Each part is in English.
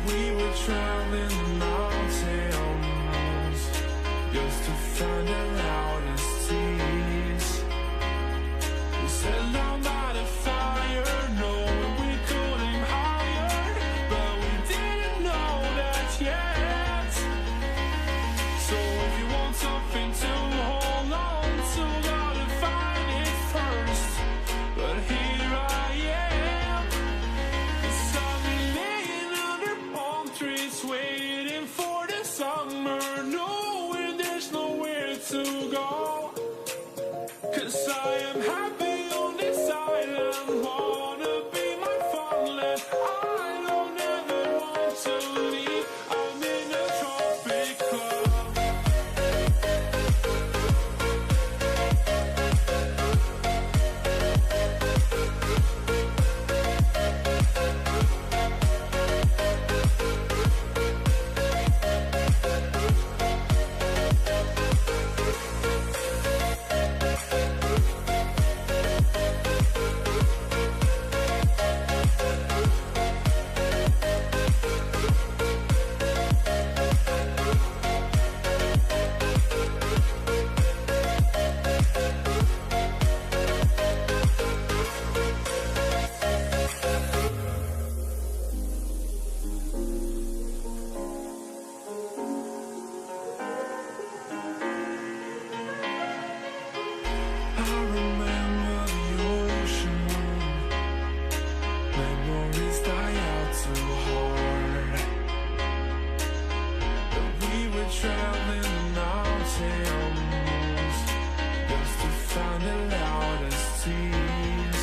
We were traveling the mountains just to find the loudest tears. We sat down by the fire, knowing we could aim higher, but we didn't know that yet. So if you want something to hold on to, gotta find it first. But here I am, 'cause I've been laying under palm trees, waiting for the summer, knowing there's nowhere to go. 'Cause I am happy on this island, wanna be my farmland. I don't ever want to leave, I'm in a tropic club. I remember the ocean, memories die out too hard. But we were traveling the mountains just to find the loudest tears.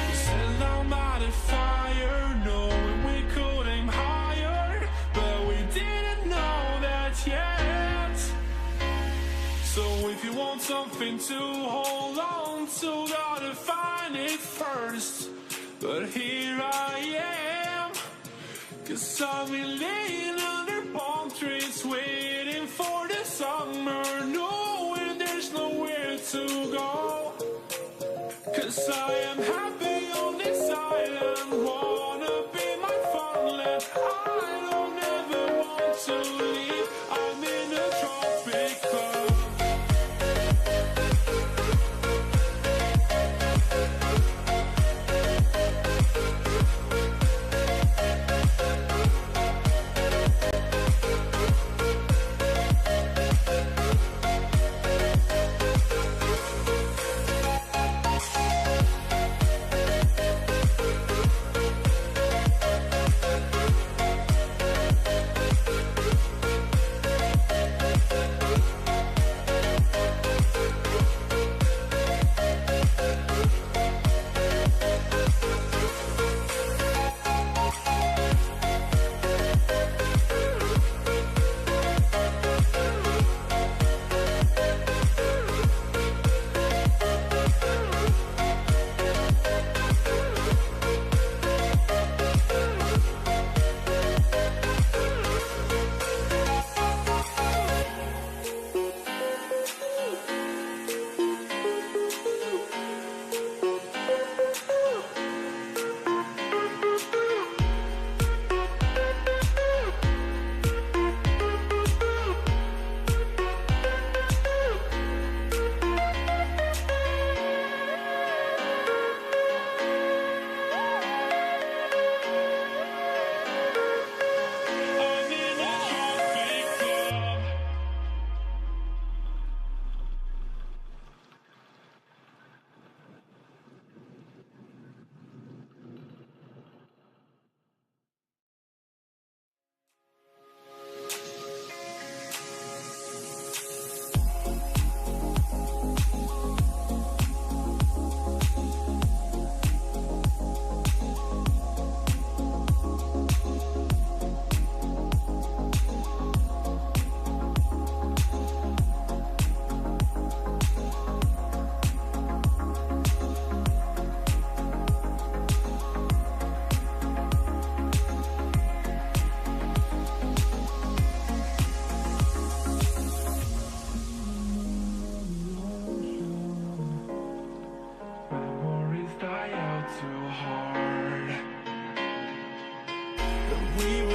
We sat down by the fire, knowing we could aim higher, but we didn't know that yet. So if you want something to hold on to, gotta find it first. But here I am, 'cause I've been laying under palm trees, waiting for the summer, knowing there's nowhere to go. 'Cause I am happy on this island, wanna be my farmland. I don't ever want to leave, I'm in a tropic club.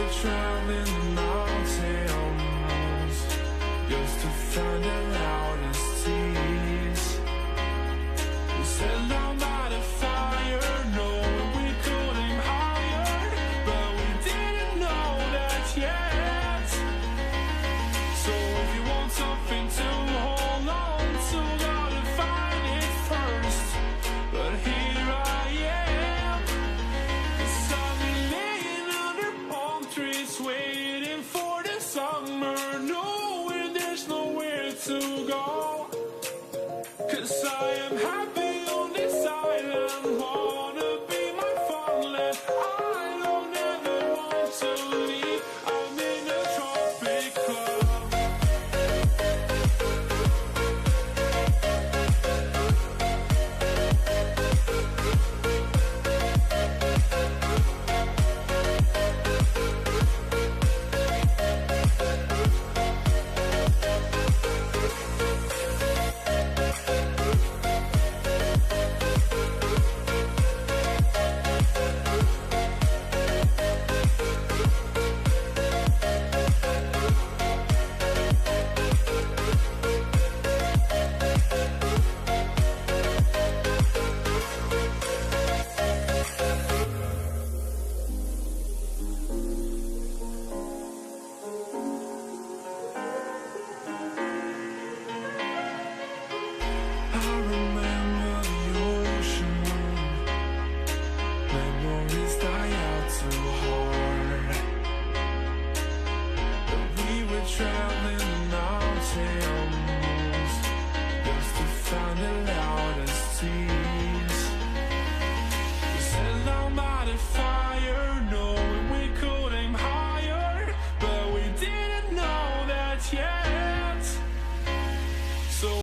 were traveling the mountains just to find the loudest tears. We said down by the fire, knowing we could aim higher, but we didn't know that yet. So if you want something to hold on to, gotta find it first. But here I am, 'cause I've been laying under palm trees, waiting for the summer, knowing there's nowhere to go. 'Cause I am happy on this island, wanna be my farmland. I don't ever want to leave, I'm in a tropic club. I remember the ocean, memories die out too hard. But we were traveling the mountains just to find the loudest tears. We sat down by the fire, knowing we could aim higher, but we didn't know that yet. So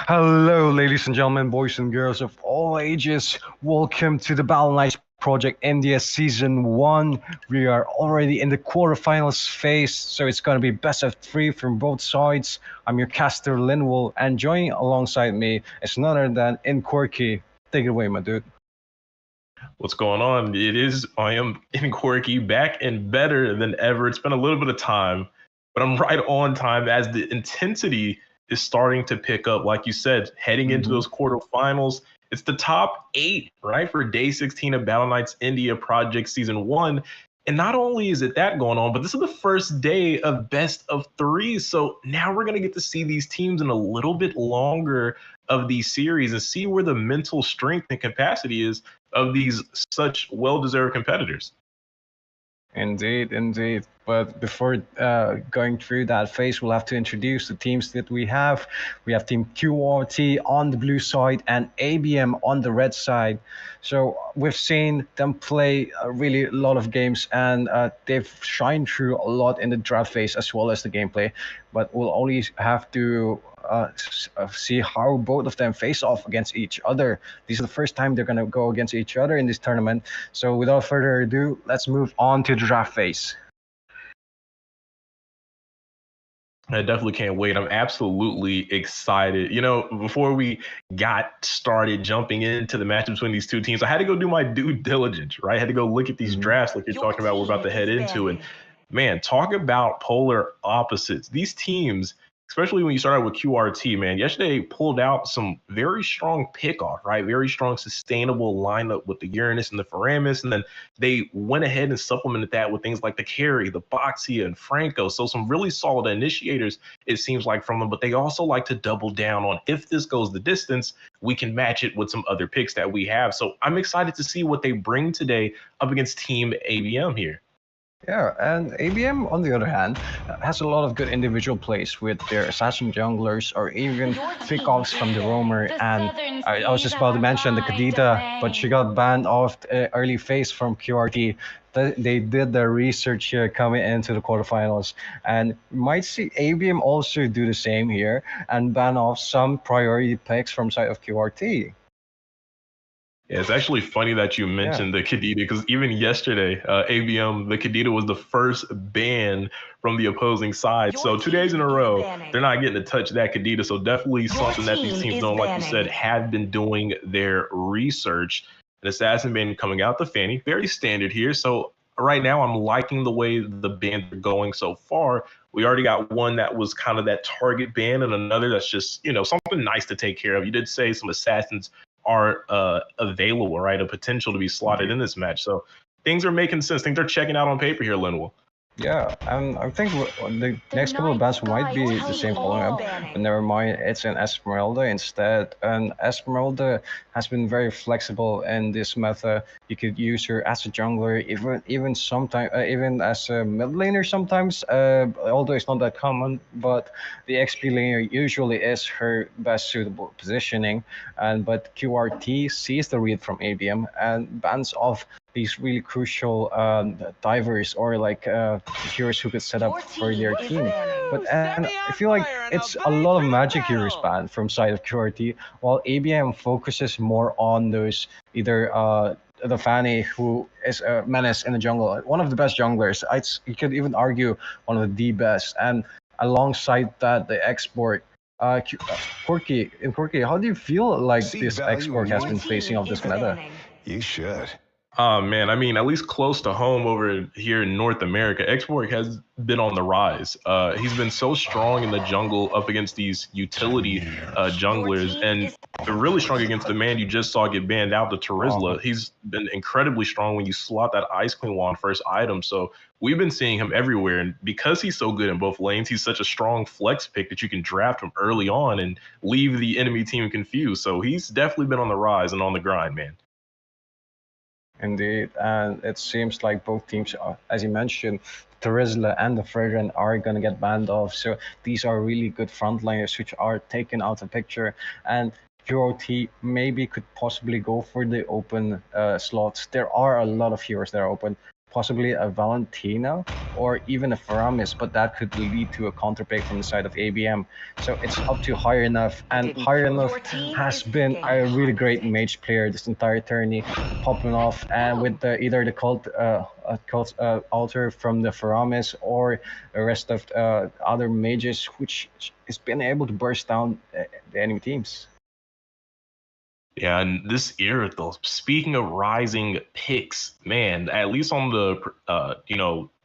Hello, ladies and gentlemen, boys and girls of all ages. Welcome to the Battleknights Project India Season 1. We are already in the quarterfinals phase, so it's going to be best of 3 from both sides. I'm your caster, Linwell, and joining alongside me is none other than enquiry. Take it away, my dude. What's going on? I am enquiry, back and better than ever. It's been a little bit of time, but I'm right on time as the intensity is starting to pick up. Like you said, heading into those quarterfinals, it's the top 8, right, for day 16 of Battleknights India Project Season 1. And not only is it that going on, but this is the first day of best of 3. So now we're going to get to see these teams in a little bit longer of these series and see where the mental strength and capacity is of these such well-deserved competitors. Indeed, indeed. But before going through that phase, we'll have to introduce the teams that we have. We have Team QRT on the blue side and ABM on the red side. So we've seen them play really a lot of games, and they've shined through a lot in the draft phase as well as the gameplay. But we'll only have to see how both of them face off against each other. This is the first time they're going to go against each other in this tournament. So without further ado, let's move on to the draft phase. I definitely can't wait. I'm absolutely excited. You know, before we got started jumping into the match between these two teams, I had to go do my due diligence, right? I had to go look at these drafts like you're talking about, we're about to head into. And man, talk about polar opposites. These teams, especially when you start out with QRT, man, yesterday pulled out some very strong pickoff, right? Very strong, sustainable lineup with the Uranus and the Faramis. And then they went ahead and supplemented that with things like the Carry, the Boxia, and Franco. So some really solid initiators, it seems like, from them. But they also like to double down on, if this goes the distance, we can match it with some other picks that we have. So I'm excited to see what they bring today up against Team ABM here. Yeah, and ABM, on the other hand, has a lot of good individual plays with their assassin junglers or even pickoffs from the roamer. And I was just about to mention the Kadita, but she got banned off early phase from QRT. They did their research here coming into the quarterfinals, and might see ABM also do the same here and ban off some priority picks from side of QRT. Yeah, it's actually funny that you mentioned the Kadita, because even yesterday, ABM, the Kadita was the first ban from the opposing side. So 2 days in a row, they're not getting to touch that Kadita. So definitely something that these teams don't, like you said, have been doing their research. An assassin ban coming out the Fanny, very standard here. So right now I'm liking the way the bands are going so far. We already got one that was kind of that target band, and another that's just something nice to take care of. You did say some assassins are available, right? A potential to be slotted in this match. So things are making sense. Things are checking out on paper here, Linwell. Yeah, and I think the next couple of bands might be the same following up, but never mind, it's an Esmeralda instead. And Esmeralda has been very flexible in this meta. You could use her as a jungler, even sometimes, even as a mid laner sometimes. Although it's not that common, but the XP laner usually is her best suitable positioning. But QRT sees the read from ABM and bans off these really crucial divers or like heroes who could set up for their team. And I feel like it's a lot of magic heroes banned from side of QRT, while ABM focuses more on those either the Fanny, who is a menace in the jungle, one of the best junglers. You could even argue one of the best. And alongside that, the export. Quirky, how do you feel like this export has been facing off this meta? You should. Man, I mean, at least close to home over here in North America, Export has been on the rise. He's been so strong in the jungle up against these utility junglers, and really strong against the man you just saw get banned out, the Terizla. He's been incredibly strong when you slot that Ice Queen wand first item. So we've been seeing him everywhere, and because he's so good in both lanes, he's such a strong flex pick that you can draft him early on and leave the enemy team confused. So he's definitely been on the rise and on the grind, man. Indeed, and it seems like both teams, as you mentioned, Terizla and the Fragrant are going to get banned off. So these are really good frontliners which are taken out of the picture. And QOT maybe could possibly go for the open slots. There are a lot of heroes that are open. Possibly a Valentina or even a Faramis, but that could lead to a counter pick from the side of ABM. So it's up to Higher Enough, and Higher Enough has been a really great mage player this entire tourney, popping off, and with either the cult altar from the Faramis or the rest of other mages, which has been able to burst down the enemy teams. Yeah, and this era, though, speaking of rising picks, man, at least on the,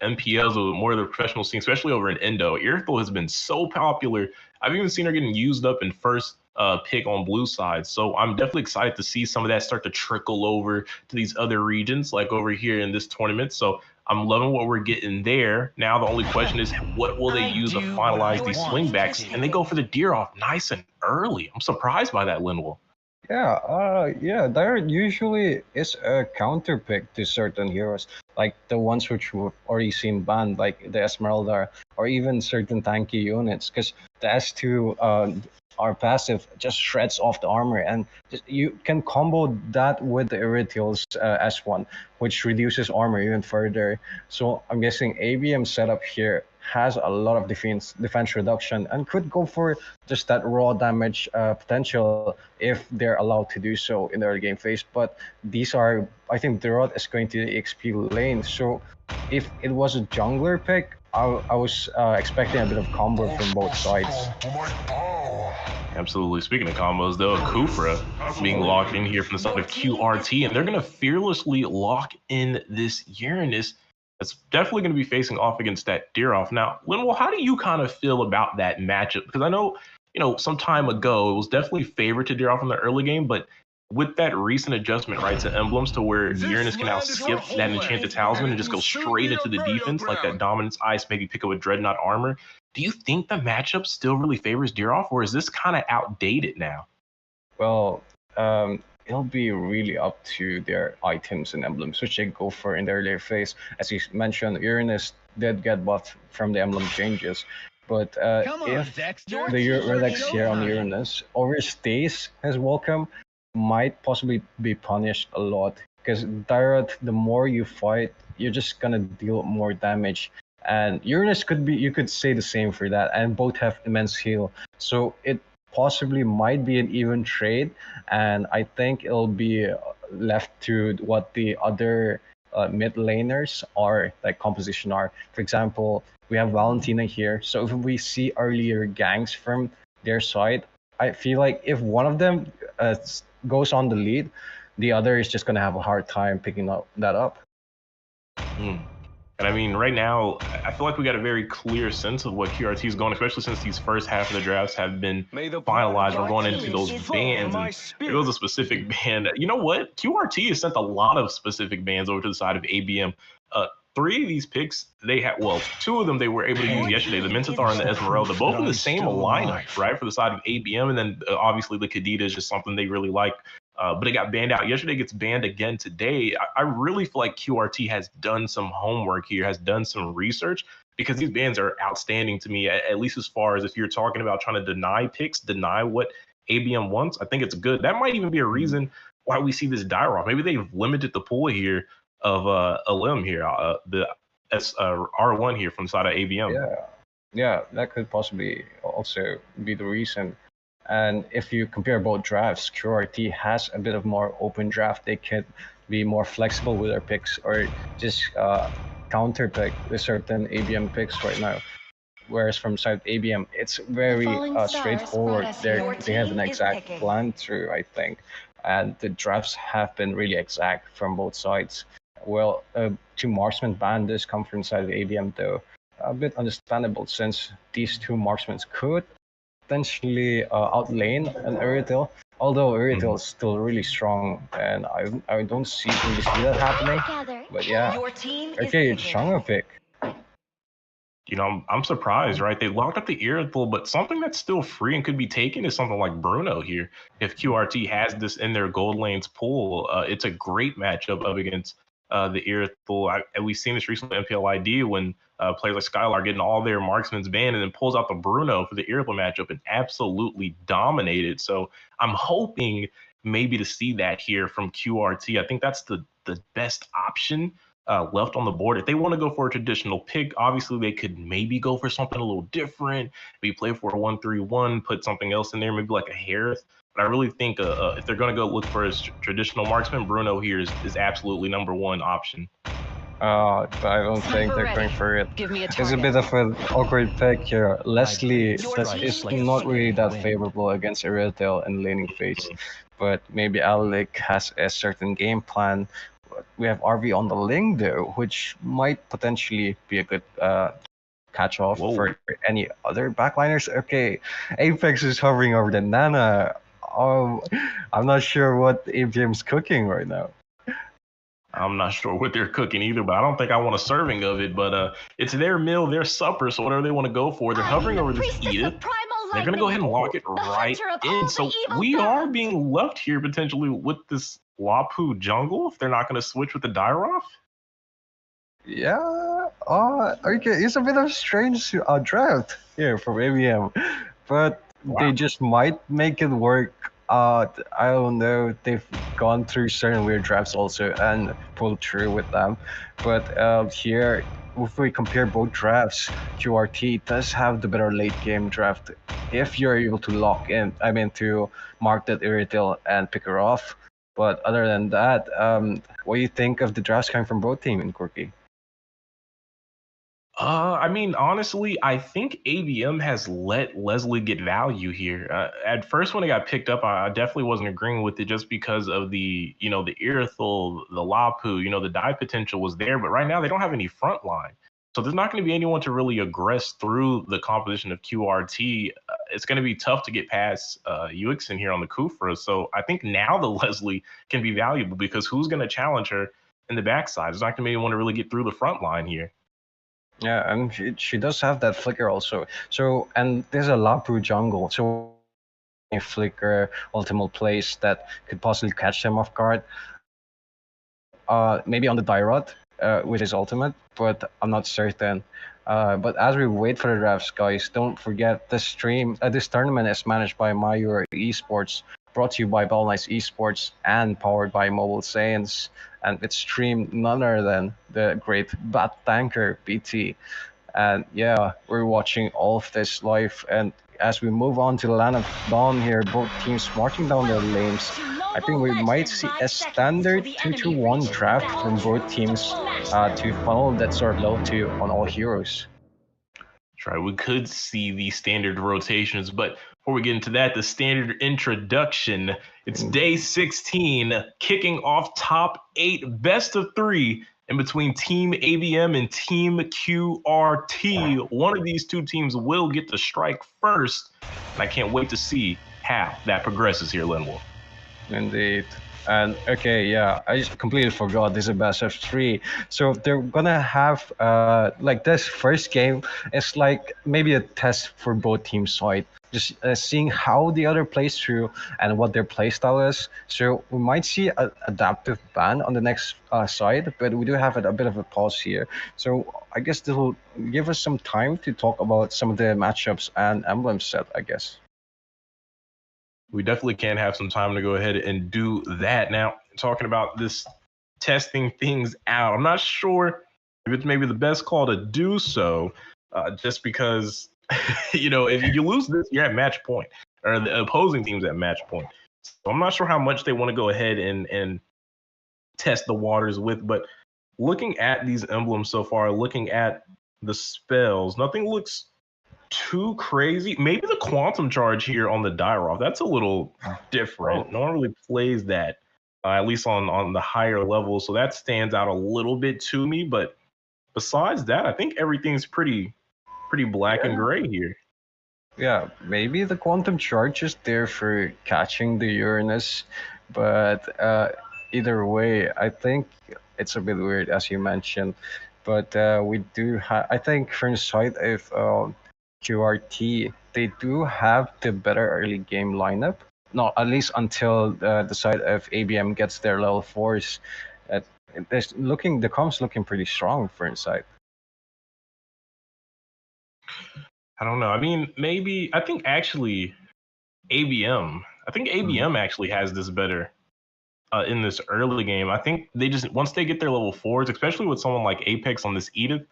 MPLs or more of the professional scene, especially over in Indo, Irithyll has been so popular. I've even seen her getting used up in first pick on blue side. So I'm definitely excited to see some of that start to trickle over to these other regions, like over here in this tournament. So I'm loving what we're getting there. Now the only question is, what will they use to finalize these swingbacks? And they go for the deer off nice and early. I'm surprised by that, Linwell. Yeah, there usually is a counter pick to certain heroes, like the ones which we've already seen banned, like the Esmeralda, or even certain tanky units, because the S2 are passive, just shreds off the armor, and you can combo that with the Erithyll's S1, which reduces armor even further. So I'm guessing ABM setup here has a lot of defense reduction and could go for just that raw damage potential if they're allowed to do so in the early game phase. But I think Derot is going to the XP lane. So if it was a jungler pick, I was expecting a bit of combo from both sides. Absolutely. Speaking of combos, though, Kufra being locked in here from the side of QRT, and they're going to fearlessly lock in this Uranus. That's definitely going to be facing off against that Deeroff. Now, Linwell, how do you kind of feel about that matchup? Because I know, some time ago, it was definitely favored to Deeroff in the early game, but with that recent adjustment, right, to emblems to where Uranus can now skip that enchanted talisman and just go straight into the defense, like that dominance ice, maybe pick up a dreadnought armor. Do you think the matchup still really favors Deeroff, or is this kind of outdated now? Well, it'll be really up to their items and emblems, which they go for in the earlier phase. As you mentioned, Uranus did get buffed from the emblem changes. But if the Red X here on Uranus overstays his welcome, might possibly be punished a lot. Because Dyrot, the more you fight, you're just gonna deal more damage. And Uranus you could say the same for that, and both have immense heal. So it possibly might be an even trade, and I think it'll be left to what the other mid laners are, like composition are. For example, we have Valentina here, so if we see earlier ganks from their side, I feel like if one of them goes on the lead, the other is just going to have a hard time picking that up. Hmm. And I mean, right now, I feel like we got a very clear sense of what QRT is going, especially since these first half of the drafts have been finalized. We're going into those bans, and there goes a specific ban. You know what? QRT has sent a lot of specific bans over to the side of ABM. Three of these picks, they had, well, two of them they were able to use yesterday, the Minotaur and the Esmeralda, both in the same lineup, right, for the side of ABM. And then obviously the Kadita is just something they really like. But it got banned out yesterday, gets banned again today. I really feel like QRT has done some homework here, has done some research, because these bans are outstanding to me, at least as far as if you're talking about trying to deny picks, deny what ABM wants. I think it's good. That might even be a reason why we see this die off. Maybe they've limited the pool here of a limb here, the R1 here from the side of ABM. Yeah, that could possibly also be the reason. And if you compare both drafts, QRT has a bit of more open draft. They can be more flexible with their picks, or just counter pick with certain ABM picks right now. Whereas from side ABM, it's very straightforward. They have an exact plan through, I think, and the drafts have been really exact from both sides. Well, two marksman ban does come from side of ABM, though a bit understandable, since these two marksmen could potentially outlane an Uritel, although Uritel is still really strong, and I don't really see that happening. But yeah, okay, it's Chang'e pick. You know, I'm surprised, right? They locked up the Irritable, but something that's still free and could be taken is something like Bruno here. If QRT has this in their gold lanes pool, it's a great matchup up against the Irritable. And we've seen this recently in MPLID when players like Skylar are getting all their marksmen's banned and then pulls out the Bruno for the Irritable matchup and absolutely dominated. So I'm hoping maybe to see that here from QRT. I think that's the best option left on the board. If they want to go for a traditional pick, obviously they could maybe go for something a little different. Maybe play for a 1-3-1, put something else in there, maybe like a Harris. But I really think if they're going to go look for a traditional marksman, Bruno here is absolutely #1 option. But I don't think they're going for it. It's a bit of an awkward pick here. Leslie is not really that favorable against Iritel in laning phase, but maybe Alec has a certain game plan. We have RV on the Ling, though, which might potentially be a good catch-off for any other backliners. Okay, Apex is hovering over the Nana. I'm not sure what ABM's cooking right now. I'm not sure what they're cooking either, but I don't think I want a serving of it. But it's their meal, their supper, so whatever they want to go for. They're hovering over this Edith. They're going to go ahead and lock it right in. So we are being left here potentially with this Lapu jungle if they're not going to switch with the Dairoth. Yeah, okay, it's a bit of a strange draft here from ABM, but they just might make it work. I don't know, they've gone through certain weird drafts also and pulled through with them. But here, if we compare both drafts, QRT does have the better late game draft if you're able to lock in, to mark that Iritel and pick her off. But other than that, what do you think of the drafts coming from both teams in Quirky? I mean, honestly, I think ABM has let Leslie get value here. At first, when it got picked up, I definitely wasn't agreeing with it just because of the, the Irithel, the Lapu, the dive potential was there. But right now, they don't have any front line. So there's not going to be anyone to really aggress through the composition of QRT. It's going to be tough to get past Uixin here on the Kufra. So I think now the Leslie can be valuable because who's going to challenge her in the backside? There's not going to be anyone to really get through the front line here. Yeah, and she does have that flicker also. So, and there's a Lapu jungle, so a flicker ultimate place that could possibly catch them off guard. Maybe on the Dairoth with his ultimate, but I'm not certain. But as we wait for the drafts, guys, don't forget this tournament is managed by Mayur Esports, brought to you by Battleknights Esports and powered by Mobile Science. And it's streamed none other than the great Bat Tanker PT. And yeah, we're watching all of this live. And as we move on to the Land of Dawn here, both teams marching down their lanes. I think we might see a standard 2-1 draft from both teams to funnel that sort of low to on all heroes. That's right. We could see the standard rotations, but before we get into that, the standard introduction. It's day 16, kicking off top 8, best of 3 in between Team ABM and Team QRT. One of these two teams will get to strike first, and I can't wait to see how that progresses here, Linwolf. Indeed. And okay, yeah, I just completely forgot this is a best of three. So they're gonna have like this first game is like maybe a test for both teams side, just seeing how the other plays through and what their play style is. So we might see an adaptive ban on the next side, but we do have a bit of a pause here. So I guess this will give us some time to talk about some of the matchups and emblem set, I guess. We definitely can have some time to go ahead and do that. Now, talking about this testing things out, I'm not sure if it's maybe the best call to do so, just because, you know, if you lose this, you're at match point, or the opposing team's at match point. So I'm not sure how much they want to go ahead and test the waters with, but looking at these emblems so far, looking at the spells, nothing looks too crazy. Maybe the quantum charge here on the Dairoff, that's a little different. No one really plays that, at least on the higher level. So that stands out a little bit to me. But besides that, I think everything's pretty black and gray here. Yeah, maybe the quantum charge is there for catching the Uranus, but either way, I think it's a bit weird, as you mentioned. But we do have, I think, from the side of QRT, they do have the better early game lineup. No, at least until the side of ABM gets their level fours. The comms looking pretty strong for inside. I don't know. I mean, maybe I think actually ABM. I think ABM actually has this better in this early game. I think they just once they get their level fours, especially with someone like Apex on this Edith,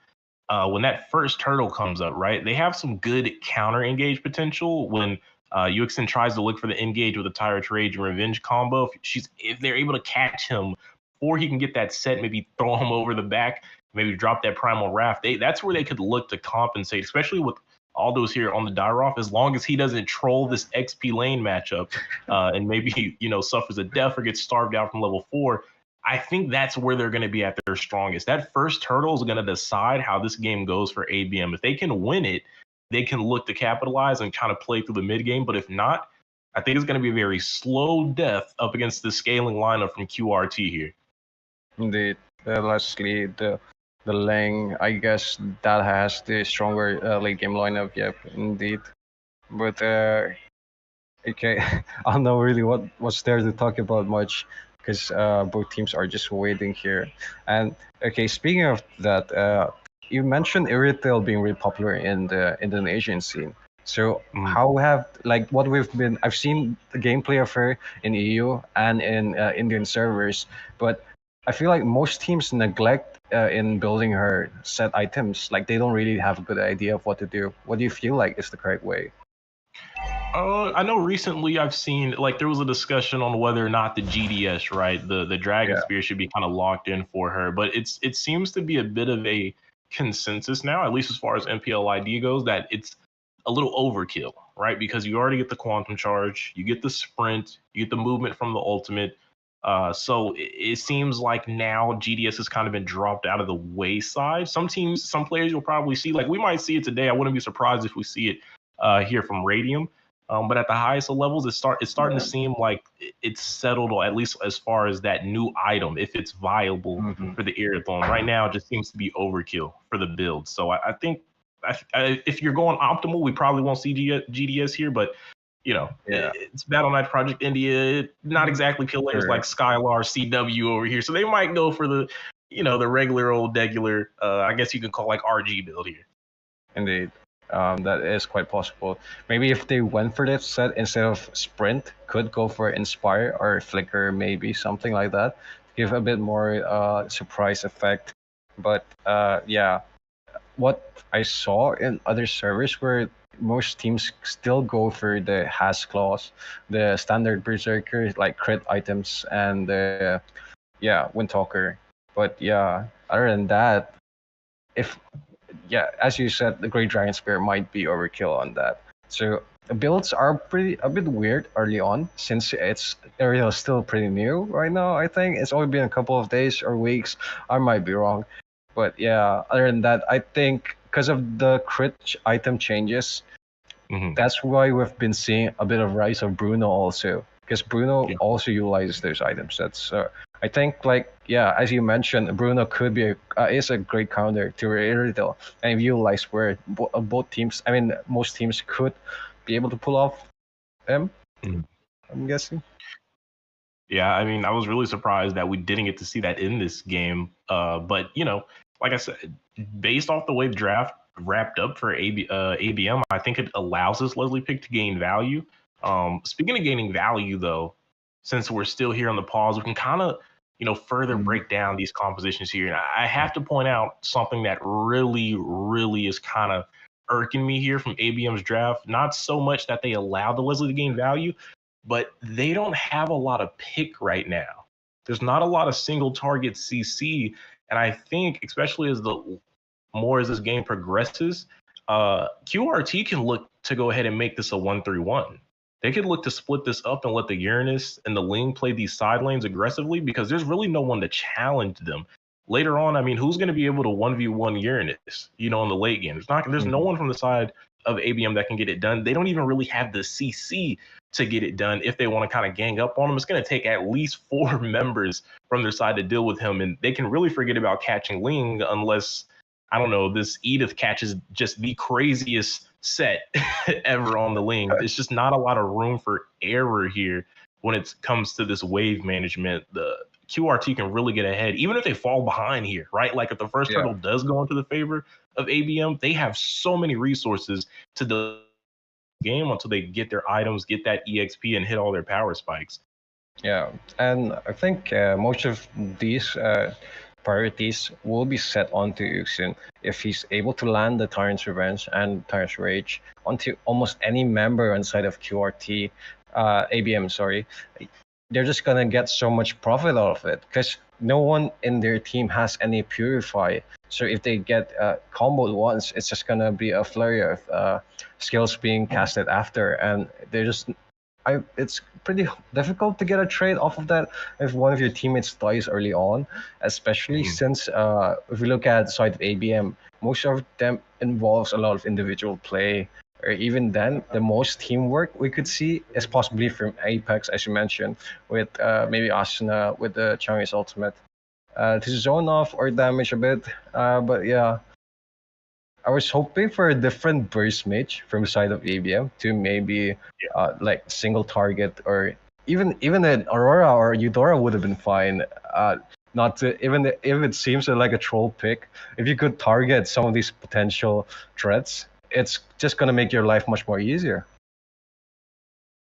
when that first turtle comes up, right? They have some good counter engage potential when UXN tries to look for the engage with a Tyrant's Rage and Revenge combo. If they're able to catch him before he can get that set, maybe throw him over the back, maybe drop that Primal Wrath. That's where they could look to compensate, especially with Aldo's here on the Dairoff, as long as he doesn't troll this XP lane matchup and maybe suffers a death or gets starved out from level 4. I think that's where they're going to be at their strongest. That first turtle is going to decide how this game goes for ABM. If they can win it, they can look to capitalize and kind of play through the mid game. But if not, I think it's going to be a very slow death up against the scaling lineup from QRT here. Indeed, lastly, the Lang, I guess that has the stronger late game lineup. Yep, indeed. But okay, I don't know really what's there to talk about much, because both teams are just waiting here. And okay, speaking of that, you mentioned Irrital being really popular in the Indonesian scene. So how have I've seen the gameplay of her in EU and in Indian servers, but I feel like most teams neglect in building her set items. Like they don't really have a good idea of what to do. What do you feel like is the correct way? I know recently I've seen there was a discussion on whether or not the GDS, right, the Dragon Spear should be kind of locked in for her, but it seems to be a bit of a consensus now, at least as far as MPL ID goes, that it's a little overkill, right? Because you already get the quantum charge, you get the sprint, you get the movement from the ultimate. So it seems like now GDS has kind of been dropped out of the wayside. Some players you'll probably see, we might see it today. I wouldn't be surprised if we see it here from Radium. But at the highest levels, it's starting to seem like it's settled, or at least as far as that new item, if it's viable for the Irathon. Right now, it just seems to be overkill for the build. So I think if you're going optimal, we probably won't see GDS here, but it's Battleknights Project India, not exactly players like Skylar, CW over here. So they might go for the regular old degular, I guess you could call RG build here. Indeed. That is quite possible. Maybe if they went for that set instead of sprint, could go for inspire or flicker, maybe something like that, give a bit more surprise effect. But yeah, what I saw in other servers where most teams still go for the has clause, the standard berserker like crit items, and the Windtalker. But yeah, other than that, as you said, the Great Dragon Spear might be overkill on that. So the builds are a bit weird early on since area is still pretty new right now. I think it's only been a couple of days or weeks. I might be wrong, but yeah. Other than that, I think because of the crit item changes, that's why we've been seeing a bit of rise of Bruno also. Because Bruno Yeah. also utilizes those items. That's I think as you mentioned, Bruno could be is a great counter to Irrital, and if utilized where both teams, I mean most teams could be able to pull off them. I'm guessing. Yeah, I mean, I was really surprised that we didn't get to see that in this game. But like I said, based off the way the draft wrapped up for ABM, I think it allows this Leslie pick to gain value. Speaking of gaining value, though, since we're still here on the pause, we can kind of further break down these compositions here. And I have to point out something that really, really is kind of irking me here from ABM's draft. Not so much that they allowed the Leslie to gain value, but they don't have a lot of pick right now. There's not a lot of single target CC, and I think especially as this game progresses, QRT can look to go ahead and make this a 1-3-1. They could look to split this up and let the Uranus and the Ling play these side lanes aggressively because there's really no one to challenge them. Later on, I mean, who's going to be able to 1v1 Uranus, in the late game? There's no one from the side of ABM that can get it done. They don't even really have the CC to get it done. If they want to kind of gang up on him, it's going to take at least 4 members from their side to deal with him. And they can really forget about catching Ling unless, I don't know, this Edith catches just the craziest set ever on the Ling. There's just not a lot of room for error here when it comes to this wave management. The QRT can really get ahead, even if they fall behind here, right? Like if the first turtle does go into the favor of ABM, they have so many resources to the game until they get their items, get that EXP, and hit all their power spikes. Yeah, and I think most of these priorities will be set onto Yuxin if he's able to land the Tyrant's Revenge and Tyrant's Rage onto almost any member inside of QRT, ABM, sorry. They're just gonna get so much profit out of it because no one in their team has any Purify. So if they get comboed once, it's just gonna be a flurry of skills being casted after, and it's pretty difficult to get a trade off of that if one of your teammates dies early on, especially since if we look at the side of ABM, most of them involves a lot of individual play, or even then, the most teamwork we could see is possibly from Apex, as you mentioned, with maybe Asuna with the Chang'e's ultimate to zone off or damage a bit. But yeah, I was hoping for a different burst mage from the side of ABM to maybe like single target, or even an Aurora or Eudora would have been fine. Not to, even if it seems like a troll pick, if you could target some of these potential threats, it's just gonna make your life much more easier.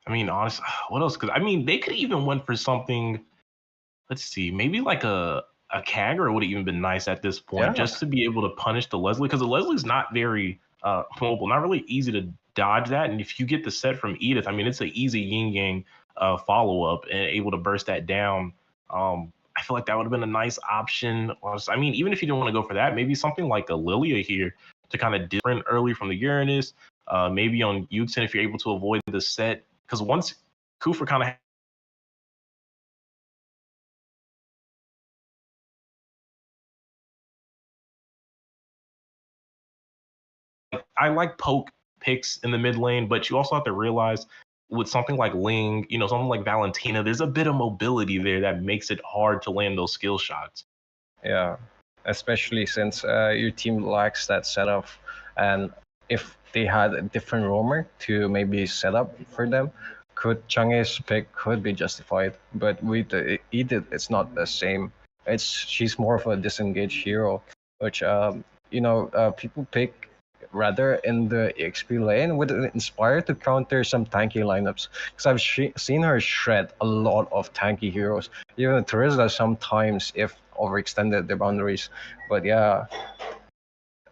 I mean, honestly, what else? Because I mean, they could even went for something. Let's see, maybe like a Kagura would have even been nice at this point, just to be able to punish the Leslie, because the Leslie's not very mobile, not really easy to dodge that. And if you get the set from Edith, I mean, it's an easy yin yang follow up and able to burst that down. I feel like that would have been a nice option. I mean, even if you didn't want to go for that, maybe something like a Lilia here to kind of different early from the Uranus, maybe on Yuxin if you're able to avoid the set, because once Kufa kind of I like poke picks in the mid lane, but you also have to realize with something like Ling, something like Valentina, there's a bit of mobility there that makes it hard to land those skill shots. Yeah, especially since your team lacks that setup, and if they had a different roamer to maybe set up for them, Chang'e's pick could be justified. But with Edith, it's not the same. She's more of a disengaged hero, which people pick rather in the EXP lane with an Inspire to counter some tanky lineups. Because I've seen her shred a lot of tanky heroes. Even Teresa sometimes if overextended their boundaries. But yeah,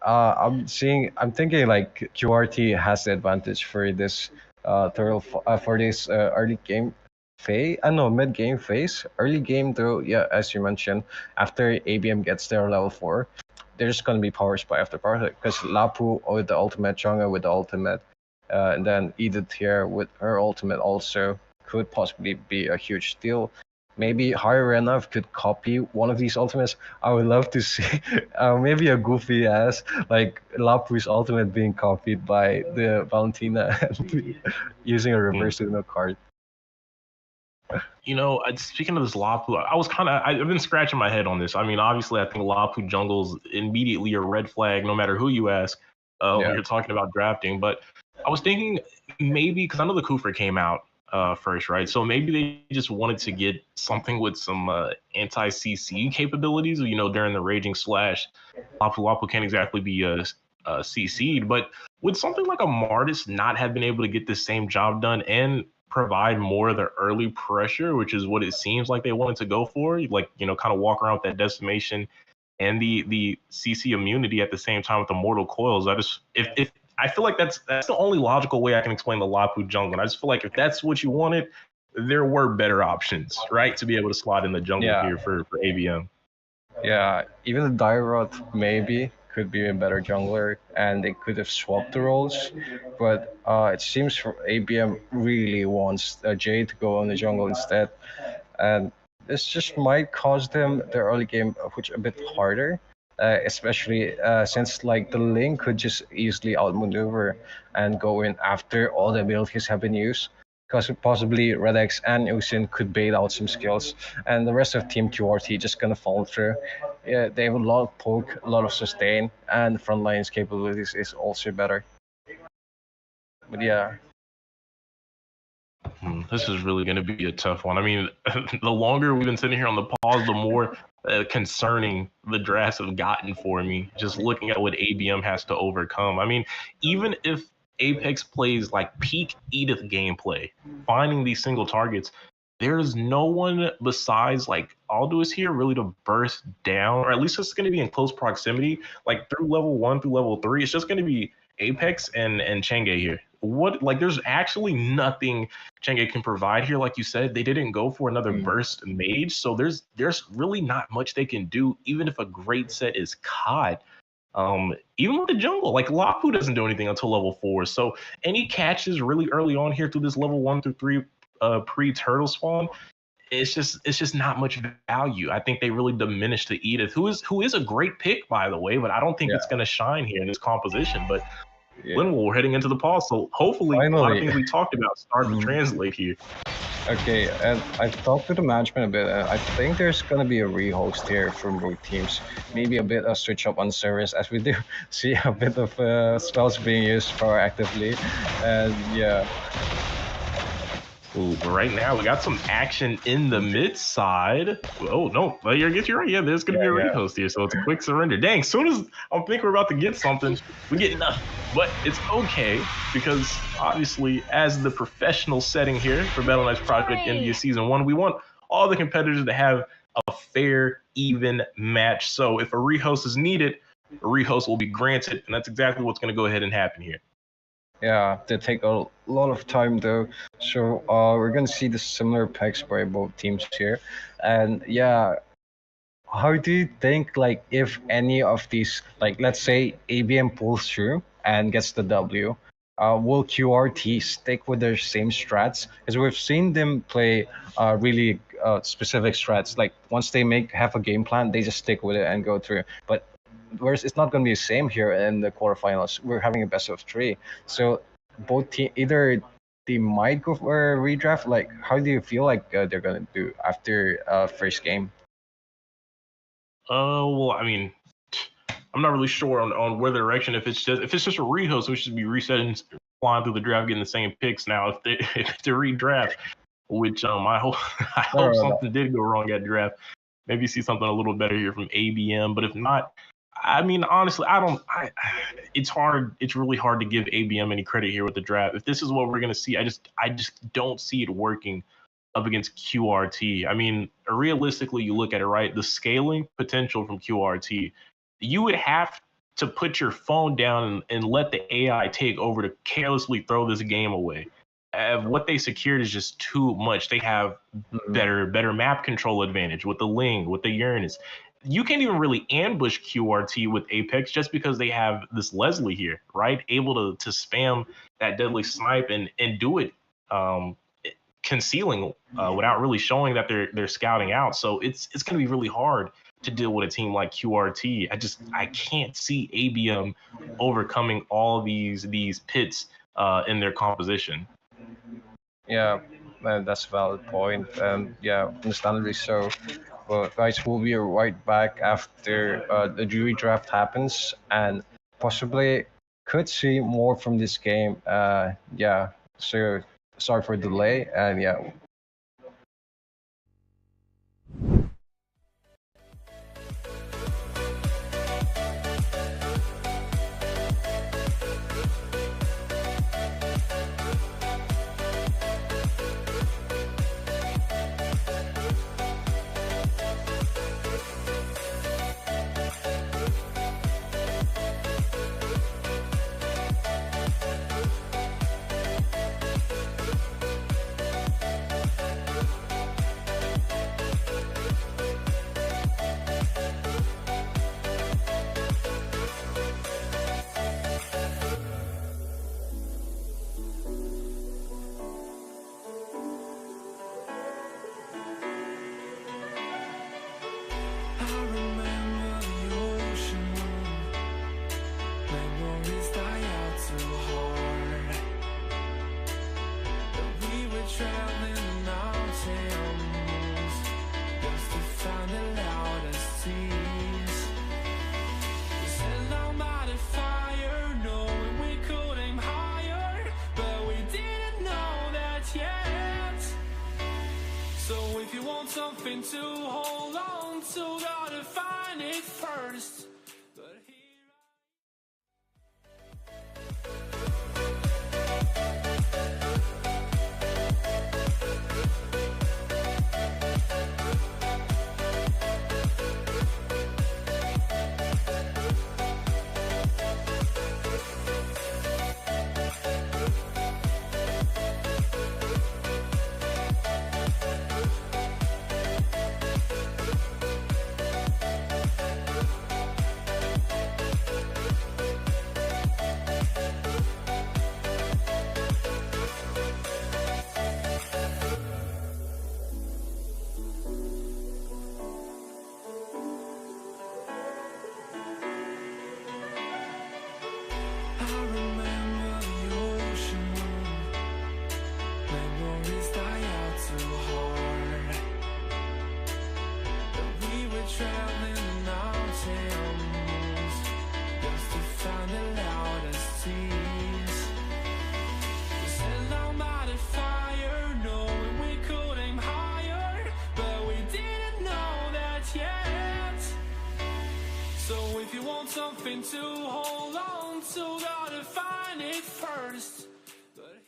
I'm thinking like QRT has the advantage for this for this early game phase. No, mid game phase. Early game though, yeah, as you mentioned, after ABM gets their level 4, there's gonna be power spike after power spike because Lapu with the ultimate, Chang'e with the ultimate, And then Edith here with her ultimate also could possibly be a huge steal. Maybe Renov could copy one of these ultimates. I would love to see maybe a goofy ass like Lapu's ultimate being copied by the Valentina using a reverse Uno card. You know, speaking of this Lapu, I've been scratching my head on this. I mean, obviously, I think Lapu jungle's immediately a red flag, no matter who you ask, when you're talking about drafting. But I was thinking maybe, because I know the Kufra came out first, right? So maybe they just wanted to get something with some anti-CC capabilities, you know, during the Raging Slash. Lapu can't exactly be CC'd, but would something like a Martis not have been able to get the same job done and provide more of the early pressure, which is what it seems like they wanted to go for, like, you know, kind of walk around with that decimation and the CC immunity at the same time with the mortal coils. If I feel like that's the only logical way I can explain the Lapu jungle. And I just feel like if that's what you wanted, there were better options, right, to be able to slot in the jungle here for ABM. Yeah, even the Dyrot maybe could be a better jungler, and they could have swapped the roles. But it seems for ABM really wants Jay to go on the jungle instead, and this just might cause them their early game which a bit harder, especially since like the Link could just easily outmaneuver and go in after all the abilities have been used. Because possibly Redex and Usin could bait out some skills, and the rest of TEAMQRT just gonna fall through. Yeah, they have a lot of poke, a lot of sustain, and frontline's capabilities is also better. But yeah. This is really going to be a tough one. I mean, the longer we've been sitting here on the pause, the more concerning the drafts have gotten for me, just looking at what ABM has to overcome. I mean, even if Apex plays like peak Edith gameplay, finding these single targets, there's no one besides like Aldous here really to burst down, or at least it's going to be in close proximity, like through level 1 through level 3. It's just going to be Apex and Chenge here. There's actually nothing Chenge can provide here. Like you said, they didn't go for another burst mage, so there's really not much they can do, even if a great set is caught. Even with the jungle, like Lapu doesn't do anything until level 4. So any catches really early on here through this level 1 through 3 pre-turtle spawn, it's just not much value. I think they really diminished the Edith, who is a great pick, by the way, but I don't think it's going to shine here in this composition. But we're heading into the pause, so hopefully a lot of things we talked about start to translate here. Okay, and I've talked to the management a bit, and I think there's gonna be a rehost here from both teams. Maybe a bit of switch up on servers, as we do see a bit of spells being used proactively, and yeah. Ooh, but right now we got some action in the mid side. Oh no, but you're right. Yeah, there's gonna be a rehost here, so it's a quick surrender. Dang, as soon as I think we're about to get something, we get nothing. But it's okay, because obviously, as the professional setting here for Battleknights Project India Season 1, we want all the competitors to have a fair, even match. So if a rehost is needed, a rehost will be granted, and that's exactly what's gonna go ahead and happen here. Yeah, they take a lot of time though. So we're gonna see the similar picks by both teams here. And yeah, how do you think, like, if any of these, like, let's say ABM pulls through and gets the W, will QRT stick with their same strats? Because we've seen them play really specific strats. Like once they have a game plan, they just stick with it and go through. But whereas it's not going to be the same here in the quarterfinals. We're having a best of 3, so both either they might go for a redraft. Like, how do you feel like they're going to do after first game? Well, I mean, I'm not really sure on where the direction. If it's just a rehost, we should be resetting, flying through the draft, getting the same picks. Now, if they redraft, which I hope something did go wrong at draft, maybe see something a little better here from ABM. But if not, I mean, honestly, it's hard. It's really hard to give ABM any credit here with the draft. If this is what we're going to see, I just don't see it working up against QRT. I mean, realistically, you look at it, right? The scaling potential from QRT, you would have to put your phone down and let the AI take over to carelessly throw this game away. What they secured is just too much. They have better map control advantage with the Ling, with the Uranus. you can't even really ambush QRT with Apex just because they have this Leslie here, right? Able to spam that deadly snipe and do it concealing without really showing that they're scouting out. So it's going to be really hard to deal with a team like QRT. I can't see ABM overcoming all these pits in their composition. Yeah, that's a valid point. Yeah, understandably so. But guys, we'll be right back after the jury draft happens, and possibly could see more from this game. Yeah, so sorry for the delay, and yeah. Something to hold on to, gotta find it first. But something to hold on to, gotta find it first. But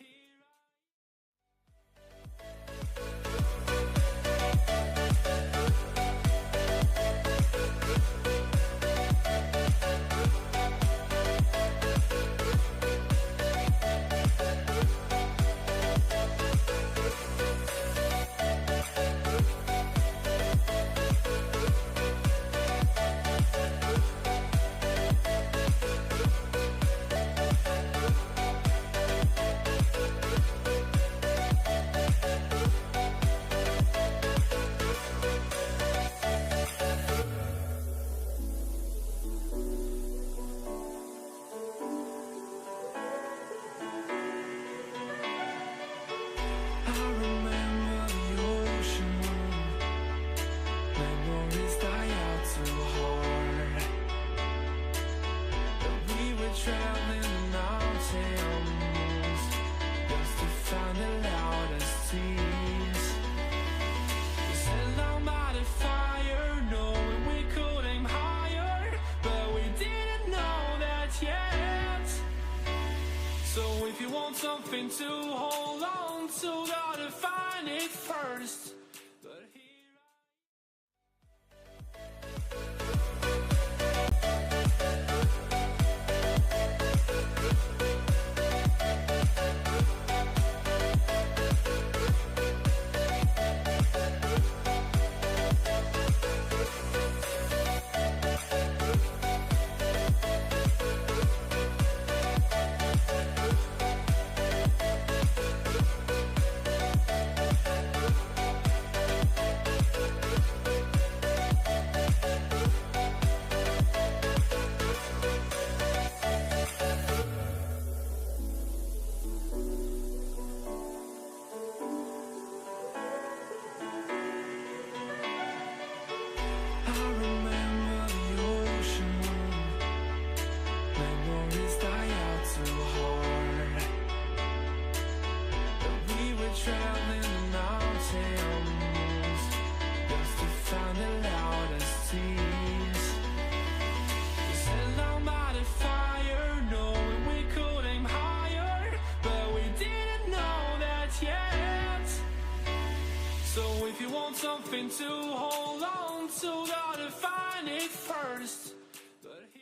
something to hold on to, gotta find it first. But here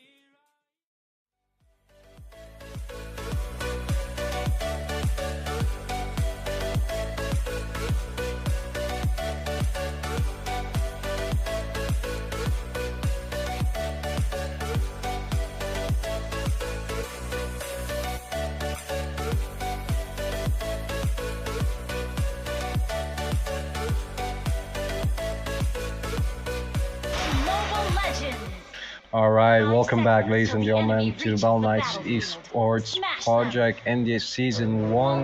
All right, welcome back, ladies and gentlemen, to Battleknights Esports project. In this season 1,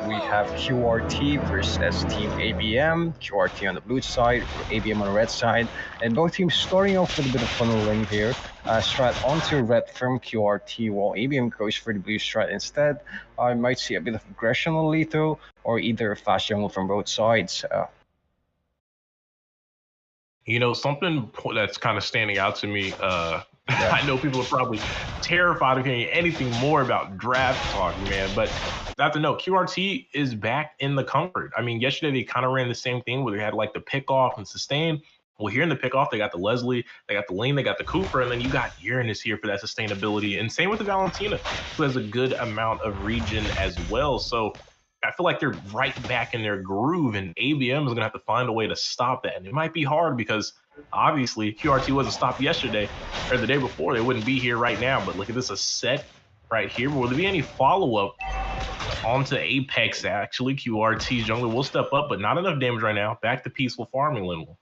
we have QRT versus Team ABM. QRT on the blue side, ABM on the red side, and both teams starting off with a bit of funneling here. Strat onto red from QRT, while ABM goes for the blue strat instead. I might see a bit of aggression on Lethal, or either a fast jungle from both sides. You know, something that's kind of standing out to me, I know people are probably terrified of hearing anything more about draft talk, man, but not to know, QRT is back in the comfort. I mean, yesterday they kind of ran the same thing where they had like the pick off and sustain. Well, here in the pick off, they got the Leslie, they got the Lane, they got the Cooper, and then you got Uranus here for that sustainability. And same with the Valentina, who has a good amount of region as well. So I feel like they're right back in their groove, and ABM is going to have to find a way to stop that. And it might be hard because obviously QRT wasn't stopped yesterday or the day before. They wouldn't be here right now. But look at this, a set right here. Will there be any follow-up onto Apex? Actually, QRT's jungler will step up, but not enough damage right now. Back to peaceful farming, Linwell.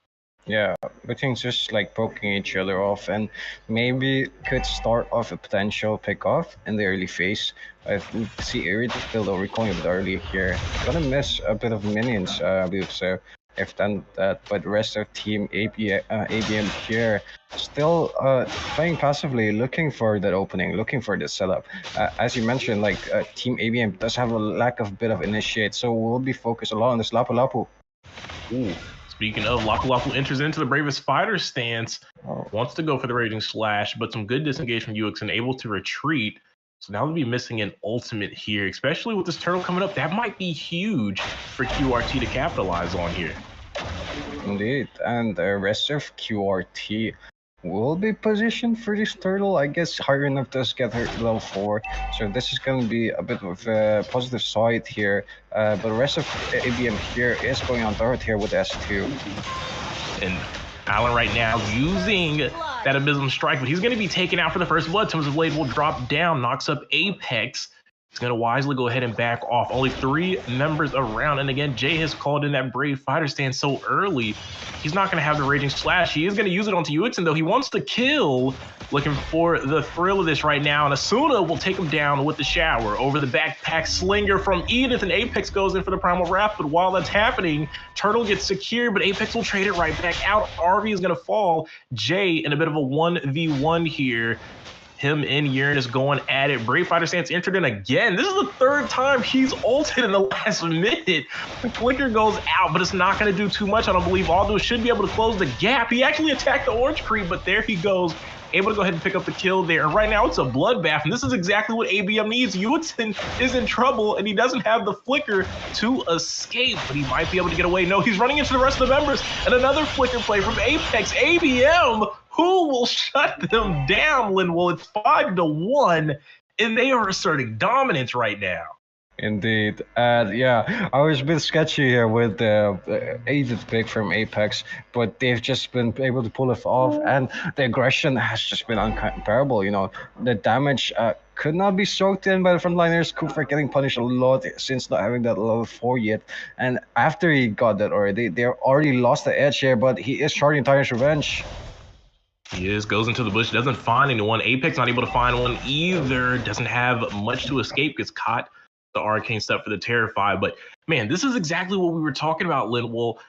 Yeah, everything's just like poking each other off, and maybe could start off a potential pick-off in the early phase. I see Irritated recalling a bit early here. Gonna miss a bit of minions, I believe so. If done that, but the rest of Team ABM here still playing passively, looking for that opening, looking for the setup. As you mentioned, like Team ABM does have a lack of bit of initiate, so we'll be focused a lot on this Lapu Lapu. Ooh. Speaking of, Lapu Lapu enters into the Bravest Fighter stance, wants to go for the Raging Slash, but some good disengage from UX and able to retreat. So now they'll be missing an ultimate here, especially with this turtle coming up. That might be huge for QRT to capitalize on here. Indeed, and the rest of QRT will be positioned for this turtle. I guess higher enough does get her level 4, so this is going to be a bit of a positive side here. But the rest of ABM here is going on turret here with S2. And Allen right now using that Abysmal Strike, but he's going to be taken out for the first blood. Tim's Blade will drop down, knocks up Apex. He's going to wisely go ahead and back off. Only 3 members around. And again, Jay has called in that Brave Fighter stand so early. He's not going to have the Raging Slash. He is going to use it onto Uxin, though. He wants to kill. Looking for the thrill of this right now. And Asuna will take him down with the shower. Over the backpack slinger from Edith. And Apex goes in for the Primal Wrath. But while that's happening, Turtle gets secure. But Apex will trade it right back out. RV is going to fall. Jay in a bit of a 1v1 here. Him and Uranus going at it. Brave Fighter stance entered in again. This is the 3rd time he's ulted in the last minute. The flicker goes out, but it's not going to do too much. I don't believe Aldo should be able to close the gap. He actually attacked the orange creep, but there he goes. Able to go ahead and pick up the kill there. And right now it's a bloodbath, and this is exactly what ABM needs. Uxin is in trouble, and he doesn't have the flicker to escape, but he might be able to get away. No, he's running into the rest of the members, and another flicker play from Apex. ABM, who will shut them down, Linwell? It's 5-1, and they are asserting dominance right now. Indeed. Yeah, I was a bit sketchy here with the Edith pick from Apex, but they've just been able to pull it off, and the aggression has just been uncomparable. You know, the damage could not be soaked in by the frontliners. Cooper getting punished a lot since not having that level 4 yet, and after he got that already, they already lost the edge here, but he is charging Tyrant's Revenge. He is, goes into the bush, doesn't find anyone. Apex not able to find one either, doesn't have much to escape, gets caught the arcane step for the Terrify. But man, this is exactly what we were talking about, Linwell,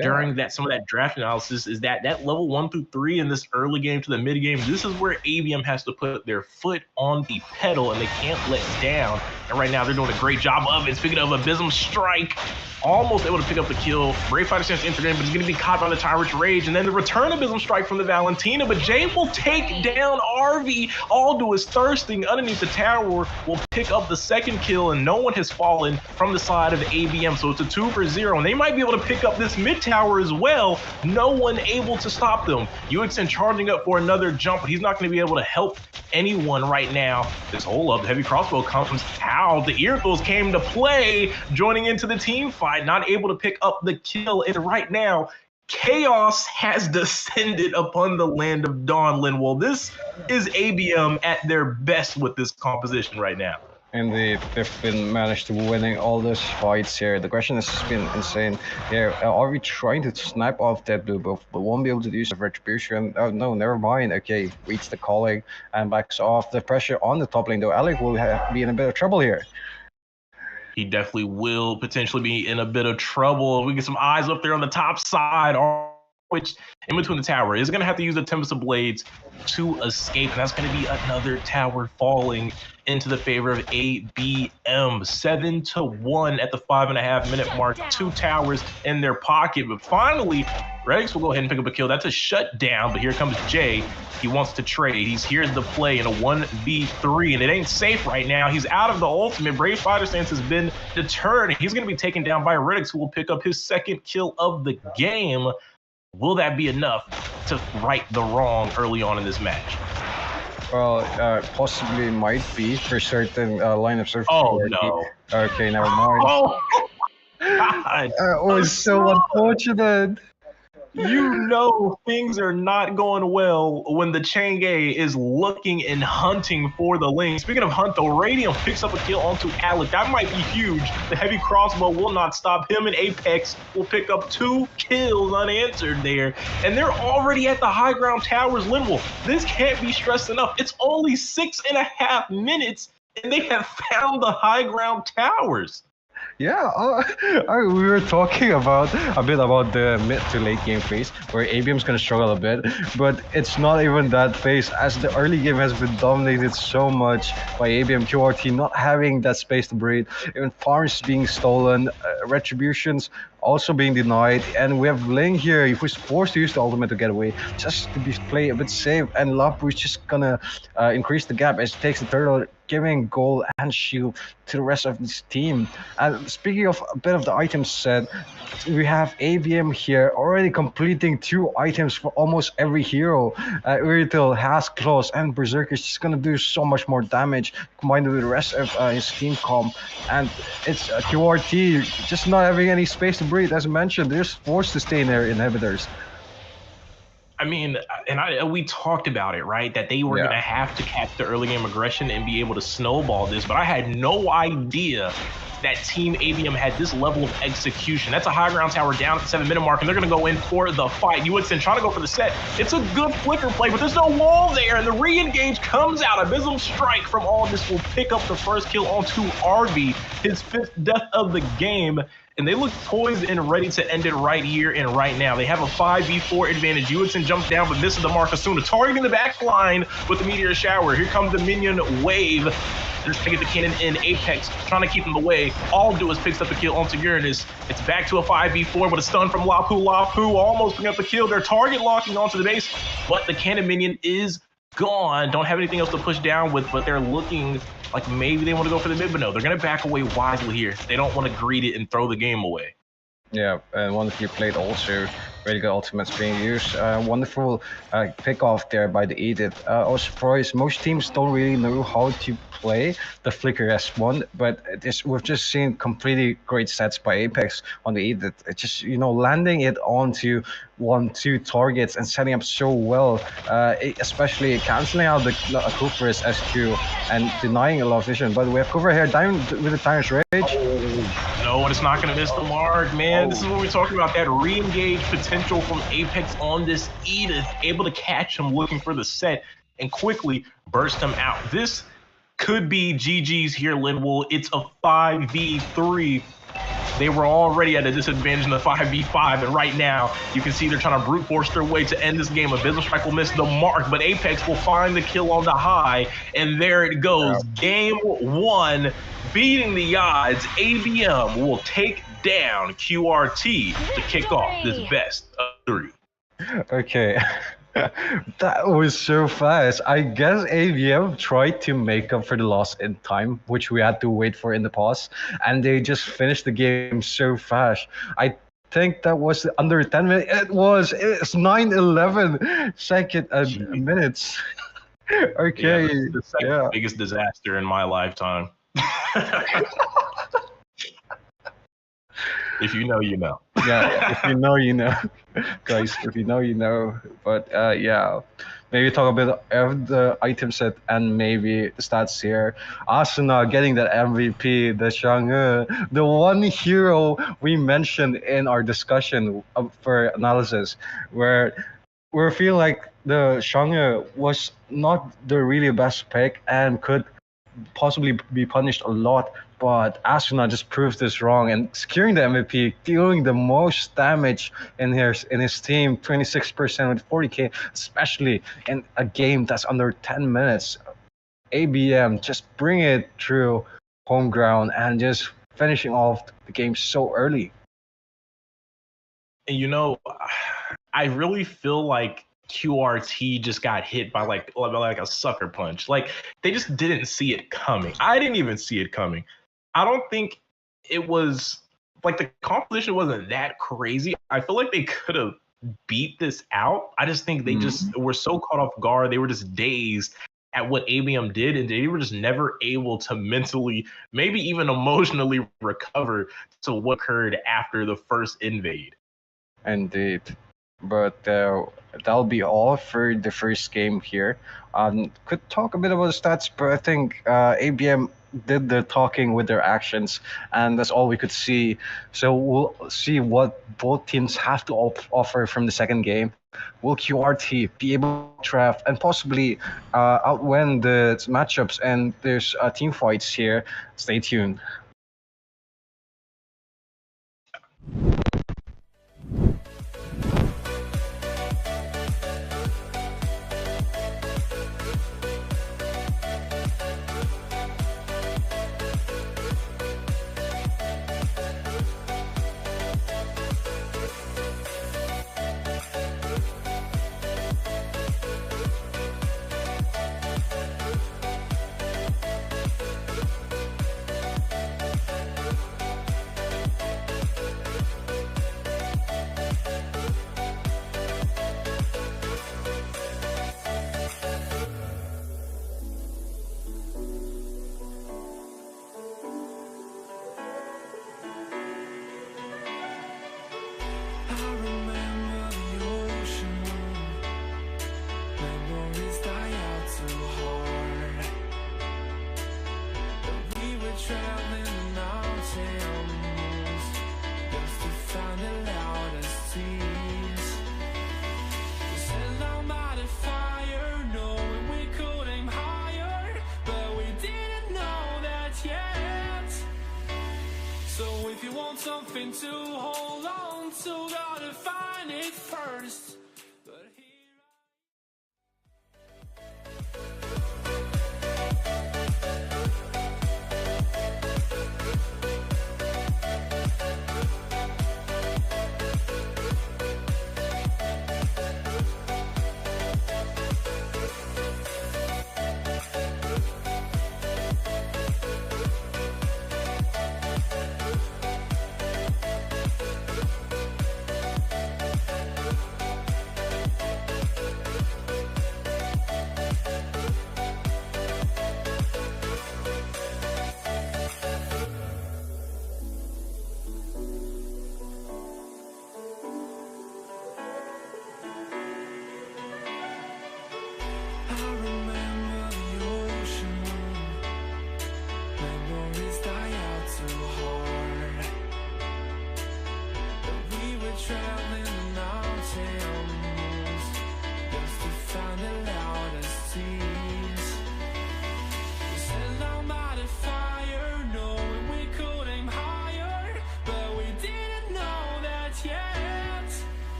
during some of that draft analysis, is that level 1 through 3 in this early game to the mid game, this is where ABM has to put their foot on the pedal, and they can't let down. And right now they're doing a great job of it. Speaking of Abysmal Strike, almost able to pick up the kill. Brave Fighter stance entered in, but he's going to be caught by the Tyrant's Rage. And then the return Abysmal Strike from the Valentina, but Jay will take down RV. Aldo is thirsting underneath the tower, will pick up the 2nd kill, and no one has fallen from the side of ABM. So it's a 2-for-0, and they might be able to pick up this mid tower as well. No one able to stop them. UXN charging up for another jump, but he's not going to be able to help anyone right now. This hole up, heavy crossbow comes out. The Earthles came to play, joining into the team fight, not able to pick up the kill. And right now, chaos has descended upon the land of Dawn, Linwell. This is ABM at their best with this composition right now. Indeed, they've been managed to winning all those fights here. The question has been insane here. Are we trying to snipe off that blue buff, but won't be able to use the retribution? Oh no, never mind. Okay, reach the calling and backs off. The pressure on the top lane though. Alec will be in a bit of trouble here. He definitely will potentially be in a bit of trouble. We get some eyes up there on the top side, which in between the tower is going to have to use the Tempest of Blades to escape. And that's going to be another tower falling into the favor of ABM. 7-1 at the 5.5 minute mark. 2 towers in their pocket. But finally, Rex will go ahead and pick up a kill. That's a shutdown, but here comes Jay. He wants to trade. He's here to play in a 1v3, and it ain't safe right now. He's out of the ultimate. Brave Fighter stance has been deterred, and he's going to be taken down by Redix, who will pick up his 2nd kill of the game. Will that be enough to right the wrong early on in this match? Well, possibly might be for certain lineups. Oh, no. Okay, never mind. Oh, God. It was so unfortunate. You know things are not going well when the Chang'e is looking and hunting for the lane. Speaking of hunt, though, Radium picks up a kill onto Alec. That might be huge. The heavy crossbow will not stop him, and Apex will pick up 2 kills unanswered there. And they're already at the high ground towers, Linwell. This can't be stressed enough. It's only 6.5 minutes, and they have found the high ground towers. Yeah, we were talking about a bit about the mid to late game phase where ABM's gonna struggle a bit, but it's not even that phase, as the early game has been dominated so much by TEAMQRT not having that space to breathe, even farms being stolen, retributions also being denied, and we have Ling here who's forced to use the ultimate to get away just to play a bit safe, and Lapu is just gonna increase the gap as he takes the turtle, giving gold and shield to the rest of this team. And speaking of a bit of the items set, we have ABM here already completing 2 items for almost every hero. Uritil has Claws, and Berserker is just gonna do so much more damage combined with the rest of his team comp. And it's QRT just not having any space to breathe. As mentioned, they're just forced to stay in their inhibitors. I mean, and we talked about it, right? That they were going to have to catch the early game aggression and be able to snowball this. But I had no idea that Team ABM had this level of execution. That's a high ground tower down at the 7-minute mark, and they're going to go in for the fight. UXN trying to go for the set. It's a good flicker play, but there's no wall there, and the re-engage comes out. Abysmal Strike from Aldous will pick up the first kill onto RB, his 5th death of the game. And they look poised and ready to end it right here and right now. They have a 5v4 advantage. UXN jumps down, but misses the mark. Asuna targeting the back line with the Meteor Shower. Here comes the minion wave. They're trying to get the cannon in. Apex trying to keep him away. All do is picks up the kill onto Uranus. It's back to a 5v4, but a stun from Lapu. Lapu almost picking up the kill. They're target locking onto the base, but the cannon minion is gone. Don't have anything else to push down with, but they're looking like maybe they want to go for the mid, but no, they're going to back away wisely here. They don't want to greet it and throw the game away. Yeah, and wonderfully played also. Really good ultimates being used. Wonderful pick off there by the Edith. I was surprised. Most teams don't really know how to play the Flicker S1, but we've just seen completely great sets by Apex on the Edith. It's just, landing it onto 1-2 targets and setting up so well, especially canceling out the Kufa's SQ and denying a lot of vision. But we have Kufa here dying with the Timer's Rage. No, and it's not going to miss the mark, man. This is what we're talking about, that re-engage potential from Apex on this Edith, able to catch him looking for the set and quickly burst him out. This could be GG's here, Linwell. It's a 5v3. They were already at a disadvantage in the 5v5, and right now you can see they're trying to brute force their way to end this game. Abysmal Strike will miss the mark, but Apex will find the kill on the high, and there it goes. Game 1, beating the odds. ABM will take down QRT to kick off this best of 3. Okay. That was so fast. I guess ABM tried to make up for the loss in time, which we had to wait for in the past, and they just finished the game so fast. I think that was under 10 minutes. It's 9:11 second Jeez. minutes. Yeah, Okay, the second yeah. biggest disaster in my lifetime. If you know, you know. Yeah, if you know, you know, guys. If you know, you know. But yeah, maybe talk a bit of the item set and maybe the stats here. Asuna getting that MVP, the Shanghe, the one hero we mentioned in our discussion for analysis, where we feel like the Shanghe was not the really best pick and could possibly be punished a lot, but Asuna just proves this wrong and securing the MVP, dealing the most damage in his team, 26% with 40k, especially in a game that's under 10 minutes. ABM just bring it through home ground and just finishing off the game so early. And you know, I really feel like QRT just got hit by like a sucker punch. Like they just didn't see it coming. I didn't even see it coming. I don't think it was like the composition wasn't that crazy. I feel like they could have beat this out. I just think they just were so caught off guard. They were just dazed at what ABM did, and they were just never able to mentally, maybe even emotionally recover to what occurred after the first invade. Indeed. But that'll be all for the first game here. Could talk a bit about the stats, but I think ABM did the talking with their actions, and that's all we could see. So we'll see what both teams have to offer from the second game. Will QRT be able to draft and possibly outwin the matchups? And there's team fights here. Stay tuned. Something to hold on to, gotta find it first. But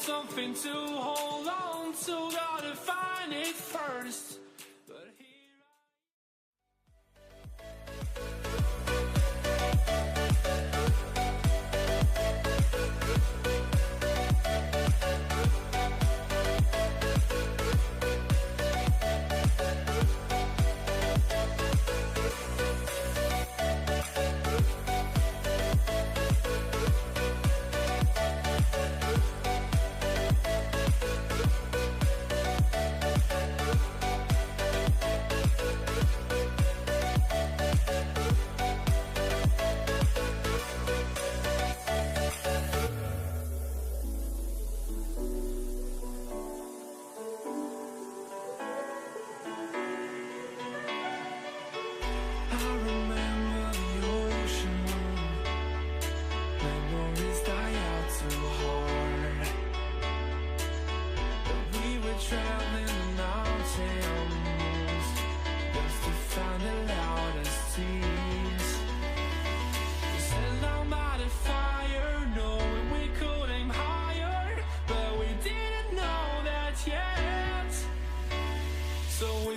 something to hold on to, gotta find it first. But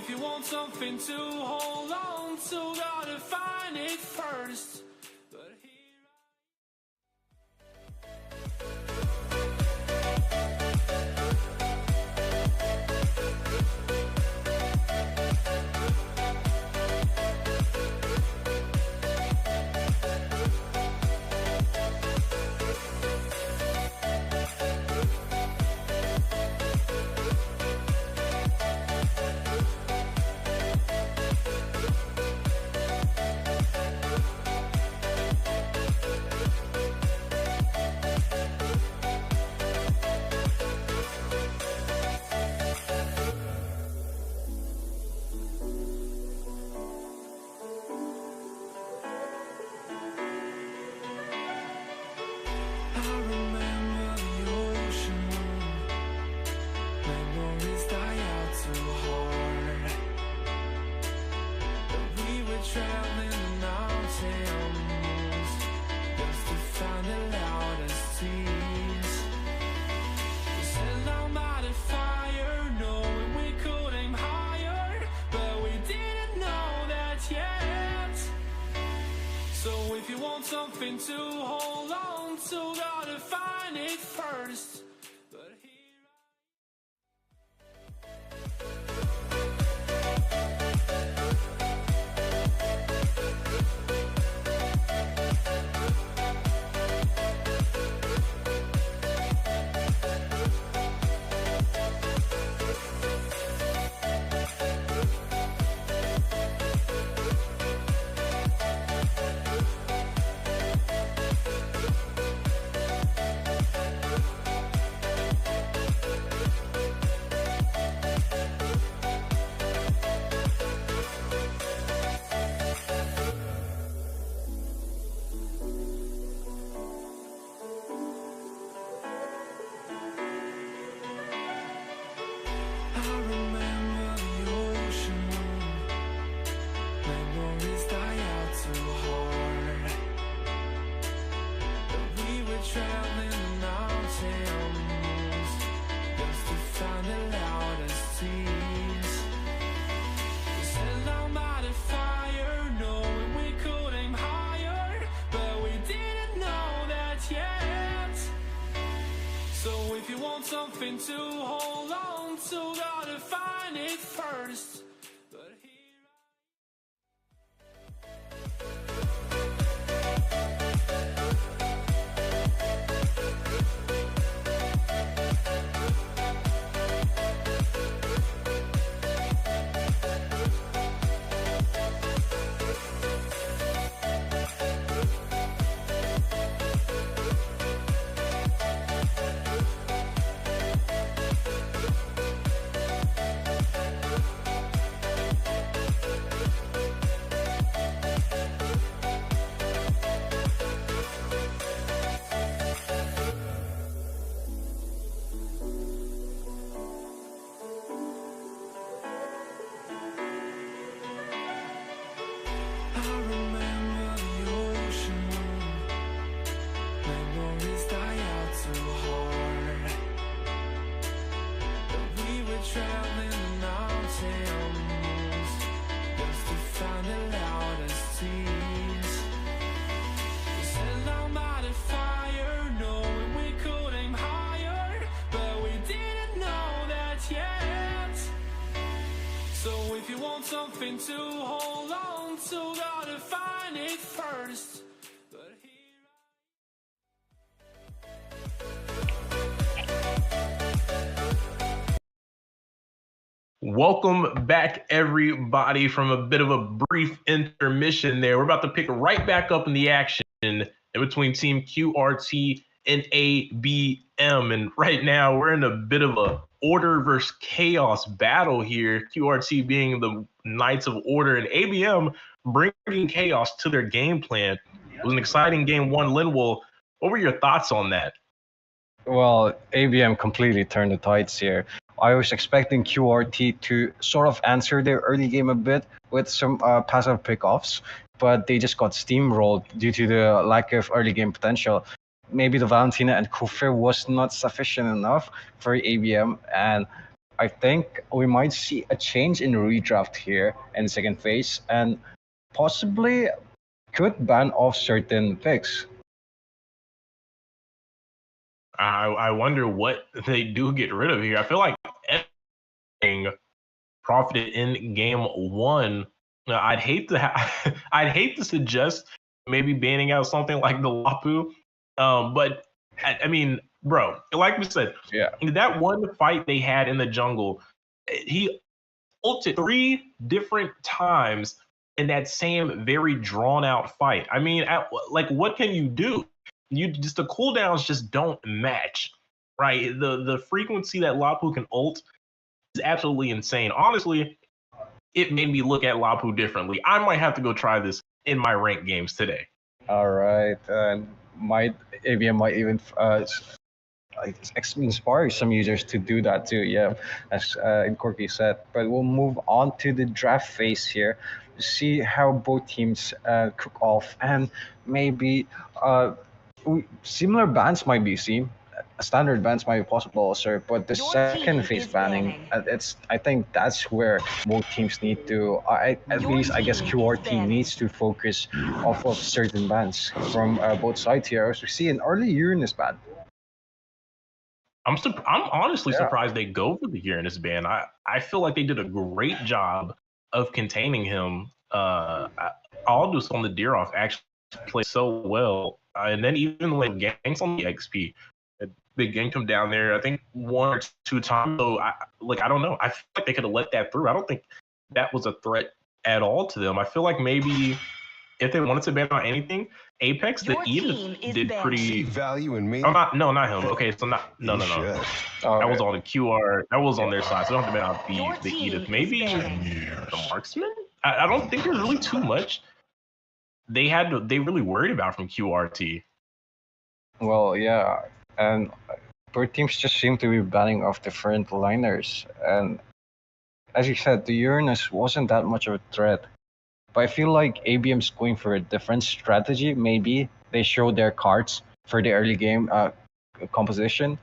if you want something to hold on to, gotta find it first. But here I remember the ocean, memories die out too hard. But we were traveling the mountains just to find the loudest seas. We set down by the fire, knowing we could aim higher, but we didn't know that yet. So if you want something to hold on to, gotta find it first. But here I remember the ocean, memories die out too hard. But we were traveling the mountains just to find the loudest seas. We set down by the fire, knowing we could aim higher, but we didn't know that yet. So if you want something to hold on to, gotta find it first. But here I remember the ocean, memories die out too hard. But we were traveling the mountains just to find the loudest seas. We set down by the fire, knowing we could aim higher, but we didn't know that yet. So if you want something to hold on to, gotta find it first. But here Welcome back, everybody, from a bit of a brief intermission there. We're about to pick right back up in the action in between Team QRT and ABM. And right now, we're in a bit of a order versus chaos battle here. QRT being the Knights of Order and ABM bringing chaos to their game plan. It was an exciting game one. Linwell, what were your thoughts on that? Well, ABM completely turned the tides here. I was expecting QRT to sort of answer their early game a bit with some passive pickoffs, but they just got steamrolled due to the lack of early game potential. Maybe the Valentina and Kufir was not sufficient enough for ABM, and I think we might see a change in redraft here in the second phase, and possibly could ban off certain picks. I wonder what they do get rid of here. I feel like everything profited in game one. I'd hate to I'd hate to suggest maybe banning out something like the Lapu, but I mean, bro, like we said, Yeah. that one fight they had in the jungle, he ulted 3 different times in that same very drawn out fight. I mean, like, what can you do? You just the cooldowns just don't match, right? The frequency that Lapu can ult is absolutely insane. Honestly, it made me look at Lapu differently. I might have to go try this in my ranked games today. All right, might ABM might even inspire some users to do that too. Yeah, as enquiry said. But we'll move on to the draft phase here to see how both teams cook off, and maybe similar bans might be seen. Standard bans might be possible also, but the Your second team phase is banning, banning. I think that's where both teams need to. At Your least I guess team is QRT banning. needs to focus off of certain bans from both sides here. As we see an early Uranus ban. I'm honestly Yeah. surprised they go for the Uranus ban. I feel like they did a great job of containing him. Aldous on the deer off actually played so well, and then even like ganks on the XP, they ganked him down there. I think 1 or 2 times. So I don't know. I feel like they could have let that through. I don't think that was a threat at all to them. I feel like maybe if they wanted to ban on anything, Apex, the Your team Edith is did banned. pretty. Value in me. Oh, not him. Okay, so no. You should. That was on the QR. That was on their side. So don't have to ban out Your the team Edith. is Maybe banning. the marksman. I don't think there's really too much they really worried about from QRT. Well, yeah, and both teams just seem to be banning off different liners, and as you said, the Uranus wasn't that much of a threat. But I feel like ABM's going for a different strategy. Maybe they show their cards for the early game composition,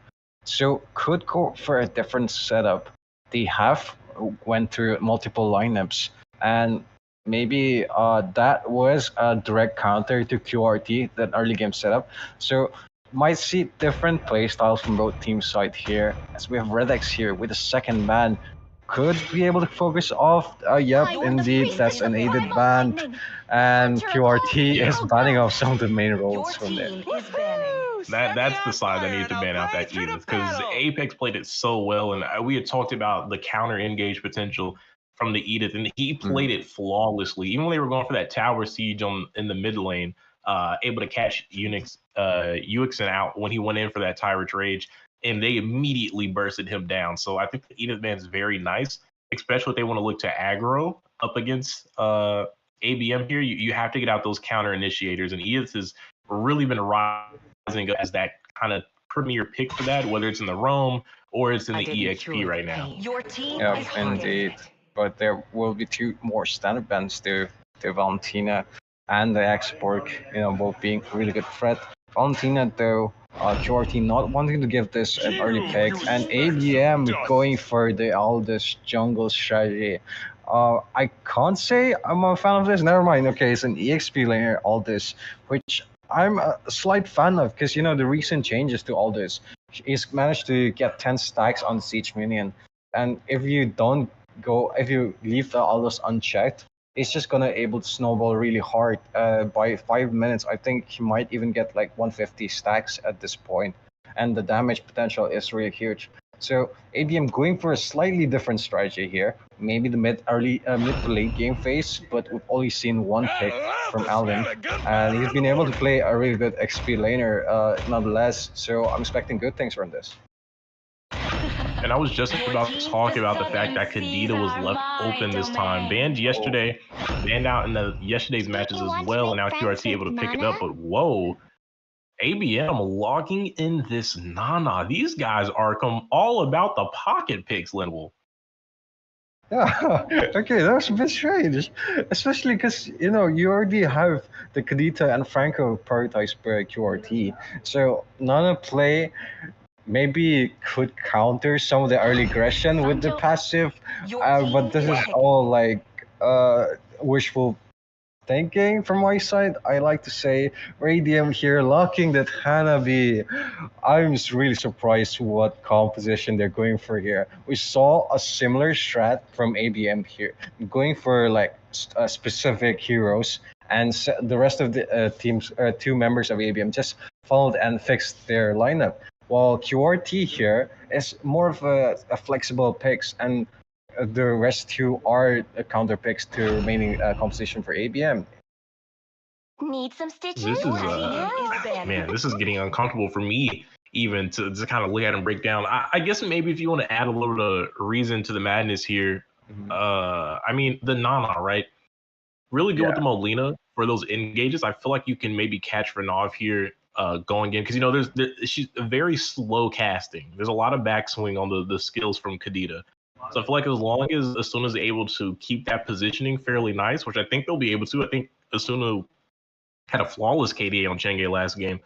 so could go for a different setup. They have went through multiple lineups, and maybe that was a direct counter to QRT, that early game setup. So might see different play styles from both teams side here, as we have Redex here with a second ban. Could be able to focus off. Yep, I want the indeed, priest that's in an the aided primal ban. lightning. And Hunter QRT Yeah. is banning off some of the main Your roles from there. team is banning. That's the side that needs to ban out that Edith, because Apex played it so well, and we had talked about the counter engage potential from the Edith, and he played it flawlessly. Even when they were going for that tower siege in the mid lane, able to catch Uxin out when he went in for that Tyrant Rage, and they immediately bursted him down. So I think the Edith ban is very nice, especially if they want to look to aggro up against ABM here. You have to get out those counter initiators, and Edith has really been rising up as that kind of premier pick for that, whether it's in the Roam or it's in the EXP right now. Your team Yep, is hunted. indeed. But there will be 2 more standard bans to Valentina and the Export, both being really good threat. Valentina, though, QRT not wanting to give this an early pick, and ABM going for the Aldous jungle strategy. I can't say I'm a fan of this. Never mind. Okay, it's an EXP laner, Aldous, which I'm a slight fan of, because the recent changes to Aldous. He's managed to get 10 stacks on the siege minion, and if you leave the Aldous unchecked, he's just gonna able to snowball really hard. By 5 minutes, I think he might even get like 150 stacks at this point, and the damage potential is really huge. So ABM going for a slightly different strategy here, maybe the mid to late game phase, but we've only seen one pick from Alden, and he's been able to play a really good XP laner nonetheless. So I'm expecting good things from this. And I was just about to talk about the fact that Kadita was left open this time. Banned yesterday, banned out in yesterday's matches as well, and now QRT able to pick it up. But whoa, ABM logging in this Nana. These guys are all about the pocket picks, Linwell. Yeah, okay, that was a bit strange, especially because you already have the Kadita and Franco prioritized by QRT. So Nana play maybe could counter some of the early aggression with the passive, but this is all like wishful thinking from my side. I like to say Radium here locking that Hanabi. I'm just really surprised what composition they're going for here. We saw a similar strat from ABM here, going for like specific heroes, and the rest of the teams, two members of ABM, just followed and fixed their lineup. While QRT here is more of a flexible picks, and the rest two are counter picks to remaining composition for ABM. Need some stitches? This is man, this is getting uncomfortable for me even to kind of look at and break down. I guess maybe if you want to add a little bit of reason to the madness here, I mean the Nana, right? Really good with the Molina for those engages. I feel like you can maybe catch Renov here going in because you know she's very slow casting. There's a lot of backswing on the skills from Kadita. So I feel like as soon as they're able to keep that positioning fairly nice, which I think they'll be able to. I think Asuna had a flawless KDA on Chenge last game,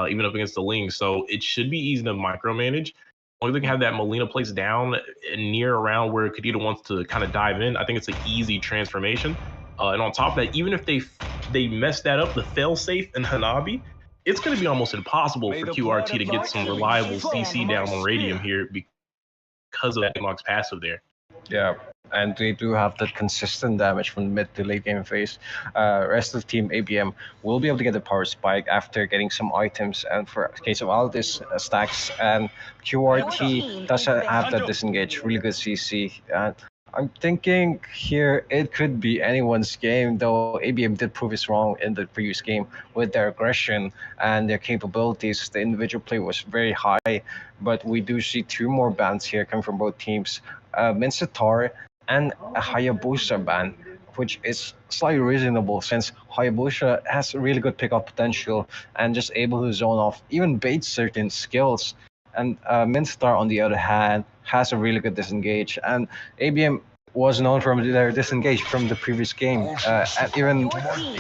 even up against the Ling. So it should be easy to micromanage. Only they can have that Molina place down near around where Kadita wants to kind of dive in. I think it's an easy transformation. And on top of that, even if they mess that up, the failsafe and Hanabi, it's going to be almost impossible for QRT to get some reliable CC down on Radium here because of that Mox passive there. Yeah, and they do have that consistent damage from mid to late game phase. Rest of team ABM will be able to get the power spike after getting some items. And for case of Aldis, stacks and QRT does have that disengage, really good CC. And I'm thinking here it could be anyone's game, though ABM did prove us wrong in the previous game with their aggression and their capabilities. The individual play was very high, but we do see two more bans here coming from both teams. Mincetar and a Hayabusa ban, which is slightly reasonable since Hayabusa has really good pickup potential and just able to zone off, even bait certain skills. And Mincetar, on the other hand, has a really good disengage. And ABM was known for their disengage from the previous game. And even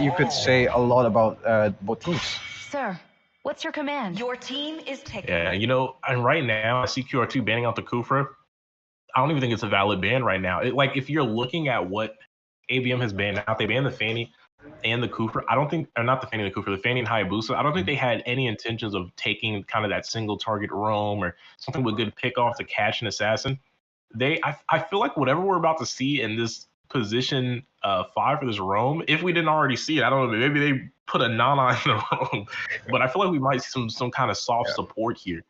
you could say a lot about both teams. Sir, what's your command? Your team is picking. Yeah, you know, and right now I see QR2 banning out the Kufra. I don't even think it's a valid ban right now. Like if you're looking at what ABM has banned out, they banned the Fanny and the Kufra. I don't think, or not the Fanny and the Kufra, the Fanny and Hayabusa. I don't think they had any intentions of taking kind of that single target roam or something with good pickoff to catch an assassin. I feel like whatever we're about to see in this position 5 for this roam, if we didn't already see it, I don't know, maybe they put a Nana in the roam, but I feel like we might see some kind of soft support here.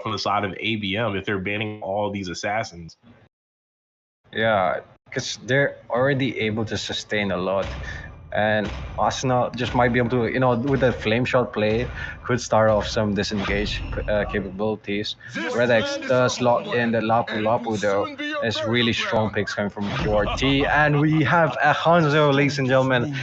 From the side of ABM if they're banning all these assassins. Yeah, because they're already able to sustain a lot. And Arsenal just might be able to, you know, with the flame shot play, could start off some disengage capabilities. Red X does lock in the Lapu Lapu though. It's really strong picks coming from QRT. And we have a Hanzo, ladies and gentlemen,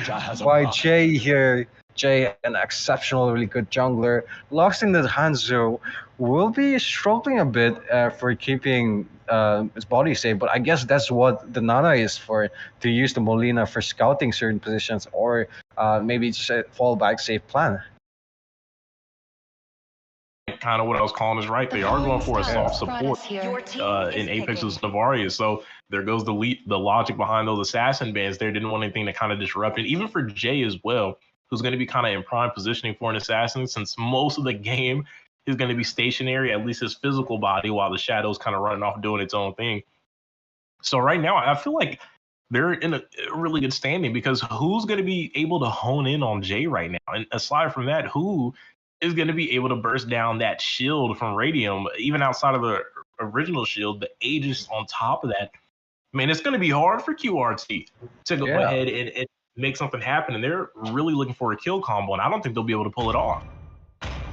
by Jay here. Jay, an exceptional, really good jungler. Locks in that Hanzo will be struggling a bit for keeping his body safe, but I guess that's what the Nana is for, to use the Molina for scouting certain positions or maybe just a fallback safe plan. Kind of what I was calling is right. They are going for a soft support in Apex's Navarius. So there goes the logic behind those assassin bans there. Didn't want anything to kind of disrupt it. Even for Jay as well, who's going to be kind of in prime positioning for an assassin since most of the game is going to be stationary, at least his physical body, while the Shadow's kind of running off doing its own thing. So right now, I feel like they're in a really good standing because who's going to be able to hone in on Jay right now? And aside from that, who is going to be able to burst down that shield from Radium, even outside of the original shield, the Aegis on top of that? Man, it's going to be hard for QRT to go ahead and make something happen, and they're really looking for a kill combo, and I don't think they'll be able to pull it off.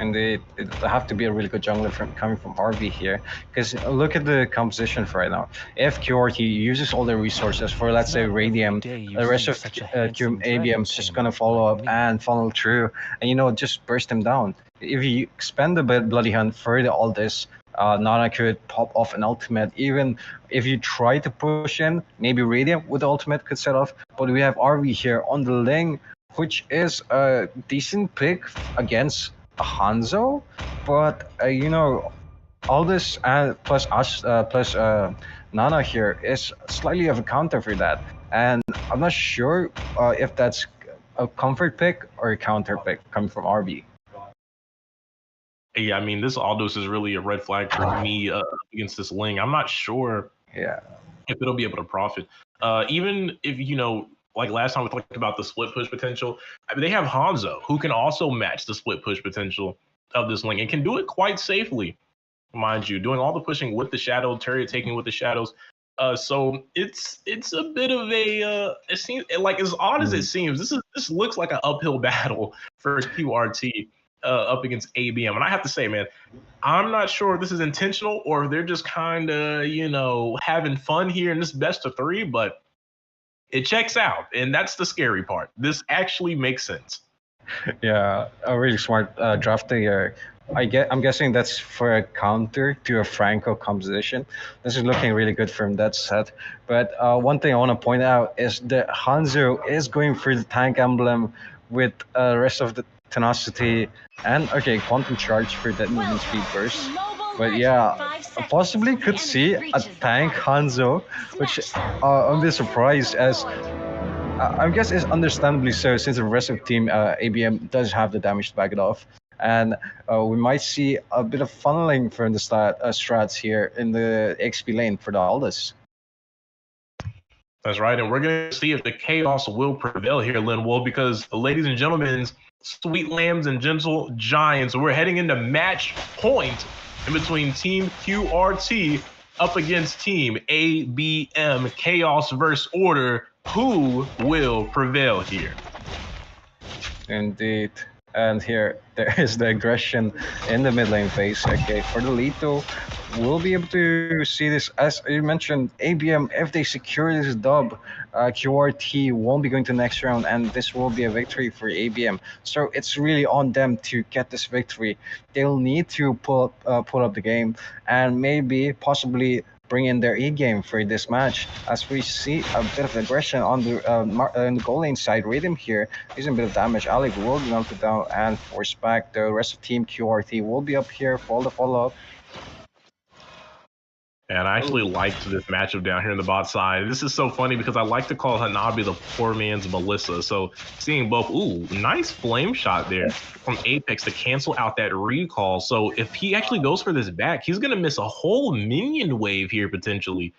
And it have to be a really good jungler coming from RV here, because look at the composition for right now. If QRT uses all their resources for, let's say, Radium, the rest of ABM is just gonna follow up and funnel through, and you know, just burst them down. If you expend the Bloody Hunt for all this, Nana could pop off an ultimate. Even if you try to push in, maybe Radium with the ultimate could set off. But we have RV here on the Ling, which is a decent pick against a Hanzo. But, you know, Aldous and plus us plus Nana here is slightly of a counter for that, and I'm not sure if that's a comfort pick or a counter pick coming from RB. Yeah, I mean, this Aldous is really a red flag for me against this Ling. I'm not sure Yeah. if it'll be able to profit. Even if, like last time we talked about the split push potential, I mean, they have Hanzo, who can also match the split push potential of this Ling and can do it quite safely, mind you, doing all the pushing with the shadow, Turret taking with the shadows. So it's a bit of a it seems like, as odd as it seems, this looks like an uphill battle for QRT up against ABM. And I have to say, man, I'm not sure if this is intentional or if they're just kind of, having fun here in this best of 3, but it checks out. And that's the scary part. This actually makes sense. Yeah, a really smart draft there. I'm guessing that's for a counter to a Franco composition. This is looking really good from that set. But one thing I want to point out is that Hanzo is going for the tank emblem with the rest of the tenacity and quantum charge for that movement speed burst. But yeah, I possibly could see a tank Hanzo, which I'm a bit surprised as I guess it's understandably so, since the rest of the team, ABM, does have the damage to back it off. And we might see a bit of funneling from the strats here in the XP lane for the Aldous. That's right. And we're going to see if the chaos will prevail here, Linwolf, because, ladies and gentlemen, sweet lambs and gentle giants, we're heading into match point in between Team QRT up against Team ABM. Chaos versus order. Who will prevail here? Indeed. And here there is the aggression in the mid lane phase. Okay, for the Lito, we'll be able to see this. As you mentioned, ABM, if they secure this dub, QRT won't be going to the next round, and this will be a victory for ABM. So it's really on them to get this victory. They'll need to pull up the game and maybe possibly bring in their E-game for this match, as we see a bit of aggression on the goal lane side. Rhythm here using a bit of damage. Alec will be knocked down and forced back. The rest of Team QRT will be up here for the follow-up. And I actually liked this matchup down here in the bot side. This is so funny because I like to call Hanabi the poor man's Melissa. So seeing both, nice flame shot there from Apex to cancel out that recall. So if he actually goes for this back, he's going to miss a whole minion wave here potentially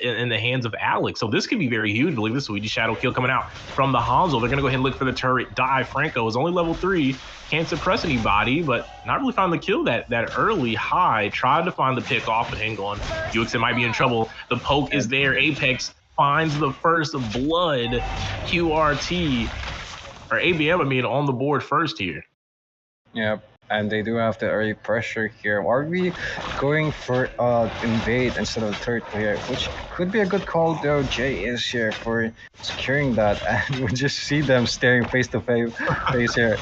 in the hands of Alex. So this could be very huge. I believe this Swedish Shadow kill coming out from the Hanzo. They're going to go ahead and look for the turret die. Franco is only level 3. Can't suppress anybody, but not really found the kill that early. High tried to find the pick off, but hang on. UXN might be in trouble. The poke is there. Apex finds the first blood. QRT, or ABM, on the board first here. Yep. And they do have the early pressure here. Are we going for invade instead of third player, which could be a good call, though. Jay is here for securing that, and we just see them staring face to face here.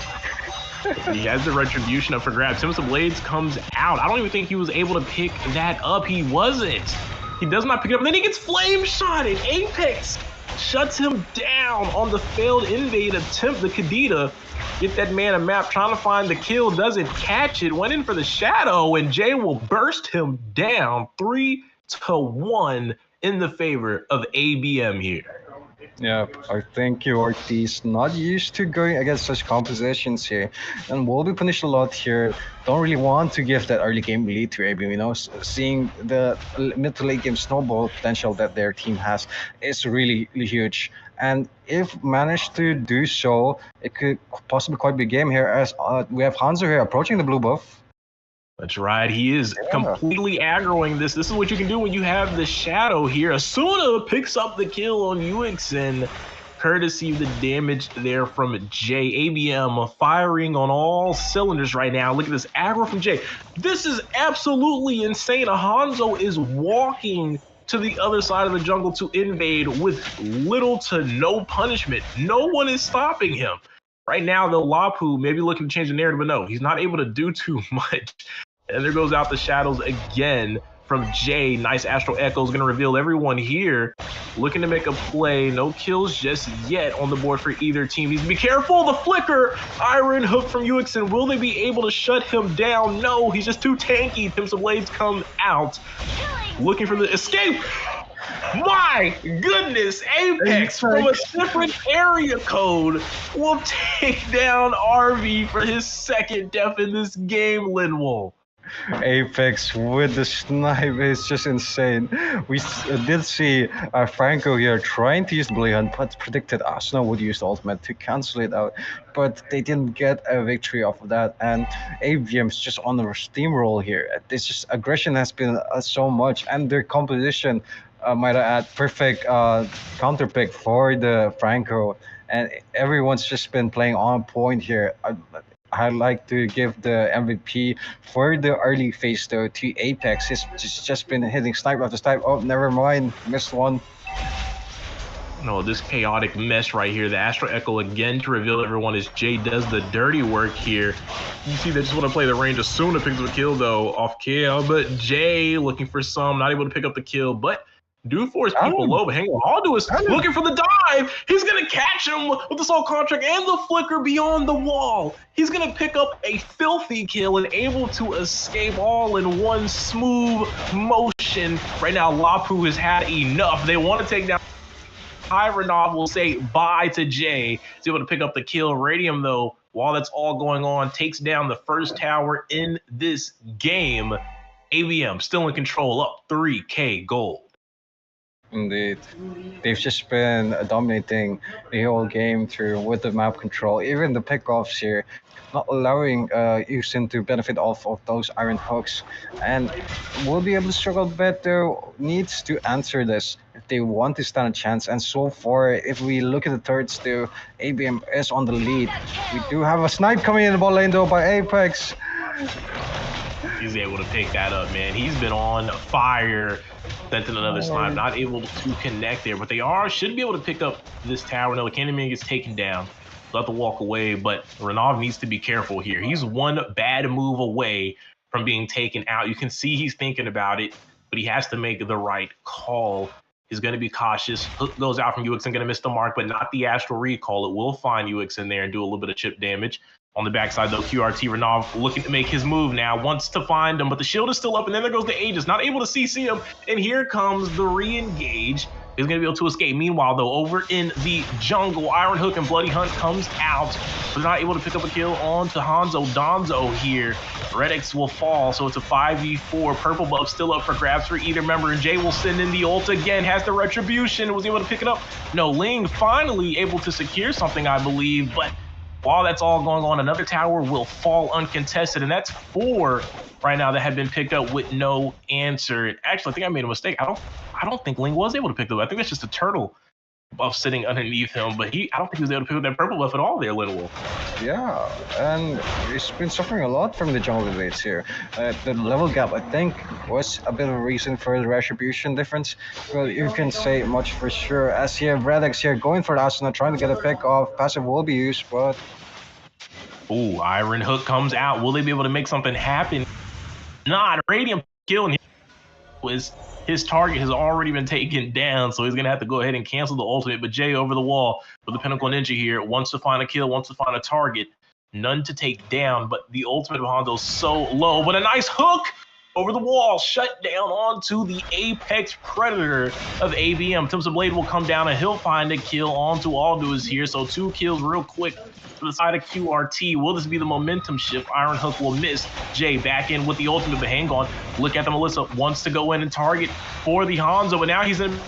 He has the retribution up for grabs. Timson Blades comes out. I don't even think he was able to pick that up. He wasn't. He does not pick it up. And then he gets flame shotted. Apex shuts him down on the failed invade attempt. The Kadita get that man a map, trying to find the kill, doesn't catch it, went in for the shadow, and Jay will burst him down 3-1 in the favor of ABM here. Yeah, I think QRT's not used to going against such compositions here, and will be punished a lot here. Don't really want to give that early game lead to ABM, seeing the mid to late game snowball potential that their team has is really, really huge. And if managed to do so, it could possibly quite be a game here, as we have Hanzo here approaching the blue buff. That's right. He is completely aggroing this. This is what you can do when you have the shadow here. Asuna picks up the kill on UXN, courtesy of the damage there from Jay. ABM firing on all cylinders right now. Look at this aggro from Jay. This is absolutely insane. Hanzo is walking to the other side of the jungle to invade with little to no punishment. No one is stopping him. Right now, the Lapu may be looking to change the narrative, but no, he's not able to do too much. And there goes out the shadows again from Jay. Nice Astral Echo is going to reveal everyone here. Looking to make a play. No kills just yet on the board for either team. Needs to be careful. The flicker. Iron Hook from UXN. Will they be able to shut him down? No, he's just too tanky. Pimps of Blades come out. Looking for the escape. My goodness, Apex from a different area code will take down RV for his second death in this game, Linwolf. Apex with the snipe is just insane. We did see Franco here trying to use the Bully Hunt, but predicted Asuna would use the ultimate to cancel it out. But they didn't get a victory off of that, and ABM's just on the steamroll here. This just aggression has been so much, and their composition, might I add, perfect counter pick for the Franco, and everyone's just been playing on point here. I'd like to give the MVP for the early phase though to Apex. He's just been hitting snipe after snipe. Oh, never mind, missed one. No, this chaotic mess right here. The Astral Echo again to reveal everyone as Jay does the dirty work here. You see they just want to play the range as soon as picks up a kill though, off kill. But Jay looking for some, not able to pick up the kill, but do force people low, but hang on. ALDU is looking for the dive. He's going to catch him with the Soul Contract and the flicker beyond the wall. He's going to pick up a filthy kill and able to escape all in one smooth motion. Right now, Lapu has had enough. They want to take down Ironov. Will say bye to Jay. He's able to pick up the kill. Radium, though, while that's all going on, takes down the first tower in this game. ABM still in control, up 3K gold. Indeed. They've just been dominating the whole game through with the map control, even the pickoffs here, not allowing Houston to benefit off of those iron hooks. And will be able to struggle a bit though, needs to answer this if they want to stand a chance. And so far, if we look at the thirds too, ABM is on the lead. We do have a snipe coming in the ball lane though by Apex. He's able to pick that up, man. He's been on fire. Sent in another snipe, not able to connect there, but they should be able to pick up this tower. No, the Candyman gets taken down. They'll have to walk away, but Renov needs to be careful here. He's one bad move away from being taken out. You can see he's thinking about it, but he has to make the right call. He's going to be cautious. Hook goes out from UXN, going to miss the mark, but not the Astral Recall. It will find UXN there and do a little bit of chip damage. On the backside, though, QRT Renov looking to make his move now, wants to find him, but the shield is still up, and then there goes the Aegis, not able to CC him, and here comes the re-engage. He's going to be able to escape. Meanwhile, though, over in the jungle, Iron Hook and Bloody Hunt comes out, but not able to pick up a kill on to Hanzo Donzo here. Redix will fall, so it's a 5v4. Purple buff still up for grabs for either member, and Jay will send in the ult again, has the retribution, was able to pick it up. No, Ling finally able to secure something, I believe, but while that's all going on, another tower will fall uncontested, and that's 4 right now that have been picked up with no answer. Actually, I think I made a mistake. I don't think Ling was able to pick them up. I think that's just a turtle buff sitting underneath him, but I don't think he was able to pick up that purple buff at all there, Little. Yeah, and he's been suffering a lot from the jungle debates here. The level gap, I think, was a bit of a reason for the retribution difference. Well, you can say much for sure. As here, Redix here going for the Asuna, trying to get a pick off. Passive will be used, but... Ooh, Iron Hook comes out. Will they be able to make something happen? Not. Radium killing him. His target has already been taken down, so he's going to have to go ahead and cancel the ultimate. But Jay over the wall with the Pinnacle Ninja here wants to find a kill, wants to find a target. None to take down, but the ultimate of Hanzo's so low. But a nice hook over the wall, shut down onto the Apex Predator of ABM. Timson Blade will come down and he'll find a kill onto ALDU is here. So 2 kills real quick for the side of QRT. Will this be the momentum shift? Iron Hook will miss. Jay back in with the ultimate, but hang on. Look at the Melissa, wants to go in and target for the Hanzo, but now he's in,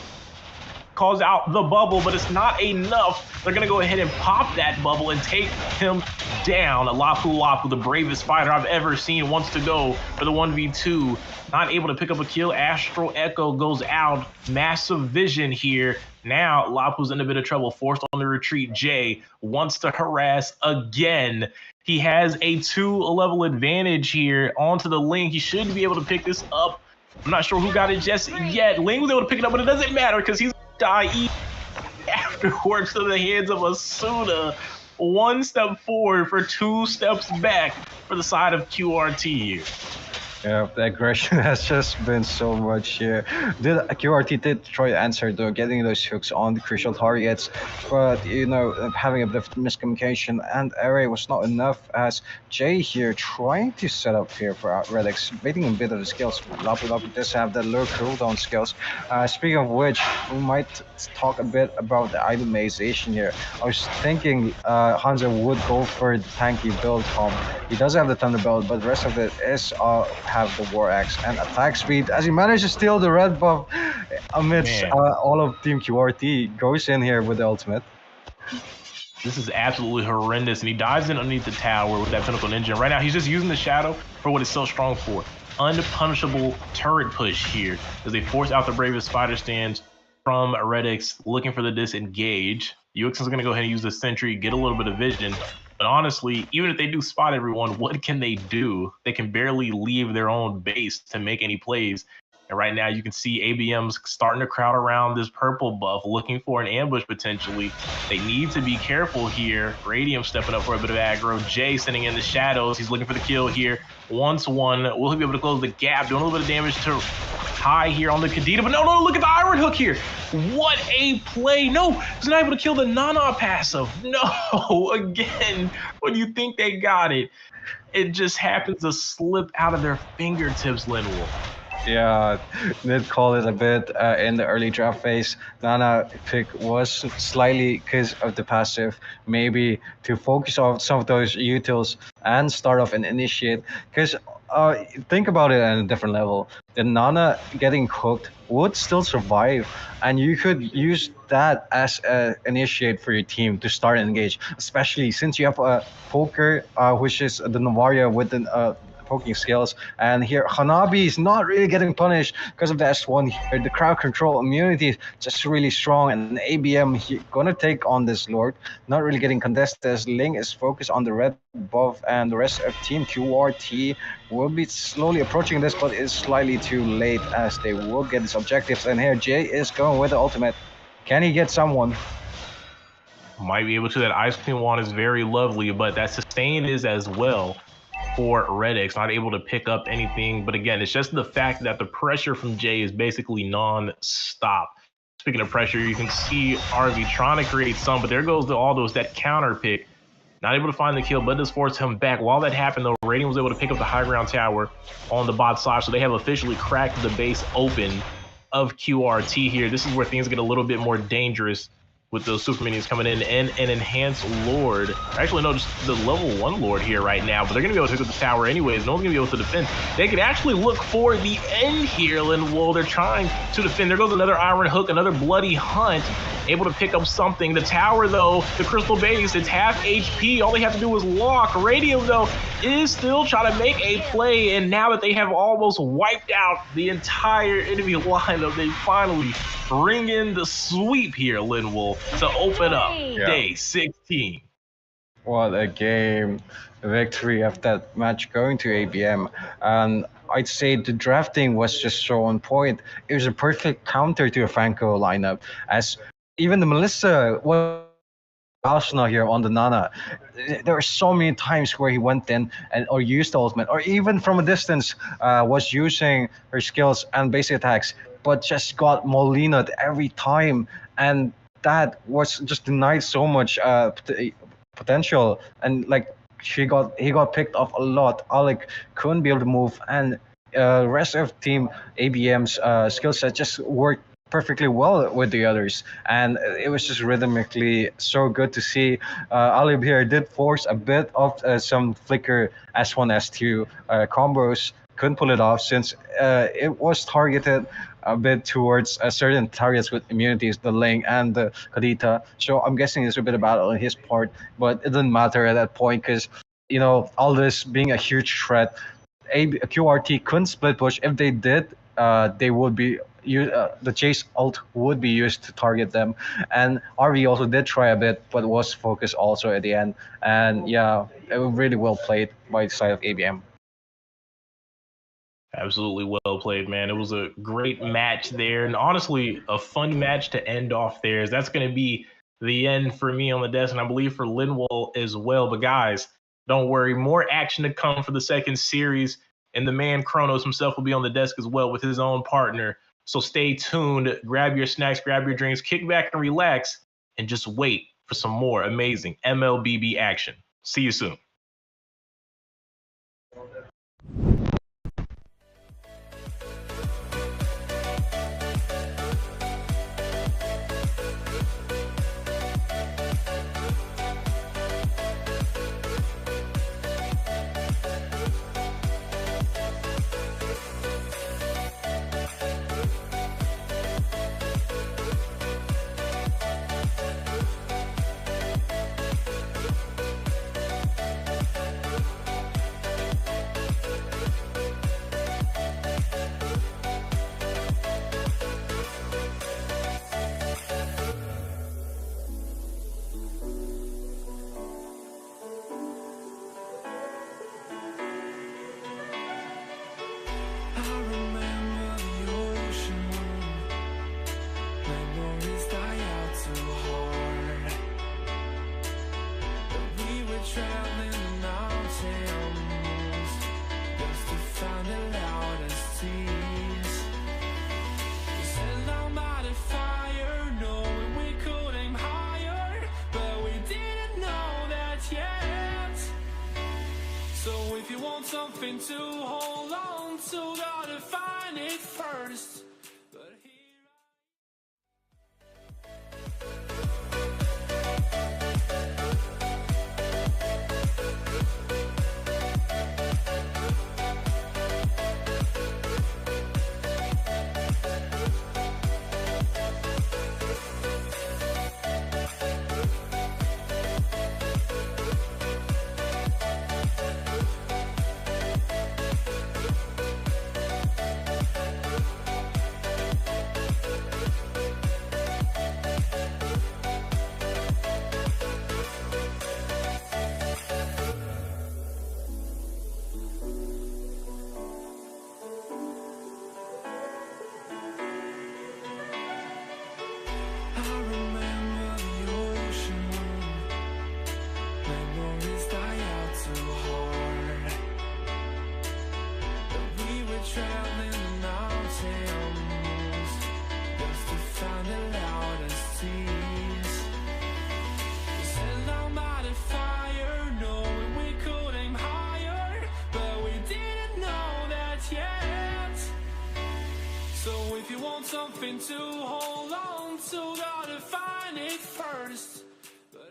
calls out the bubble, but it's not enough. They're gonna go ahead and pop that bubble and take him down. Lapu, the bravest fighter I've ever seen, wants to go for the 1v2. Not able to pick up a kill. Astral Echo goes out. Massive vision here. Now Lapu's in a bit of trouble, forced on the retreat. Jay wants to harass again. He has a 2-level advantage here onto the Ling. He should be able to pick this up. I'm not sure who got it just yet. Ling was able to pick it up, but it doesn't matter because he's die afterwards to the hands of Asuna. 1 step forward for 2 steps back for the side of QRT here. Yeah, the aggression has just been so much here. QRT did try to answer though, getting those hooks on the crucial targets, but having a bit of miscommunication and array was not enough. As Jay here trying to set up here for Relics, baiting a bit of the skills. Lapu does have the low cooldown skills. Speaking of which, we might talk a bit about the itemization here. I was thinking Hanzo would go for the tanky build comp. He does have the Thunderbolt, but the rest of it is have the War Axe and attack speed. As he manages to steal the red buff amidst Man. all of Team QRT, goes in here with the ultimate. This is absolutely horrendous, and he dives in underneath the tower with that Pinnacle Ninja. Right now, he's just using the Shadow for what it's so strong for. Unpunishable turret push here as they force out the bravest spider stands from Redix, looking for the disengage. UX is going to go ahead and use the Sentry, get a little bit of vision. But honestly, even if they do spot everyone, what can they do? They can barely leave their own base to make any plays. And right now you can see ABM's starting to crowd around this purple buff, looking for an ambush potentially. They need to be careful here. Radium stepping up for a bit of aggro. Jay sitting in the shadows. He's looking for the kill here. Once one, will he be able to close the gap? Doing a little bit of damage to High here on the Kadita, but no, look at the Iron Hook here. What a play. No, he's not able to kill the Nana passive. No, again, when you think they got it, it just happens to slip out of their fingertips, Linwolf. Yeah, did call it a bit in the early draft phase. Nana pick was slightly because of the passive, maybe to focus on some of those utils and start off and initiate. Because think about it at a different level. The Nana getting hooked would still survive, and you could use that as an initiate for your team to start and engage, especially since you have a poker, which is the Novaria with the poking skills. And here, Hanabi is not really getting punished because of the S1 here. The crowd control immunity is just really strong, and ABM gonna take on this Lord. Not really getting contested as Ling is focused on the red buff, and the rest of Team QRT will be slowly approaching this, but it's slightly too late as they will get its objectives. And here, Jay is going with the ultimate. Can he get someone? Might be able to. That Ice Queen wand is very lovely, but that sustain is as well for Redix, not able to pick up anything. But again, it's just the fact that the pressure from Jay is basically non-stop. Speaking of pressure, you can see RV trying to create some, but there goes the Aldos, that counter pick. Not able to find the kill, but does force him back. While that happened, though, Radiant was able to pick up the high ground tower on the bot side, so they have officially cracked the base open of QRT here. This is where things get a little bit more dangerous with those super minions coming in, and an enhanced Lord. Actually, no, just the level 1 Lord here right now, but they're going to be able to pick up the tower anyways. No one's going to be able to defend. They could actually look for the end here, Linwolf. They're trying to defend. There goes another Iron Hook, another Bloody Hunt, able to pick up something. The tower, though, the Crystal Base, it's half HP. All they have to do is lock. Radium, though, is still trying to make a play, and now that they have almost wiped out the entire enemy lineup, they finally bring in the sweep here, Linwolf, to open up day 16. What a game. Victory of that match going to ABM. And I'd say the drafting was just so on point. It was a perfect counter to a Franco lineup, as even the Melissa was Arsenal here on the Nana. There were so many times where he went in or used the ultimate, or even from a distance was using her skills and basic attacks, but just got Molinaed every time, and that was just denied so much potential. And like he got picked off a lot. Alec couldn't be able to move, and rest of team ABM's skill set just worked perfectly well with the others, and it was just rhythmically so good to see. Alib here did force a bit of some flicker S1 S2 combos, couldn't pull it off since it was targeted a bit towards certain targets with immunities, the Ling and the Kadita. So I'm guessing it's a bit of battle on his part, but it didn't matter at that point because all this being a huge threat, QRT couldn't split push. If they did, they would be the chase ult would be used to target them, and RV also did try a bit, but was focused also at the end. And yeah, it was really well played by the side of ABM. Absolutely well played, man. It was a great match there, and honestly, a fun match to end off there. That's going to be the end for me on the desk, and I believe for Linwolf as well. But guys, don't worry, more action to come for the second series. And the man Kronos himself will be on the desk as well with his own partner. So stay tuned, grab your snacks, grab your drinks, kick back and relax, and just wait for some more amazing MLBB action. See you soon. Something to hold on to, gotta find it first. But something to hold on to, gotta find it first. But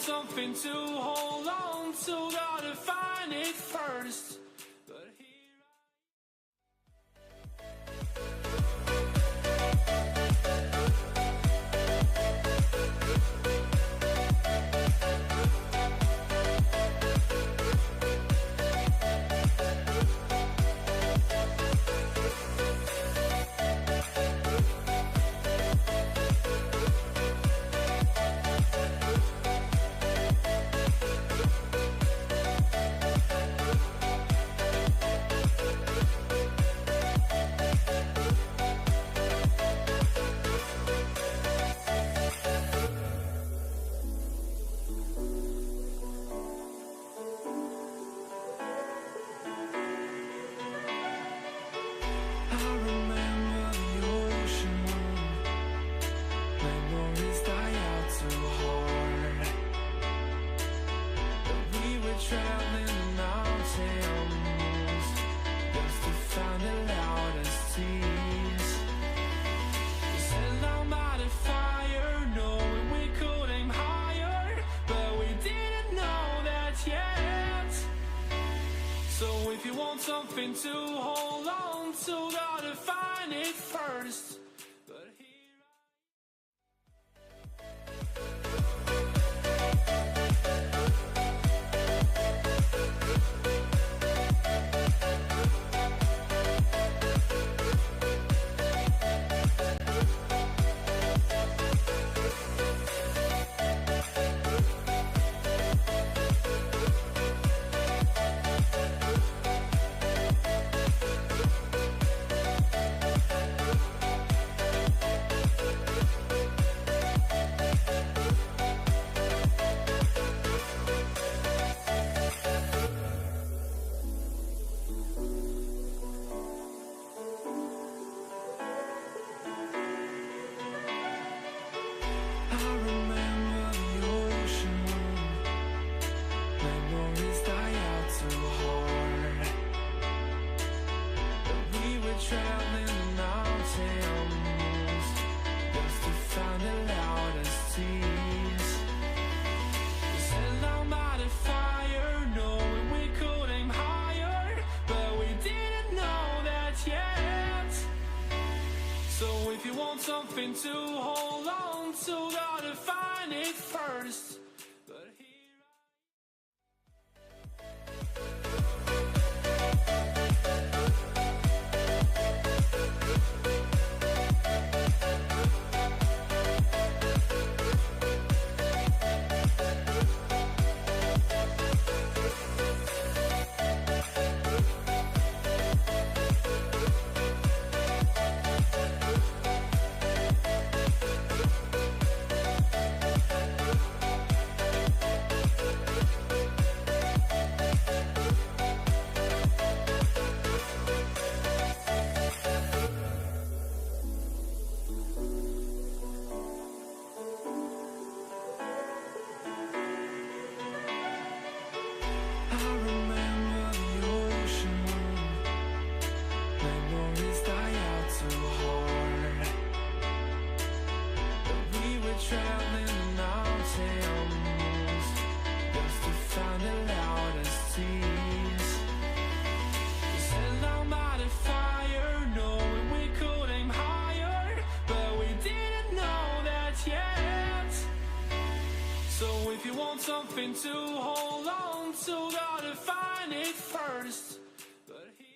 something to hold on to, gotta find it first. But something to hold on to, gotta find it first. But here something to hold on to, gotta find it first. But here something to hold on to, gotta find it first. But here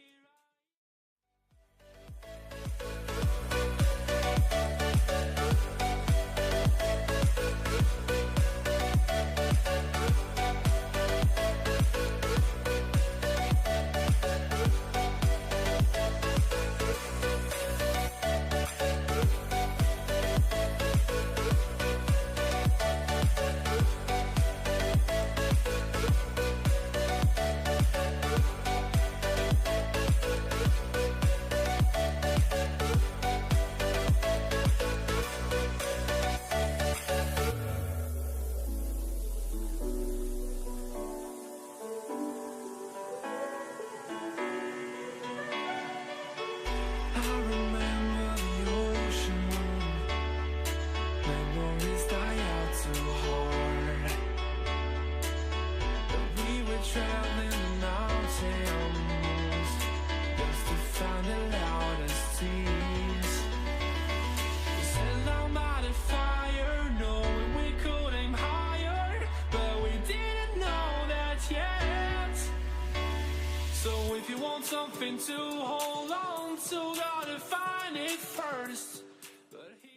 something to hold on to, gotta find it first. But here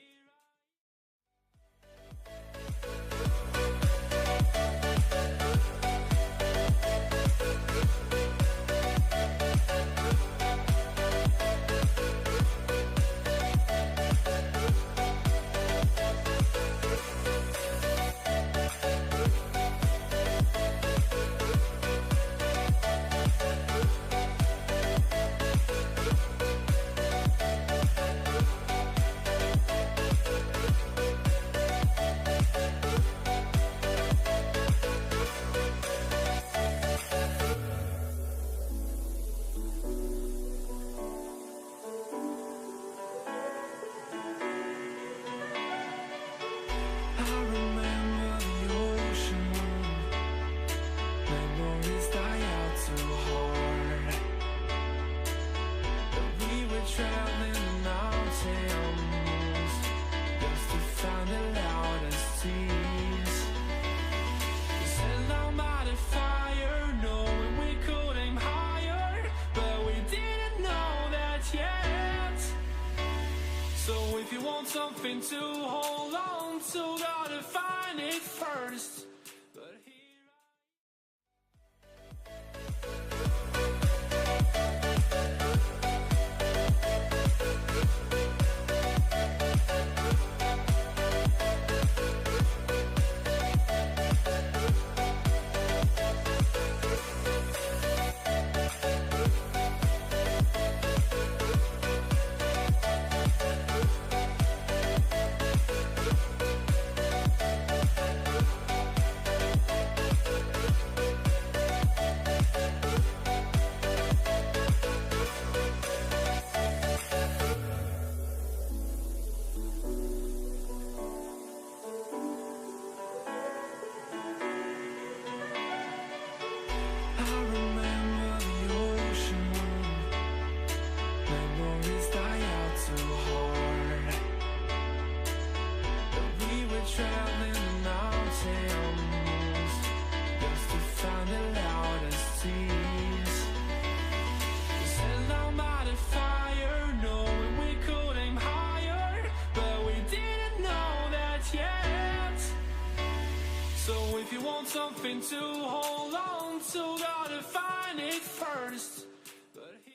it first. But here something to hold on to, gotta find it first. But here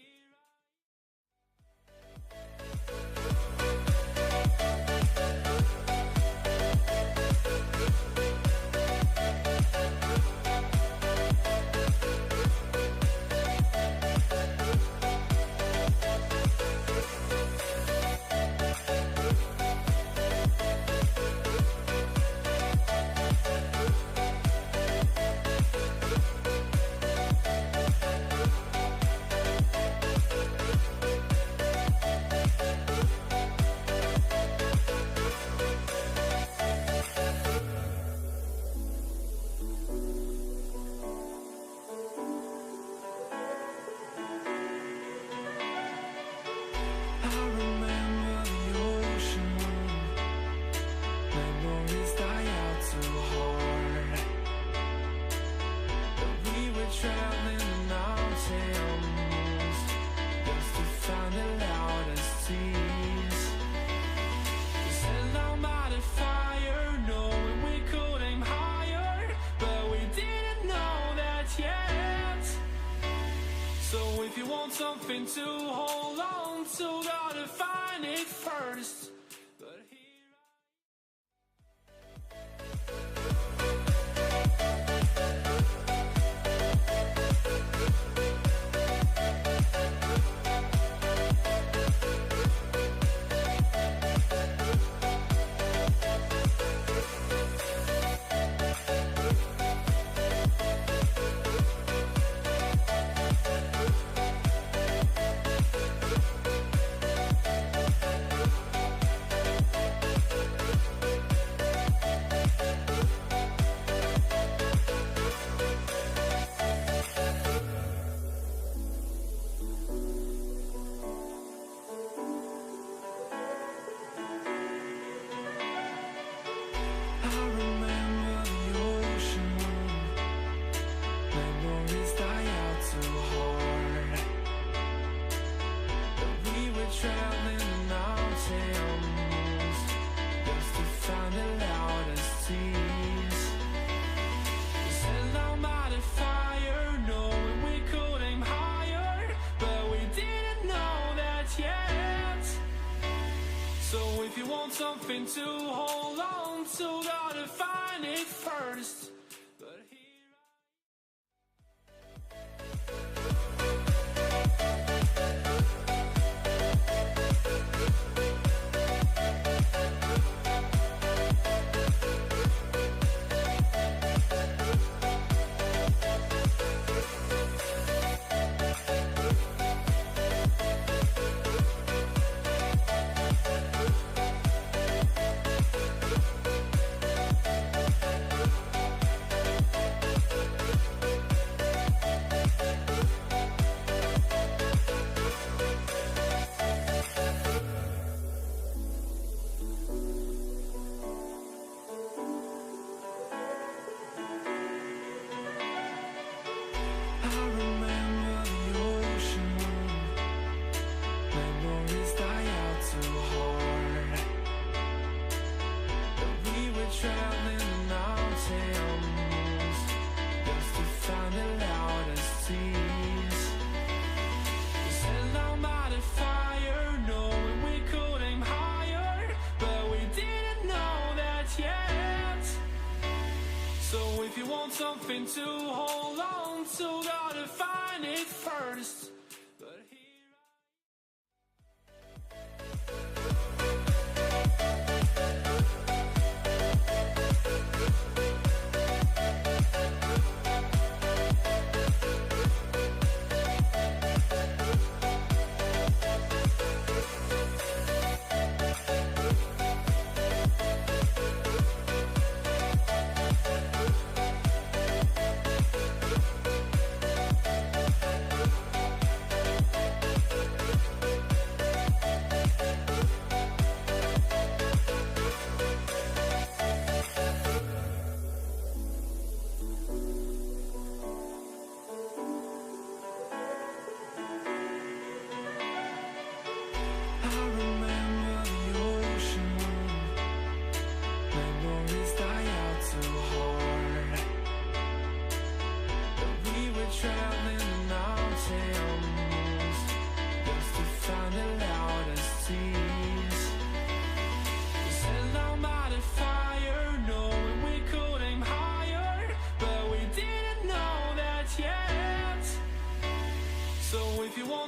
something to hold on to, gotta find it first. But here something to hold on to, gotta find it first. But here So if you want something to hold on to, gotta find it first. But here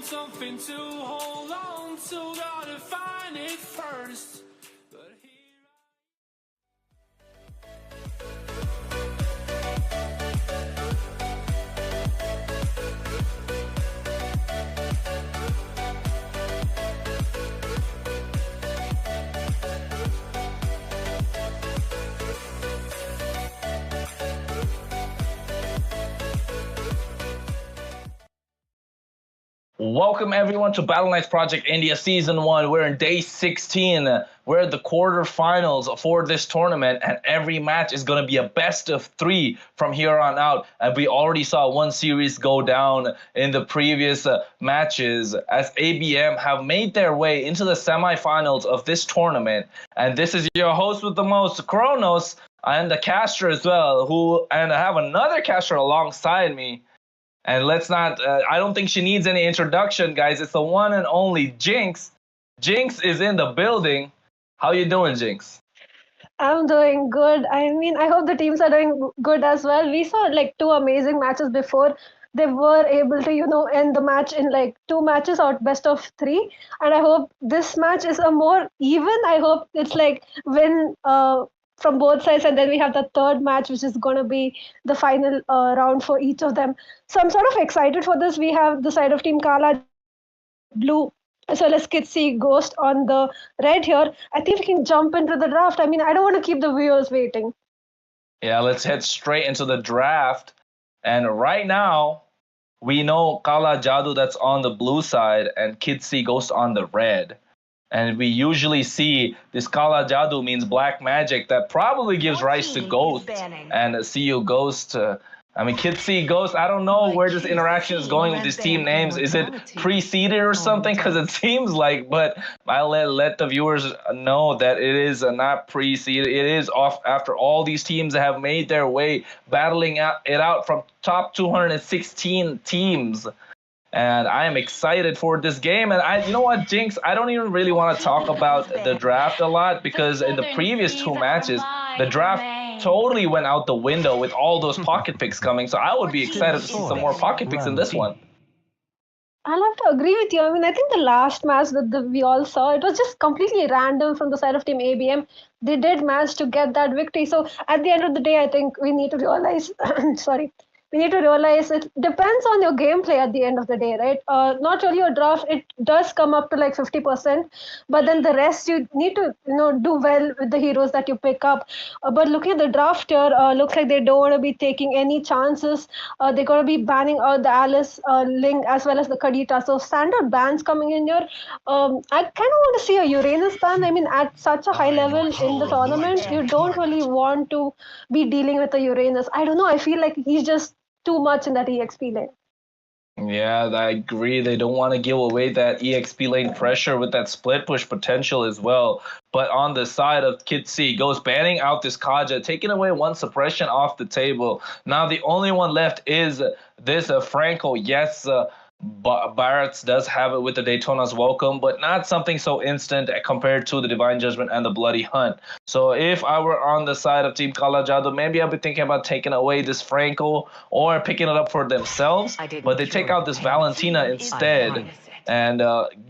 something to hold on to, gotta find it first. But here Welcome everyone to Battleknights Project India Season 1. We're in day 16. We're at the quarterfinals for this tournament, and every match is going to be a best of 3 from here on out. And we already saw one series go down in the previous matches as ABM have made their way into the semifinals of this tournament. And this is your host with the most, Kronos, and the caster as well, and I have another caster alongside me. And let's not, I don't think she needs any introduction, guys. It's the one and only Jinx. Jinx is in the building. How you doing, Jinx? I'm doing good. I mean, I hope the teams are doing good as well. We saw like 2 amazing matches before. They were able to, end the match in like 2 matches out best of 3. And I hope this match is a more even. I hope it's like win from both sides, and then we have the third match, which is going to be the final round for each of them. So I'm sort of excited for this. We have the side of Team Kala, Blue, as well as Kitsy, Ghost on the red here. I think we can jump into the draft. I mean, I don't want to keep the viewers waiting. Yeah, let's head straight into the draft. And right now, we know Kala JADU that's on the blue side and Kitsy Ghost on the red. And we usually see this Kala JADU means black magic that probably gives rise to Ghost. And see you Ghost. Kitsy Ghost, I don't know where this interaction is going with these team names. Is it preceded or something? Because it seems like, but I'll let the viewers know that it is not preceded. It is off after all these teams have made their way, battling it out from top 216 teams. And I am excited for this game. And you know what, Jinx, I don't even really want to talk about the draft a lot because in the previous 2 matches, the draft totally went out the window with all those pocket picks coming. So I would be excited to see some more pocket picks in this one. I'll have to agree with you. I mean, I think the last match that we all saw, it was just completely random from the side of Team ABM. They did manage to get that victory. So at the end of the day, I think we need to realize, we need to realize it depends on your gameplay at the end of the day, right? Not really your draft, it does come up to like 50%, but then the rest you need to do well with the heroes that you pick up. But looking at the draft here, looks like they don't want to be taking any chances. They're going to be banning out the Alice, Ling, as well as the Kadita. So standard bans coming in here. I kind of want to see a Uranus ban. I mean, at such a high level in the tournament, you don't really want to be dealing with a Uranus. I don't know, I feel like he's just too much in that EXP lane. Yeah, I agree. They don't want to give away that EXP lane pressure with that split push potential as well. But on the side of Kitsy, goes banning out this Kaja, taking away one suppression off the table. Now the only one left is this Franco. Yes, Barrett's does have it with the Daytona's Welcome, but not something so instant compared to the Divine Judgment and the Bloody Hunt. So if I were on the side of Team Kala Jadu, maybe I'd be thinking about taking away this Franco or picking it up for themselves. But they take out this Valentina instead, and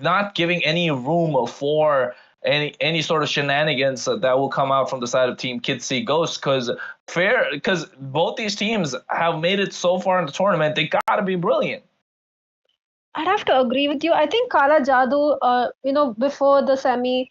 not giving any room for any sort of shenanigans that will come out from the side of Team Kitsy Ghost, because both these teams have made it so far in the tournament. They gotta be brilliant. I'd have to agree with you. I think Kala Jadu, before the semi,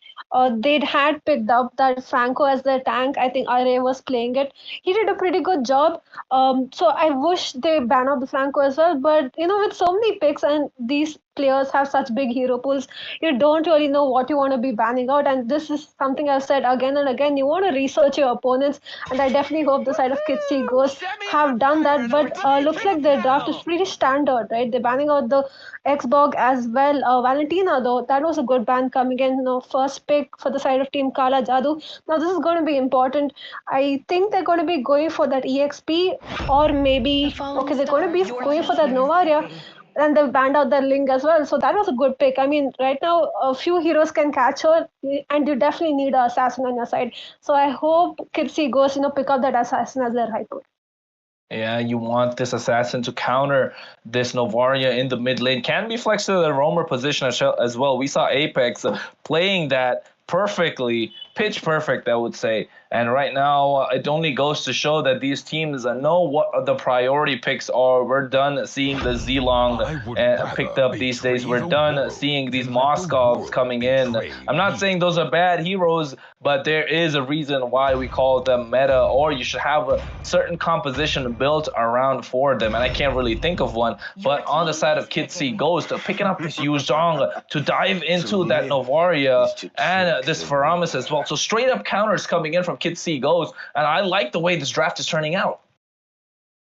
they'd had picked up that Franco as their tank. I think Array was playing it. He did a pretty good job. So I wish they ban out the Franco as well. But, with so many picks and these players have such big hero pools, you don't really know what you want to be banning out. And this is something I've said again and again. You want to research your opponents. And I definitely hope the side of Kitsy Ghost have done that. But looks like their draft is pretty standard, right? They're banning out the Xbog as well. Valentina, though, that was a good ban coming in. First pick for the side of Team Kala Jadu. Now, this is going to be important. I think they're going to be going for that EXP, or maybe, okay, they're going to be going for that Novaria. And they've banned out their Ling as well. So that was a good pick. I mean, right now, a few heroes can catch her, and you definitely need an assassin on your side. So I hope Kitsy goes, pick up that assassin as their high code. Yeah, you want this assassin to counter this Novaria in the mid lane. Can be flexed to the roamer position as well. We saw Apex playing that perfectly, pitch perfect, I would say. And right now, it only goes to show that these teams know what the priority picks are. We're done seeing the Zilong picked up these days. We're done seeing these Moscovs coming in. I'm not saying those are bad heroes, but there is a reason why we call them meta, or you should have a certain composition built around for them. And I can't really think of one. But on the side of Kitsy Ghost, picking up this Yuzhong to dive into that Novaria and this Faramis as well. So straight up counters coming in from Kitsy Ghost, and I like the way this draft is turning out.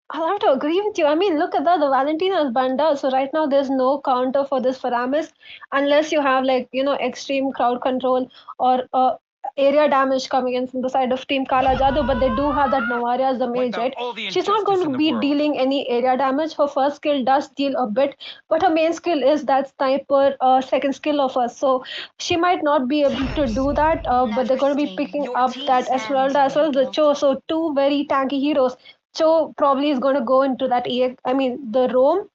I'll have to agree with you. I mean, look at that. The Valentina is banned out. So right now there's no counter for this Faramis unless you have extreme crowd control or area damage coming in from the side of Team Kala Jadu, but they do have that Novaria as the mage, right? She's not going to be dealing any area damage. Her first skill does deal a bit, but her main skill is that sniper second skill of hers. So she might not be able to do that, but they're going to be picking up that Esmeralda as well as the Cho. So two very tanky heroes. Cho probably is going to go into that the roam,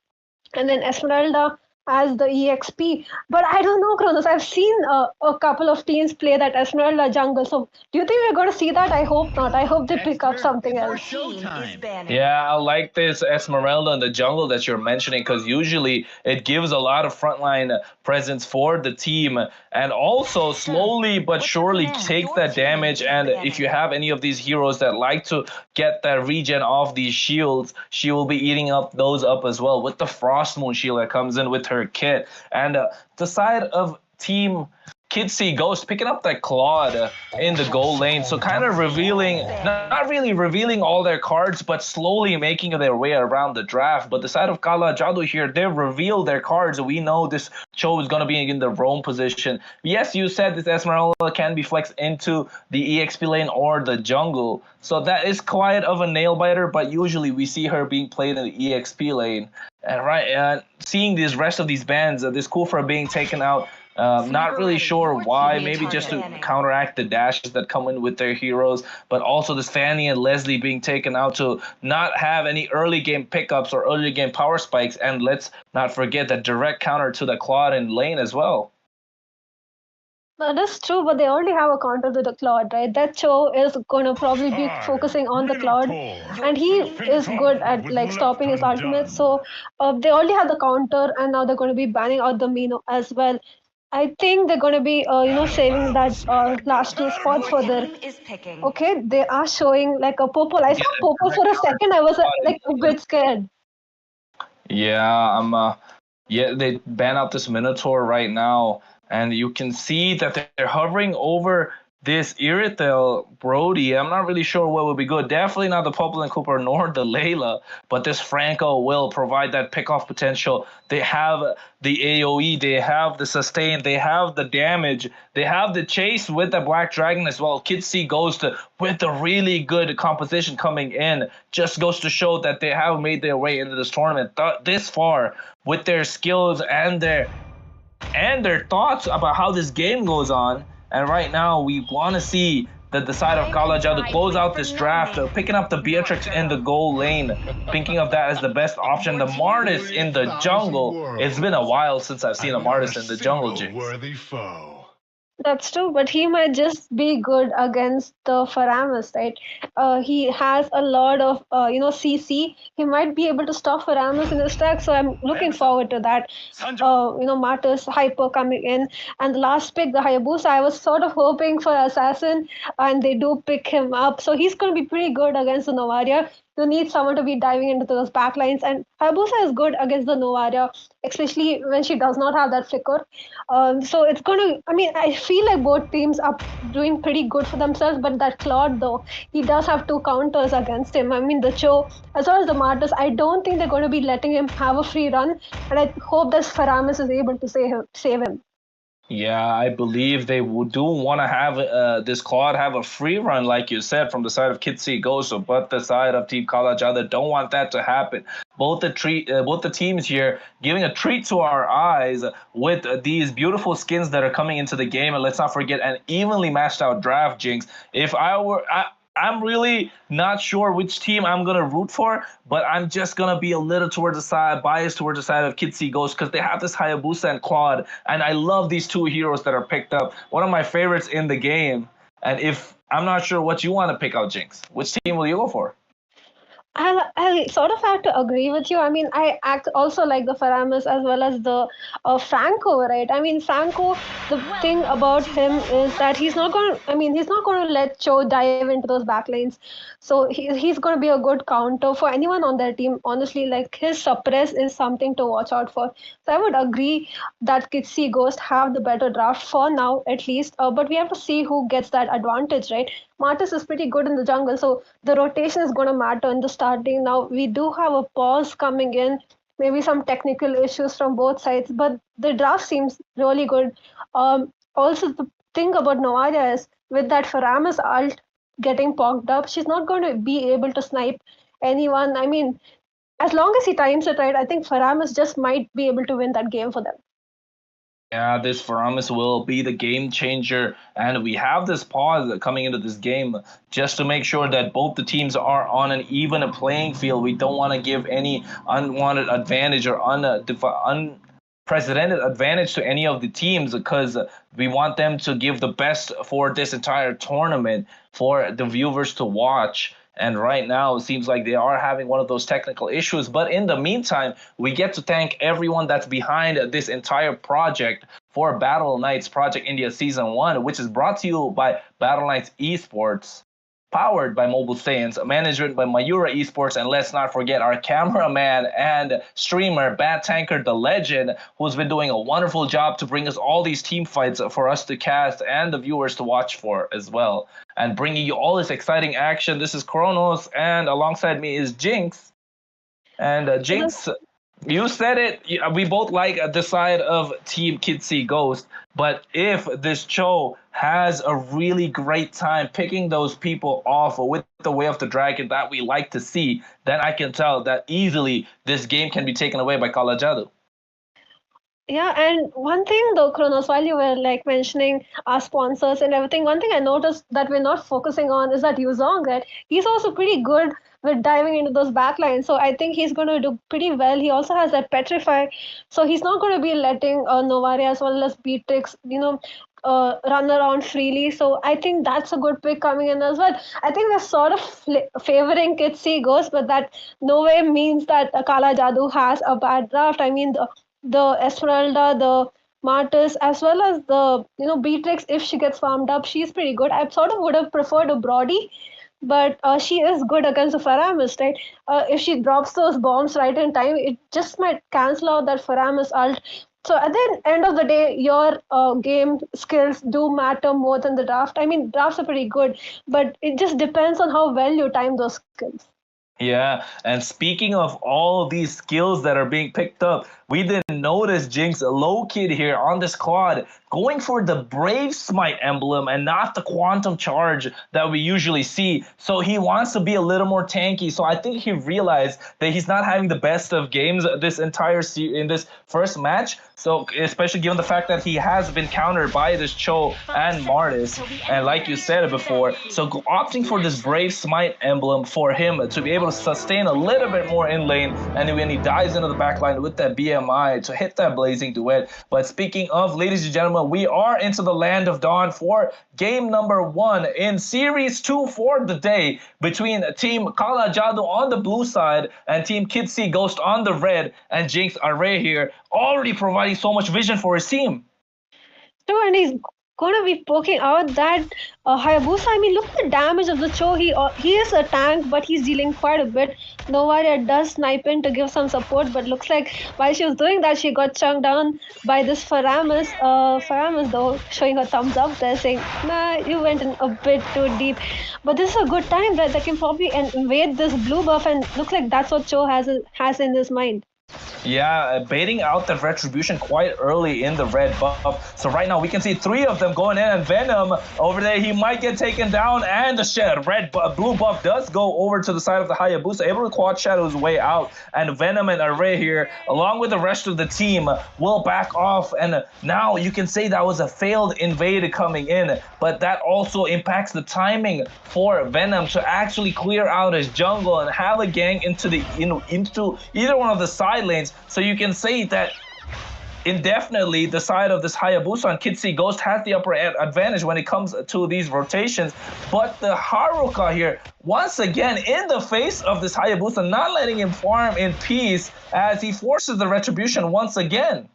and then Esmeralda as the EXP. But I don't know, Kronos. I've seen a couple of teams play that Esmeralda jungle. So do you think we're going to see that? I hope not. I hope they pick up something else. Yeah, I like this Esmeralda in the jungle that you're mentioning, because usually it gives a lot of frontline presence for the team, and also slowly but surely takes that damage. And if you have any of these heroes that like to get that regen off these shields, she will be eating up those up as well with the Frost Moon shield that comes in with her kit. And the side of Team Kitsy Ghost picking up that Claude in the goal lane. So kind of revealing, not really revealing all their cards, but slowly making their way around the draft. But the side of Kala Jadu here, they've revealed their cards. We know this Cho is going to be in the roam position. Yes, you said this Esmeralda can be flexed into the EXP lane or the jungle. So that is quite of a nail biter, but usually we see her being played in the EXP lane. And seeing these rest of these bans, this Kufra being taken out, not really sure why, maybe just to counteract the dashes that come in with their heroes, but also this Fanny and Leslie being taken out to not have any early game pickups or early game power spikes. And let's not forget that direct counter to the Claude in lane as well. That is true, but they already have a counter to the Claude, right? That Cho is going to probably be focusing on the Claude, and he is good at stopping his ultimate. So they already have the counter, and now they're going to be banning out the Mino as well. I think they're going to be, saving that last two spots for their. Okay, they are showing like a Popo. I saw Popo for a second. I was a bit scared. Yeah, they ban out this Minotaur right now, and you can see that they're hovering over this Irithel Brody, I'm not really sure what would be good. Definitely not the Poplin Cooper nor the Layla, but this Franco will provide that pick-off potential. They have the AoE, they have the sustain, they have the damage, they have the chase with the Black Dragon as well. Kid C Ghost with a really good composition coming in just goes to show that they have made their way into this tournament this far with their skills and their thoughts about how this game goes on. And right now, we want to see the side of Kala JADU close out this draft, picking up the Beatrix in the goal lane, thinking of that as the best option. The Martis in the jungle. It's been a while since I've seen a Martis in the jungle, Jinx. Worthy foe. That's true, but he might just be good against the Faramis, right? He has a lot of, CC. He might be able to stop Faramis in his track, so I'm looking forward to that. Martus, Hyper coming in. And the last pick, the Hayabusa, I was sort of hoping for Assassin, and they do pick him up. So he's going to be pretty good against the Novaria. You need someone to be diving into those backlines, and Hayabusa is good against the Novaria, especially when she does not have that flicker. So it's going to, I feel like both teams are doing pretty good for themselves, but that Claude, though, he does have two counters against him. The Cho, as well as the Martus, I don't think they're going to be letting him have a free run, and I hope that Faramis is able to save him. Yeah, I believe they do want to have this Claude have a free run, like you said, from the side of Kitsi Goso, but the side of Team Kala JADU don't want that to happen. Both the teams here giving a treat to our eyes with these beautiful skins that are coming into the game, and let's not forget an evenly matched out draft, Jinx. If I'm really not sure which team I'm going to root for, but I'm just going to be a little biased towards the side of Kitsi Ghost because they have this Hayabusa and Claude, and I love these two heroes that are picked up. One of my favorites in the game, and if I'm not sure what you want to pick out, Jinx, which team will you go for? I sort of have to agree with you. I also like the Faramis as well as the Franco, right? Franco, the thing about him is that he's not going to let Cho dive into those backlines. So he's going to be a good counter for anyone on their team. Honestly, like his suppress is something to watch out for. So I would agree that Kitsi Ghost have the better draft for now, at least. But we have to see who gets that advantage, right? Martis is pretty good in the jungle, so the rotation is going to matter in the starting. Now, we do have a pause coming in, maybe some technical issues from both sides, but the draft seems really good. Also, the thing about Novaria is with that Faramis ult getting poked up, she's not going to be able to snipe anyone. As long as he times it right, I think Faramis just might be able to win that game for them. Yeah, this Faramis will be the game changer, and we have this pause coming into this game just to make sure that both the teams are on an even playing field. We don't want to give any unwanted advantage or unprecedented advantage to any of the teams because we want them to give the best for this entire tournament for the viewers to watch. And right now, it seems like they are having one of those technical issues. But in the meantime, we get to thank everyone that's behind this entire project for Battleknights Project India Season 1, which is brought to you by Battleknights Esports, powered by Mobile Saiyans, management by Mayura Esports, and let's not forget our cameraman and streamer, Bat Tanker the Legend, who's been doing a wonderful job to bring us all these team fights for us to cast and the viewers to watch for as well, and bringing you all this exciting action. This is Kronos, and alongside me is Jinx. And Jinx, you said it. We both like the side of Team Kitsi Ghost. But if this Cho has a really great time picking those people off with the Way of the Dragon that we like to see, then I can tell that easily this game can be taken away by Kala JADU. Yeah, and one thing though, Kronos, while you were like mentioning our sponsors and everything, one thing I noticed that we're not focusing on is that Yuzong, right? He's also pretty good with diving into those backlines. So I think he's going to do pretty well. He also has that Petrify. So he's not going to be letting Novaria as well as Beatrix, run around freely. So I think that's a good pick coming in as well. I think we're sort of favoring Kitsi Ghost, but that no way means that Kala JADU has a bad draft. The Esmeralda, the Martis, as well as the Beatrix, if she gets farmed up, she's pretty good. I sort of would have preferred a Brody, but she is good against the Faramis, right? If she drops those bombs right in time, it just might cancel out that Faramis ult. So at the end of the day, your game skills do matter more than the draft. I mean, drafts are pretty good, but it just depends on how well you time those skills. Yeah, and speaking of all of these skills that are being picked up, we didn't notice Jinx low kid here on this quad going for the Brave Smite emblem and not the Quantum Charge that we usually see. So he wants to be a little more tanky. So I think he realized that he's not having the best of games this entire in this first match. So especially given the fact that he has been countered by this Cho and Martis, and like you said before, so opting for this Brave Smite emblem for him to be able to sustain a little bit more in lane, and when he dives into the backline with that BMI to hit that blazing duet. But speaking of, ladies and gentlemen, we are into the land of dawn for game number 1 in series 2 for the day between Team Kala Jadu on the blue side and Team Kid Ghost on the red, and Jinx Array here already providing so much vision for his team. True, and he's going to be poking out that Hayabusa. I mean, look at the damage of the Cho. He is a tank, but he's dealing quite a bit. Novaria does snipe in to give some support, but looks like while she was doing that, she got chunked down by this Faramis. Faramis, though, showing her thumbs up there, saying, nah, you went in a bit too deep. But this is a good time that they can probably invade this blue buff, and looks like that's what Cho has in his mind. Yeah, baiting out the retribution quite early in the red buff. So right now we can see 3 of them going in, and Venom over there, he might get taken down, and the blue buff does go over to the side of the Hayabusa, able to quad shadow his way out, and Venom and Array here, along with the rest of the team, will back off, and now you can say that was a failed invade coming in, but that also impacts the timing for Venom to actually clear out his jungle and have a gang into either one of the side lanes. So you can say that indefinitely the side of this Hayabusa and Kid Ghost has the upper advantage when it comes to these rotations. But the Haruka here, once again, in the face of this Hayabusa, not letting him farm in peace as he forces the retribution once again.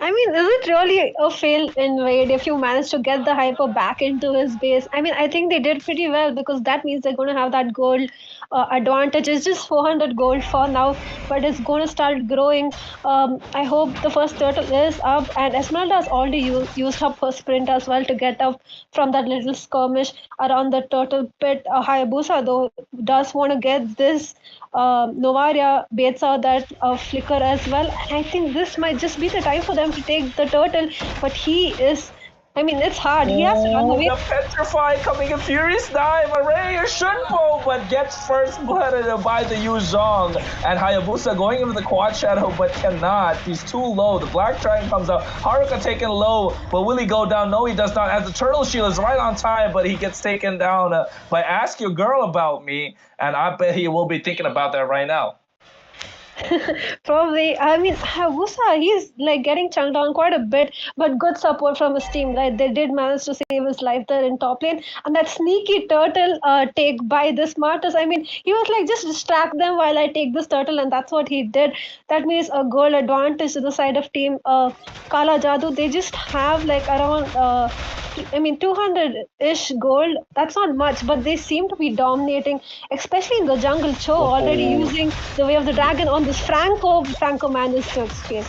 I mean, is it really a failed invade if you manage to get the hyper back into his base? I mean, I think they did pretty well because that means they're going to have that gold advantage. It's just 400 gold for now, but it's going to start growing. I hope the first turtle is up, and Esmeralda has already used up her sprint as well to get up from that little skirmish around the turtle pit. Hayabusa, though, does want to get this. Novaria baits out that flicker as well, and I think this might just be the time for them to take the turtle, but he is, I mean, it's hard. He has to run away. The Petrify coming in furious dive. Array Shunpo, but gets first blooded by the Yuzhong. And Hayabusa going into the quad shadow, but cannot. He's too low. The Black Dragon comes out. Haruka taken low, but will he go down? No, he does not. As the Turtle Shield is right on time, but he gets taken down by Ask Your Girl About Me. And I bet he will be thinking about that right now. Probably. I mean, Hayabusa, he's like getting chunked down quite a bit, but good support from his team, right? They did manage to save his life there in top lane. And that sneaky turtle take by this Martis, I mean, he was like, just distract them while I take this turtle, and that's what he did. That means a goal advantage to the side of team Kala Jadu. They just have like around 200-ish gold. That's not much, but they seem to be dominating, especially in the jungle. Cho already using the Way of the Dragon on this Franco managed to escape.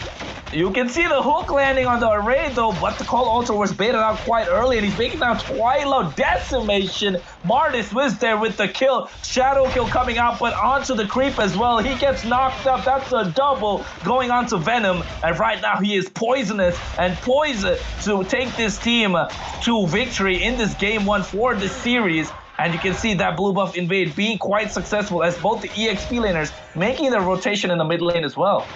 You can see the hook landing on the Array though, but the Call Altar was baited out quite early, and he's making down quite low. Decimation. Martis was there with the kill. Shadow kill coming out, but onto the creep as well. He gets knocked up. That's a double going on to Venom, and right now he is poisonous and poised to take this team to victory in this game 1 for the series. And you can see that blue buff invade being quite successful as both the EXP laners making the rotation in the mid lane as well.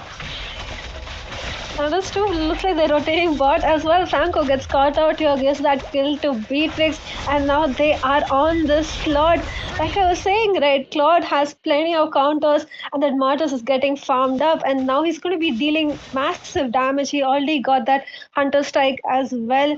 Now that's true. Looks like they're rotating bot as well. Franco gets caught out here, gets that kill to Beatrix, and now they are on this Claude. Like I was saying, right, Claude has plenty of counters, and that Martis is getting farmed up, and now he's going to be dealing massive damage. He already got that Hunter Strike as well.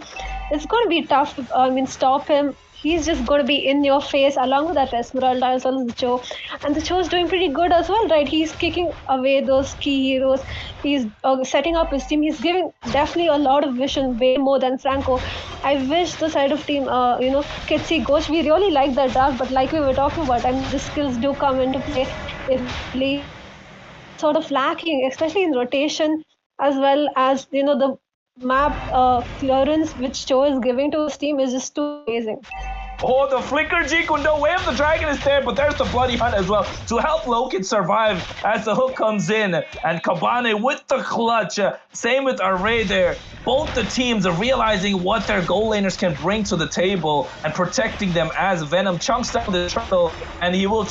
It's going to be tough to, stop him. He's just going to be in your face along with that Esmeralda as well as the Cho. And the Cho's doing pretty good as well, right? He's kicking away those key heroes. He's setting up his team. He's giving definitely a lot of vision, way more than Franco. I wish the side of team, Kid Ghost, we really like that draft, but like we were talking about, the skills do come into play. If sort of lacking, especially in rotation. as well as the map clearance which Cho is giving to his team is just too amazing. Oh, the flicker G Kundo, Way of the Dragon is there, but there's the Bloody Hunt as well to help Loken survive as the hook comes in. And Kabane with the clutch. Same with Array there. Both the teams are realizing what their goal laners can bring to the table and protecting them as Venom chunks down the turtle, and he will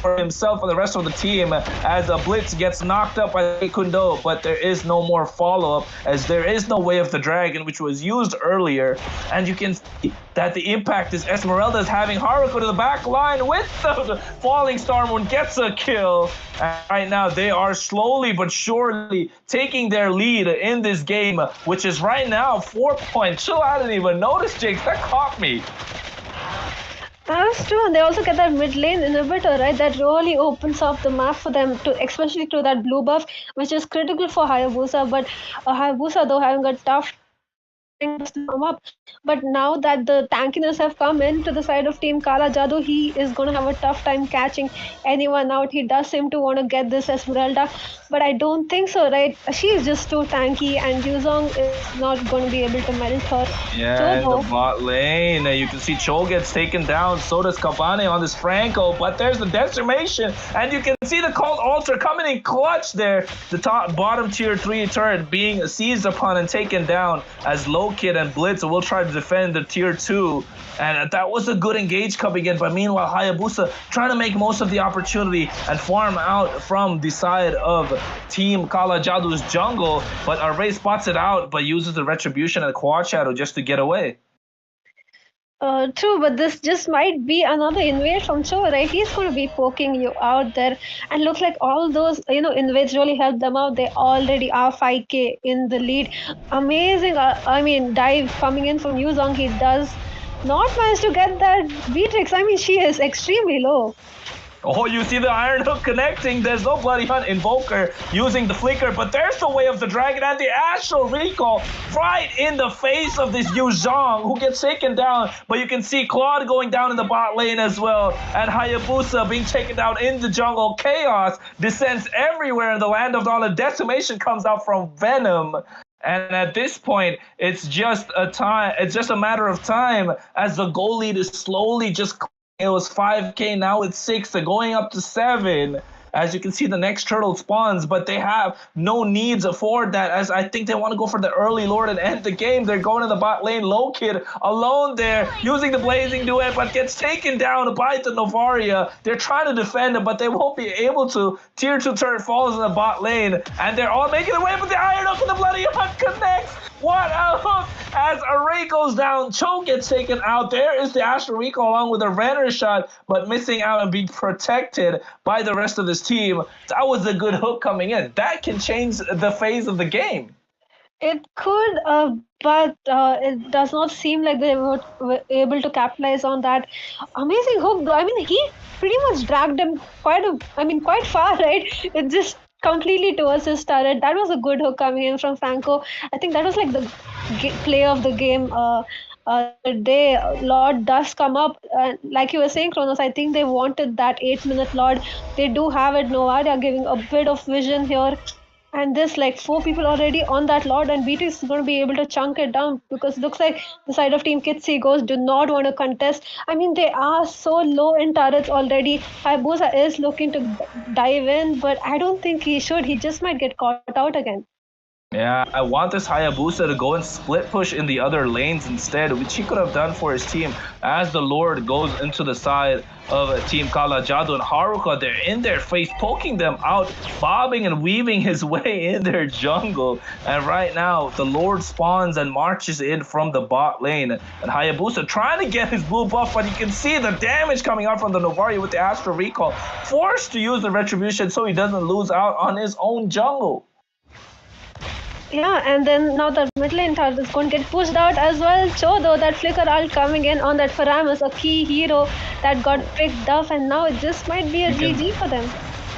for himself and the rest of the team as a Blitz gets knocked up by Kundo, but there is no more follow-up as there is no Way of the Dragon, which was used earlier. And you can see that the impact is Esmeralda is having Haruko to the back line with the Falling Star Moon, gets a kill. And right now they are slowly but surely taking their lead in this game, which is right now 4.2. I didn't even notice, Jake. That caught me. That's true. And they also get that mid lane inhibitor, right? That really opens up the map for them, to especially to that blue buff, which is critical for Hayabusa. But Hayabusa, though, having a tough things to come up. But now that the tankiness have come in to the side of Team Kala Jadu, he is going to have a tough time catching anyone out. He does seem to want to get this Esmeralda, but I don't think so, right? She is just too tanky, and Yuzong is not going to be able to melt her. Yeah, in the bot lane, you can see Cho gets taken down. So does Kabane on this Franco, but there's the decimation, and you can see the Cold Ultra coming in clutch there. The bottom tier 3 turret being seized upon and taken down as Low Kid and Blitz will try to defend the tier 2. And that was a good engage coming in, but meanwhile Hayabusa trying to make most of the opportunity and farm out from the side of Team Kala Jadu's jungle. But Array spots it out, but uses the Retribution and Quad Shadow just to get away. True, but this just might be another invade from Cho, right? He's going to be poking you out there, and looks like all those invades really helped them out. They already are 5k in the lead. Amazing, dive coming in from Yuzong. He does not manage to get that Beatrix. I mean, she is extremely low. Oh, you see the Iron Hook connecting. There's no Bloody Hunt Invoker using the Flicker, but there's the Way of the Dragon and the Astral Recall right in the face of this Yu Zhang, who gets taken down. But you can see Claude going down in the bot lane as well, and Hayabusa being taken down in the jungle. Chaos descends everywhere in the Land of Dawn. A decimation comes out from Venom. And at this point, it's just a matter of time as the goal lead is slowly just. It was 5k, now it's 6, they're going up to 7. As you can see, the next turtle spawns, but they have no needs for that, as I think they want to go for the early lord and end the game. They're going to the bot lane. Low Kid alone there, using the Blazing Duet, but gets taken down by the Novaria. They're trying to defend it, but they won't be able to. Tier 2 turret falls in the bot lane, and they're all making their way, but the Iron Hook and the Bloody Hunt connects. What a hook! As Array goes down, Cho gets taken out. There is the Astral Recall along with a Renner shot, but missing out and being protected by the rest of this team. That was a good hook coming in. That can change the phase of the game. It could, but it does not seem like they were able to capitalize on that amazing hook. I mean, he pretty much dragged him quite far, right? It just completely towards his turret. That was a good hook coming in from Franco. I think that was like the play of the game. The day Lord does come up, like you were saying, Kronos, I think they wanted that 8-minute Lord. They do have it. Novaria giving a bit of vision here. And there's like 4 people already on that Lord, and BT is going to be able to chunk it down, because it looks like the side of Team Kitsy Ghost do not want to contest. I mean, they are so low in turrets already. Hayabusa is looking to dive in, but I don't think he should. He just might get caught out again. Yeah, I want this Hayabusa to go and split push in the other lanes instead, which he could have done for his team, as the Lord goes into the side of Team Kala Jadu, and Haruka, they're in their face, poking them out, bobbing and weaving his way in their jungle. And right now, the Lord spawns and marches in from the bot lane, and Hayabusa trying to get his blue buff, but you can see the damage coming out from the Novaria with the Astral Recall, forced to use the Retribution so he doesn't lose out on his own jungle. Yeah, and then now the mid lane turret is going to get pushed out as well. Cho, though, that flicker ult coming in on that Faramus, a key hero that got picked up, and now it just might be a GG for them.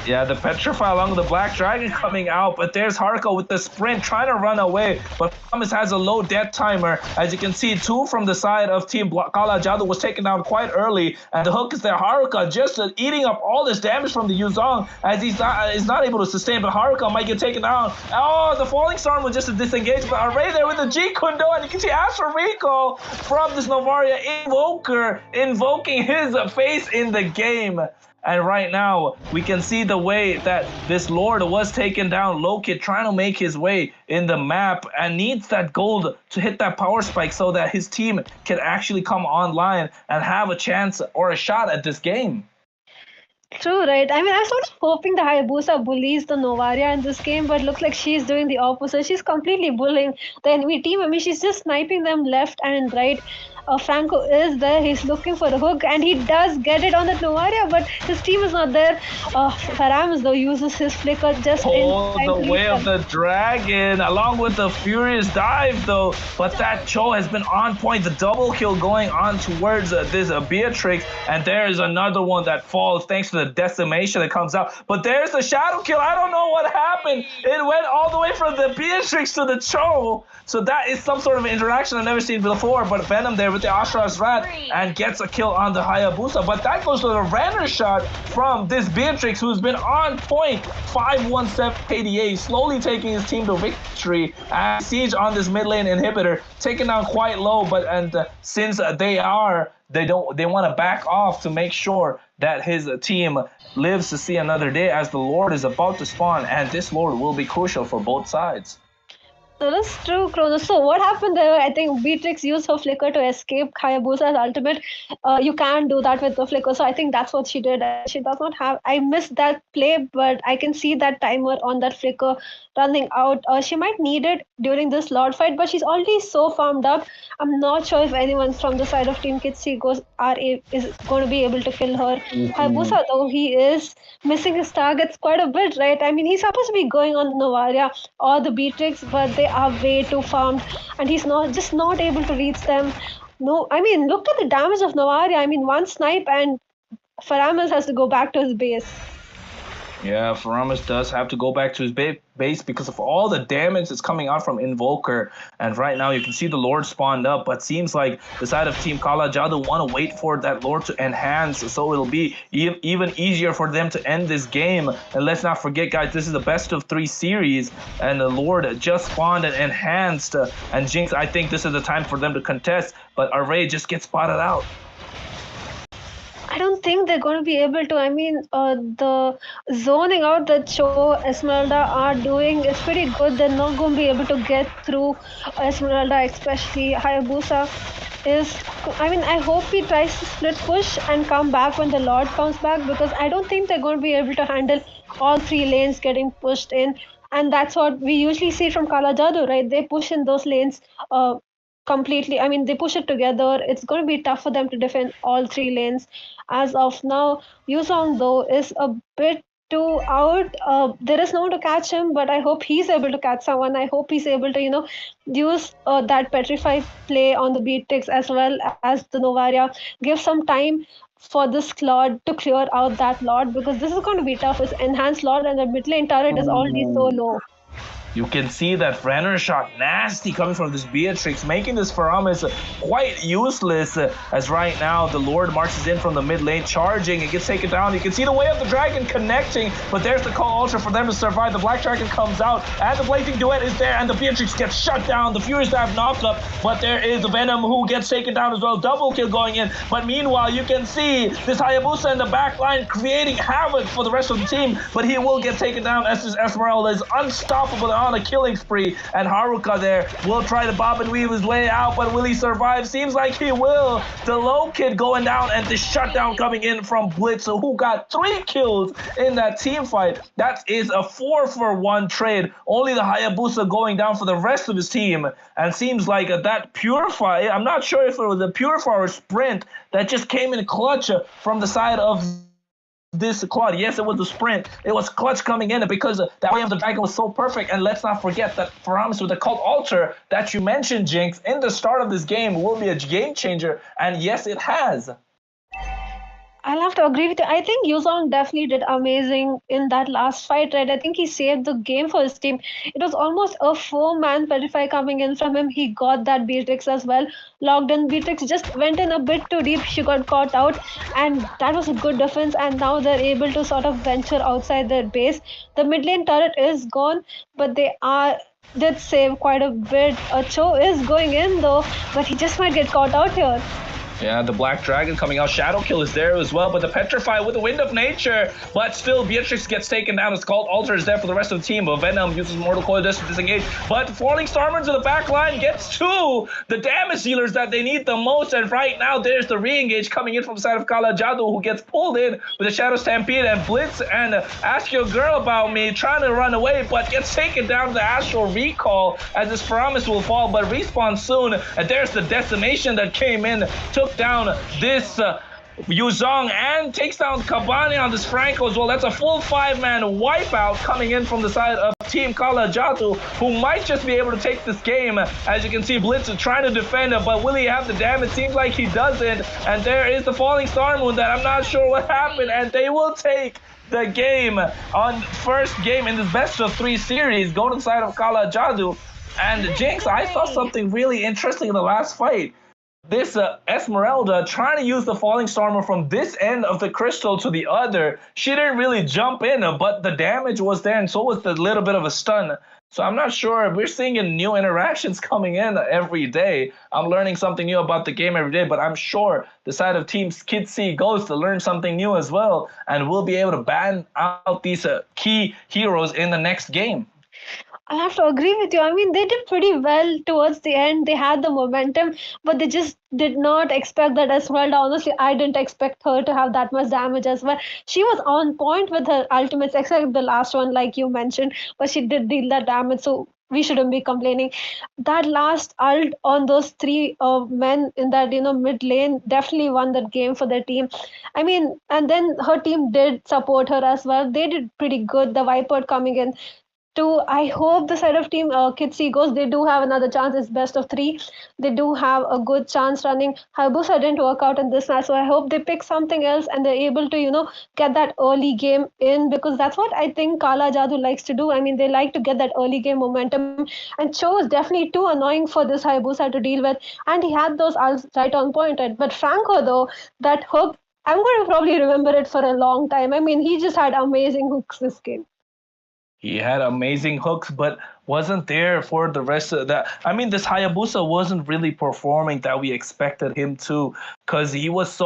Yeah, the Petrify along with the Black Dragon coming out, but there's Haruka with the sprint trying to run away, but Thomas has a low death timer. As you can see, 2 from the side of Team Kala Jadu was taken down quite early, and the hook is there. Haruka just eating up all this damage from the Yuzong as he's not able to sustain, but Haruka might get taken down. Oh, the Falling Storm was just a disengage, but Array there with the G Kundo, and you can see Astro Rico from this Novaria Invoker invoking his face in the game. And right now, we can see the way that this Lord was taken down. Lokid trying to make his way in the map and needs that gold to hit that power spike so that his team can actually come online and have a chance or a shot at this game. True, right? I mean, I was sort of hoping the Hayabusa bullies the Novaria in this game, but looks like she's doing the opposite. She's completely bullying the enemy team. I mean, she's just sniping them left and right. Franco is there. He's looking for the hook, and he does get it on the Novaria, but his team is not there. Faramis, though, uses his flicker just in time The to way reach of them. the dragon, along with the furious dive, though. But that Cho has been on point. The double kill going on towards this Beatrix, and there is another one that falls thanks to the decimation that comes out. But there's the shadow kill. I don't know what happened. It went all the way from the Beatrix to the Cho. So that is some sort of interaction I've never seen before. But Venom there with the Ashra's Rat and gets a kill on the Hayabusa. But that goes to the Renner shot from this Beatrix, who's been on point. 517 KDA, slowly taking his team to victory. And Siege on this mid lane inhibitor, taken down quite low. But since they want to back off to make sure that his team lives to see another day, as the Lord is about to spawn, and this Lord will be crucial for both sides. So that's true, Kronos. So what happened there? I think Beatrix used her flicker to escape Hayabusa's ultimate. You can't do that with the flicker, so I think that's what she did. She does not have. I missed that play, but I can see that timer on that flicker running out. She might need it during this Lord fight, but she's already so farmed up. I'm not sure if anyone from the side of Team Kitsi is going to be able to kill her. Hayabusa, though, he is missing his targets quite a bit, right? I mean, he's supposed to be going on Novaria or the Beatrix, but they are way too farmed, and he's not able to reach them. No, I mean, look at the damage of Novaria. I mean, one snipe and Faramis has to go back to his base. Yeah, Faramis does have to go back to his base because of all the damage that's coming out from Invoker. And right now you can see the Lord spawned up, but seems like the side of Team Kala Jadu want to wait for that Lord to enhance, so it'll be even easier for them to end this game. And let's not forget, guys, this is a best of 3 series, and the Lord just spawned and enhanced. And Jinx, I think this is the time for them to contest, but Array just gets spotted out. I don't think they're going to be able to. I mean, the zoning out that Cho Esmeralda are doing is pretty good. They're not going to be able to get through Esmeralda, especially Hayabusa is. I mean, I hope he tries to split push and come back when the Lord comes back, because I don't think they're going to be able to handle all 3 lanes getting pushed in. And that's what we usually see from Kala Jadu, right? They push in those lanes completely. I mean, they push it together. It's going to be tough for them to defend all 3 lanes. As of now, Yuzong, though, is a bit too out. There is no one to catch him, but I hope he's able to catch someone. I hope he's able to, use that Petrify play on the Beatrix as well as the Novaria. Give some time for this Lord to clear out that Lord, because this is going to be tough. It's enhanced Lord, and the mid lane turret is already so low. You can see that Renner shot nasty coming from this Beatrix, making this Faramis quite useless, as right now the Lord marches in from the mid lane, charging and gets taken down. You can see the way of the dragon connecting, but there's the call ultra for them to survive. The Black Dragon comes out, and the Blazing Duet is there, and the Beatrix gets shut down. The Furious Dive knocked up, but there is Venom who gets taken down as well. Double kill going in, but meanwhile you can see this Hayabusa in the back line creating havoc for the rest of the team, but he will get taken down as this Esmeralda is unstoppable on a killing spree, and Haruka there will try to bob and weave his way out, but will he survive? Seems like he will. The low kid going down, and the shutdown coming in from Blitz, who got 3 kills in that team fight. That is a 4-for-1 trade. Only the Hayabusa going down for the rest of his team, and seems like that Purify, I'm not sure if it was a Purify or Sprint that just came in clutch from the side of this Claude. Yes, it was the sprint. It was clutch coming in because the way of the dragon was so perfect. And let's not forget that Faramis with the cult altar that you mentioned, Jinx, in the start of this game will be a game changer. And yes, it has. I'll have to agree with you. I think Yuzong definitely did amazing in that last fight, right? I think he saved the game for his team. It was almost a four-man verify coming in from him. He got that Beatrix as well. Logged in. Beatrix just went in a bit too deep. She got caught out, and that was a good defense. And now they're able to sort of venture outside their base. The mid lane turret is gone, but did save quite a bit. Cho is going in though, but he just might get caught out here. Yeah, the Black Dragon coming out. Shadow Kill is there as well, but the Petrify with the Wind of Nature. But still, Beatrix gets taken down. His Cult Altar is there for the rest of the team. But Venom uses Mortal Coil just to disengage. But Falling Stormer to the back line gets to the damage dealers that they need the most. And right now, there's the re-engage coming in from the side of Kala JADU, who gets pulled in with the Shadow Stampede and Blitz and Ask Your Girl About Me, trying to run away, but gets taken down to the Astral Recall as his promise will fall, but respawn soon. And there's the Decimation that came in, took down this Yuzong and takes down Kabani on this Franco as well. That's a full 5-man wipeout coming in from the side of Team Kala JADU, who might just be able to take this game. As you can see, Blitz is trying to defend it, but will he have the damage? Seems like he doesn't. And there is the Falling Star Moon that I'm not sure what happened, and they will take the game on first game in this best of 3 series. Go to the side of Kala JADU. And Jinx, I saw something really interesting in the last fight. This Esmeralda trying to use the Falling Stormer from this end of the crystal to the other. She didn't really jump in, but the damage was there, and so was the little bit of a stun. So I'm not sure. We're seeing new interactions coming in every day. I'm learning something new about the game every day, but I'm sure the side of Team Kid C goes to learn something new as well, and we'll be able to ban out these key heroes in the next game. I'll have to agree with you. I mean, they did pretty well towards the end. They had the momentum, but they just did not expect that Esmeralda. Honestly, I didn't expect her to have that much damage as well. She was on point with her ultimates, except the last one, like you mentioned, but she did deal that damage, so we shouldn't be complaining. That last ult on those 3 men in that mid lane definitely won that game for their team. I mean, and then her team did support her as well. They did pretty good. The Viper coming in. I hope the side of Team Kitsi goes. They do have another chance. It's best of 3. They do have a good chance running. Hayabusa didn't work out in this match, so I hope they pick something else and they're able to, get that early game in, because that's what I think Kala JADU likes to do. I mean, they like to get that early game momentum. And Cho is definitely too annoying for this Hayabusa to deal with, and he had those ults right on point. Right? But Franco, though, that hook, I'm going to probably remember it for a long time. I mean, he just had amazing hooks this game. He had amazing hooks, but wasn't there for the rest of that. I mean, this Hayabusa wasn't really performing that we expected him to, because he was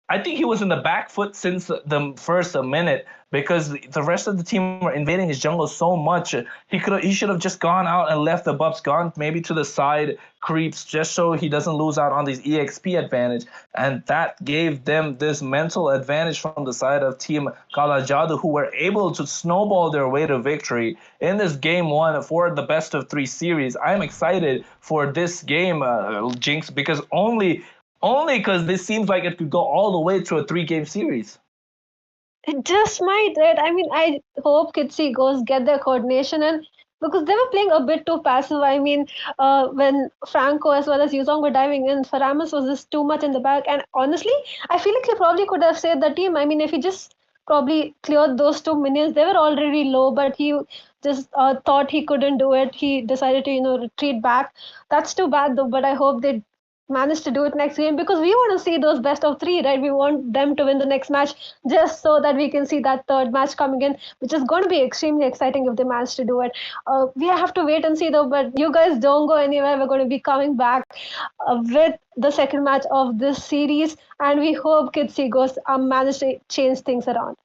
I think he was in the back foot since the first minute, because the rest of the team were invading his jungle so much. He should have just gone out and left the buffs, gone maybe to the side creeps, just so he doesn't lose out on these EXP advantage. And that gave them this mental advantage from the side of Team Kala JADU, who were able to snowball their way to victory in this game 1 for the best of 3 series. I'm excited for this game, Jinx, because only because this seems like it could go all the way to a 3-game series. It just might, right? I mean, I hope Kitsi goes get their coordination in, because they were playing a bit too passive. I mean, when Franco as well as Yuzong were diving in, Faramus was just too much in the back. And honestly, I feel like he probably could have saved the team. I mean, if he just probably cleared those 2 minions, they were already low, but he just thought he couldn't do it. He decided to, retreat back. That's too bad, though, but I hope they manage to do it next game, because we want to see those best of 3, right? We want them to win the next match, just so that we can see that third match coming in, which is going to be extremely exciting if they manage to do it. We have to wait and see, though, but you guys don't go anywhere. We're going to be coming back with the second match of this series, and we hope Kitsi goes manage to change things around.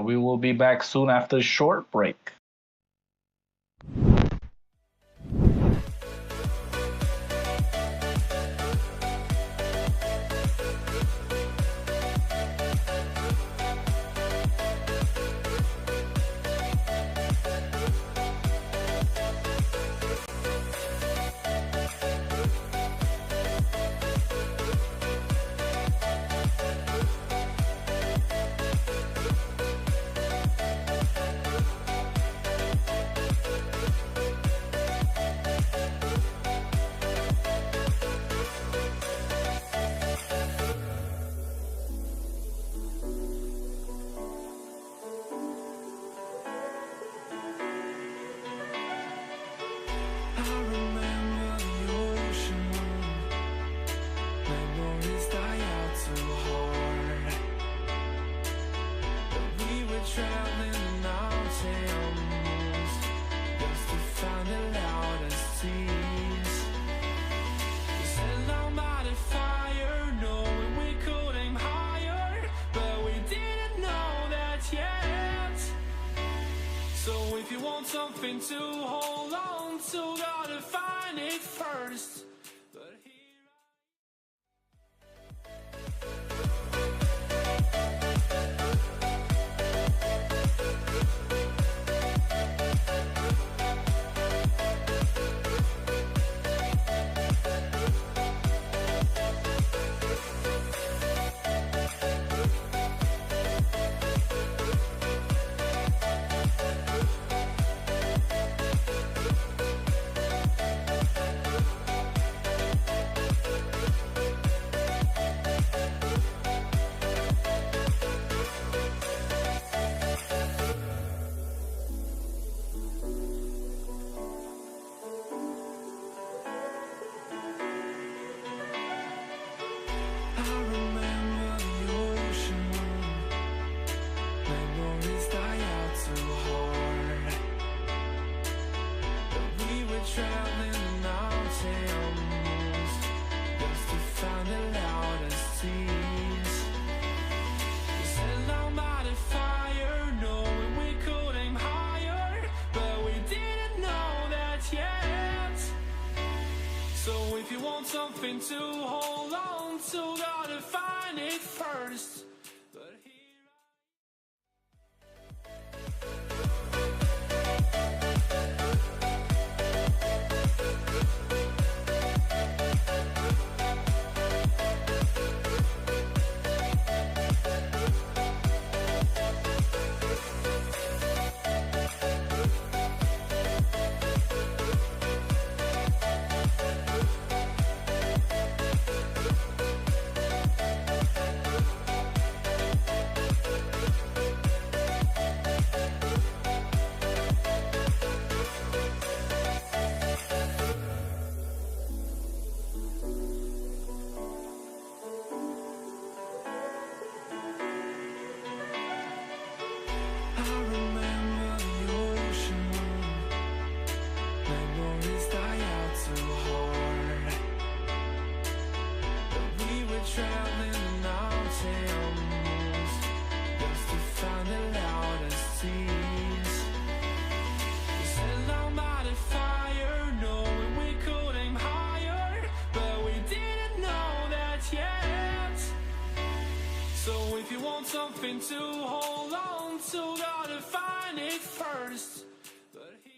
We will be back soon after a short break. something to hold on to, gotta find it first. But here something to hold on to, gotta find it first. But here something to hold on to, gotta find it first. But here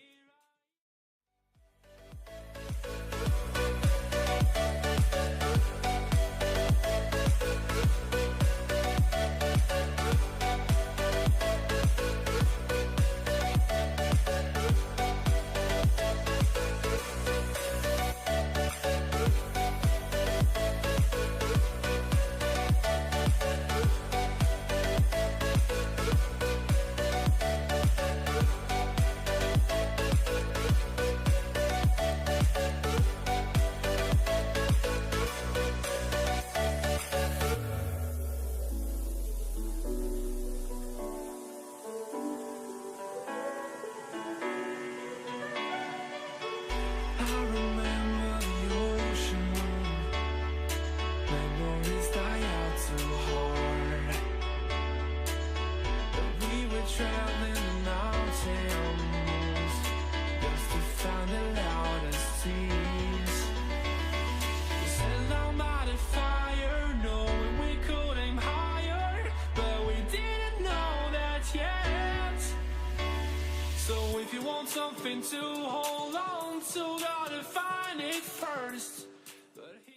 something to hold on to, gotta find it first. But here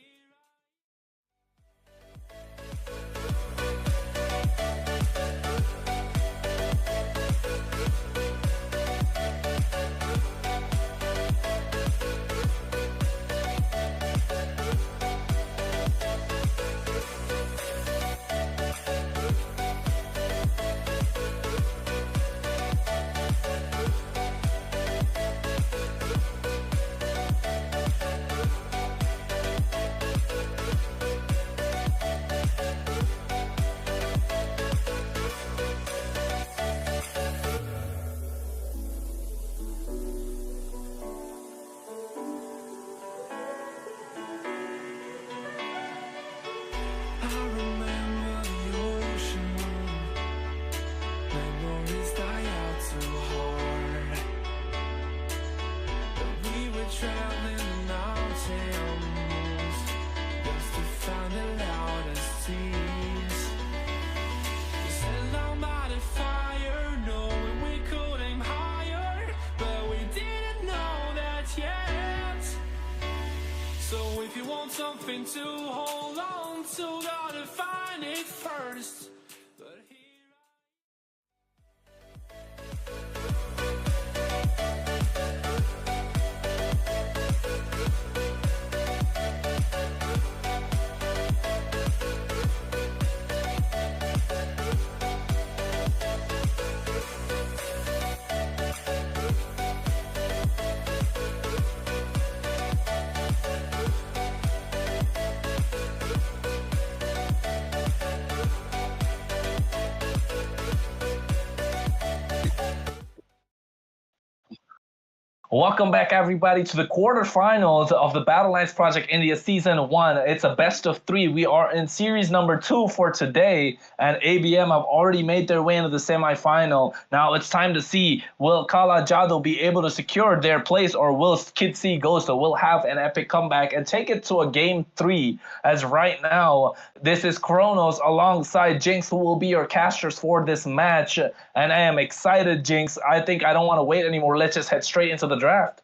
honest. But here Welcome back, everybody, to the quarterfinals of the Battleknights Project India Season 1. It's a best of 3. We are in series number 2 for today, and ABM have already made their way into the semifinal. Now it's time to see, will Kala Jadu be able to secure their place, or will Kid C Ghost will have an epic comeback and take it to a game 3? As right now, this is Kronos alongside Jinx, who will be your casters for this match. And I am excited, Jinx. I think I don't want to wait anymore. Let's just head straight into the draft.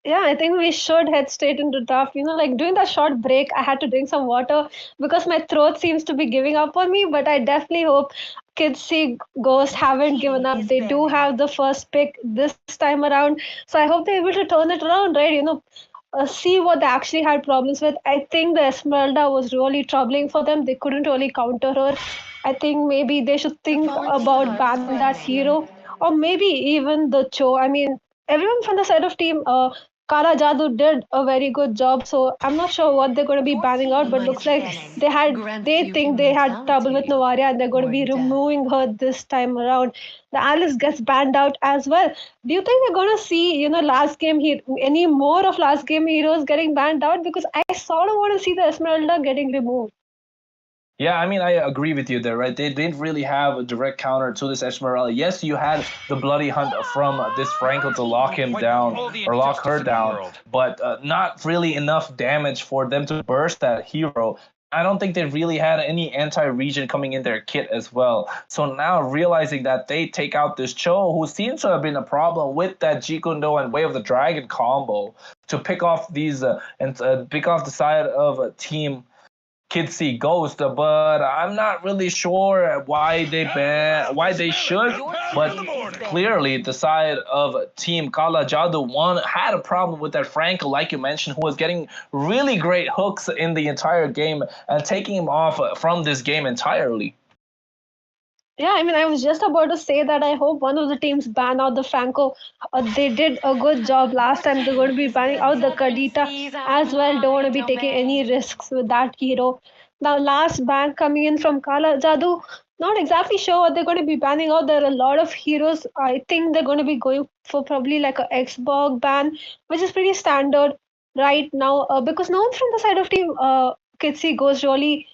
Yeah, I think we should head straight into draft. Like during that short break, I had to drink some water because my throat seems to be giving up on me. But I definitely hope Kids See Ghost haven't given up. They do have the first pick this time around. So I hope they're able to turn it around, right? See what they actually had problems with. I think the Esmeralda was really troubling for them. They couldn't really counter her. I think maybe they should think about banning that hero, or maybe even the Cho. I mean, everyone from the side of team Kara Jadu did a very good job, so I'm not sure what they're going to be banning out, but looks like they think they had trouble with Novaria and they're going to be removing her this time around. The Alice gets banned out as well. Do you think we're going to see, last game any more of last game heroes getting banned out? Because I sort of want to see the Esmeralda getting removed. Yeah, I mean, I agree with you there, right? They didn't really have a direct counter to this Esmeralda. Yes, you had the bloody hunt from this Franco to lock him down or lock her down, but not really enough damage for them to burst that hero. I don't think they really had any anti-region coming in their kit as well. So now realizing that they take out this Cho, who seems to have been a problem with that Jikundo and Way of the Dragon combo, to pick off these and pick off the side of Team Kids See Ghost, but I'm not really sure why they should. But clearly, the side of Team Kala Jadu had a problem with that Franco, like you mentioned, who was getting really great hooks in the entire game and taking him off from this game entirely. Yeah, I mean, I was just about to say that I hope one of the teams ban out the Franco. They did a good job last time. They're going to be banning out the Kadita as well. Don't want to be taking any risks with that hero. Now, last ban coming in from Kala Jadu. Not exactly sure what they're going to be banning out. There are a lot of heroes. I think they're going to be going for probably like a Xbox ban, which is pretty standard right now because no one from the side of team Kitsi goes really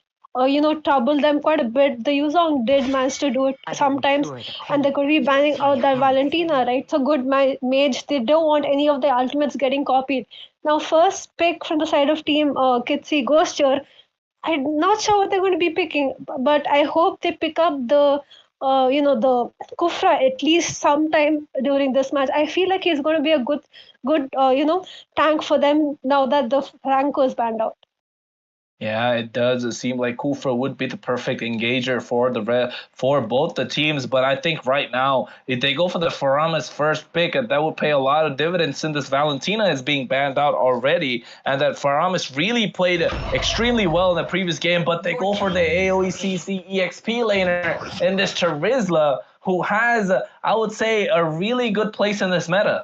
trouble them quite a bit. The Yuzong did manage to do it sometimes, and they're going to be banning out that Valentina, right? So good mage. They don't want any of the ultimates getting copied. Now, first pick from the side of team Kitsi Ghost here. I'm not sure what they're going to be picking, but I hope they pick up the the Kufra at least sometime during this match. I feel like he's going to be a good tank for them now that the Franco is banned out. Yeah, it does. It seem like Kufra would be the perfect engager for both the teams. But I think right now, if they go for the Faramis first pick, that would pay a lot of dividends since this Valentina is being banned out already, and that Faramis really played extremely well in the previous game. But they go for the AoE CC EXP laner in this Terizla, who has, I would say, a really good place in this meta.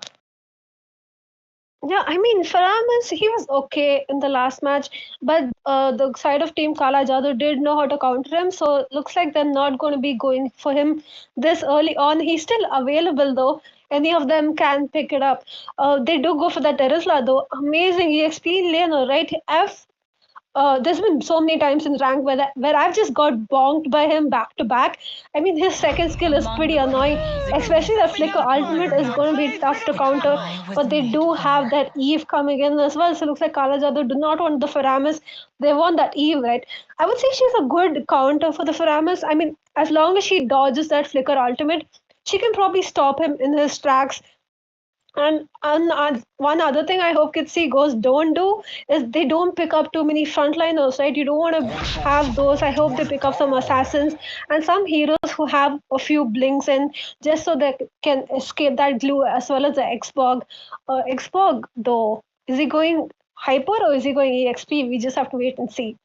Yeah, I mean, Faramis, he was okay in the last match, but the side of Team Kala Jadu did know how to counter him, so looks like they're not going to be going for him this early on. He's still available, though. Any of them can pick it up. They do go for that Terizla, though. Amazing EXP laner, right? There's been so many times in rank where I've just got bonked by him back to back. I mean, his second skill is pretty annoying, especially that flicker ultimate is going to be tough to counter. But they do have that Eve coming in as well. So it looks like Kala Jadu do not want the Faramis. They want that Eve, right? I would say she's a good counter for the Faramis. I mean, as long as she dodges that flicker ultimate, she can probably stop him in his tracks. And one other thing I hope Kids See Ghosts don't do is they don't pick up too many frontliners, right? You don't want to have those. I hope they pick up some assassins and some heroes who have a few blinks in just so they can escape that glue as well as the Xbog. Xbog, though, is he going hyper or is he going EXP? We just have to wait and see.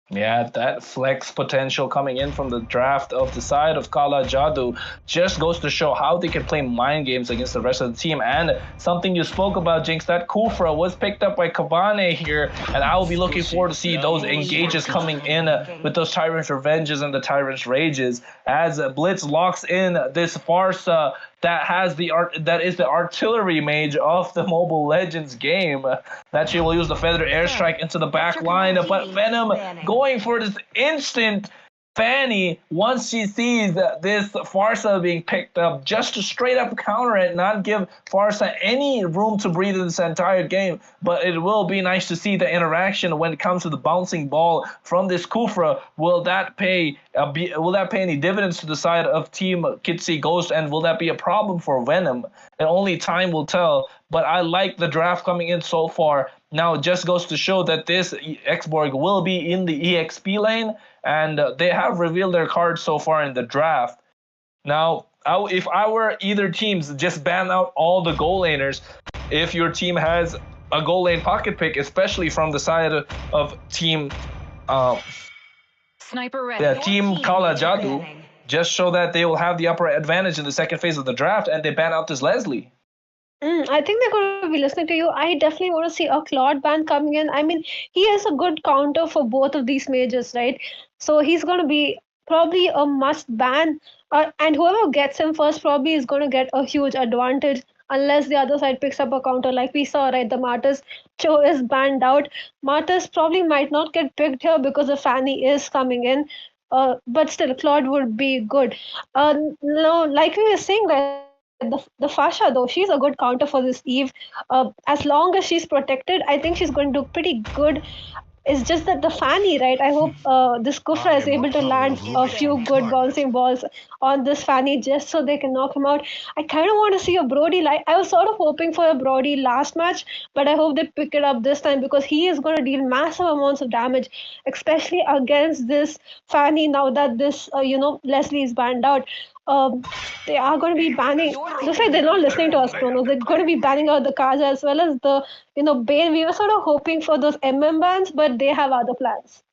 Yeah, that flex potential coming in from the draft of the side of Kala Jadu just goes to show how they can play mind games against the rest of the team. And something you spoke about, Jinx, that Kufra was picked up by Kabane here, and I will be looking forward to see those engages coming in with those Tyrant's Revenges and the Tyrant's Rages as Blitz locks in this Farsa that is the artillery mage of the Mobile Legends game. That she will use the Feather Airstrike into the back line, but Venom going for this instant Fanny once she sees this Farsa being picked up, just to straight up counter it, not give Farsa any room to breathe in this entire game. But it will be nice to see the interaction when it comes to the bouncing ball from this Kufra. Will that pay any dividends to the side of Team Kitsy Ghost, and will that be a problem for Venom? And only time will tell. But I like the draft coming in so far. Now it just goes to show that this Xborg will be in the EXP lane, and they have revealed their cards so far in the draft. Now, if I were either teams, just ban out all the goal laners. If your team has a goal lane pocket pick, especially from the side of team Sniper ready. Team Kala Jadu, just show that they will have the upper advantage in the second phase of the draft, and they ban out this Leslie. I think they're going to be listening to you. I definitely want to see a Claude ban coming in. I mean, he is a good counter for both of these mages, right? So he's going to be probably a must ban. And whoever gets him first probably is going to get a huge advantage unless the other side picks up a counter like we saw, right? The Martyrs Cho is banned out. Martyrs probably might not get picked here because the Fanny is coming in. But still, Claude would be good. No, like we were saying, right? The Fasha, though, she's a good counter for this Eve. As long as she's protected, I think she's going to do pretty good. It's just that the Fanny, right? I hope this Kufra is able to land a few good bouncing balls on this Fanny just so they can knock him out. I kind of want to see a Brody. I was sort of hoping for a Brody last match, but I hope they pick it up this time because he is going to deal massive amounts of damage, especially against this Fanny now that this, Leslie is banned out. They are going to be banning. Looks like they're not listening to us, Chronos. They're going to be banning out the Kaja as well as the, Bane. We were sort of hoping for those bans, but they have other plans.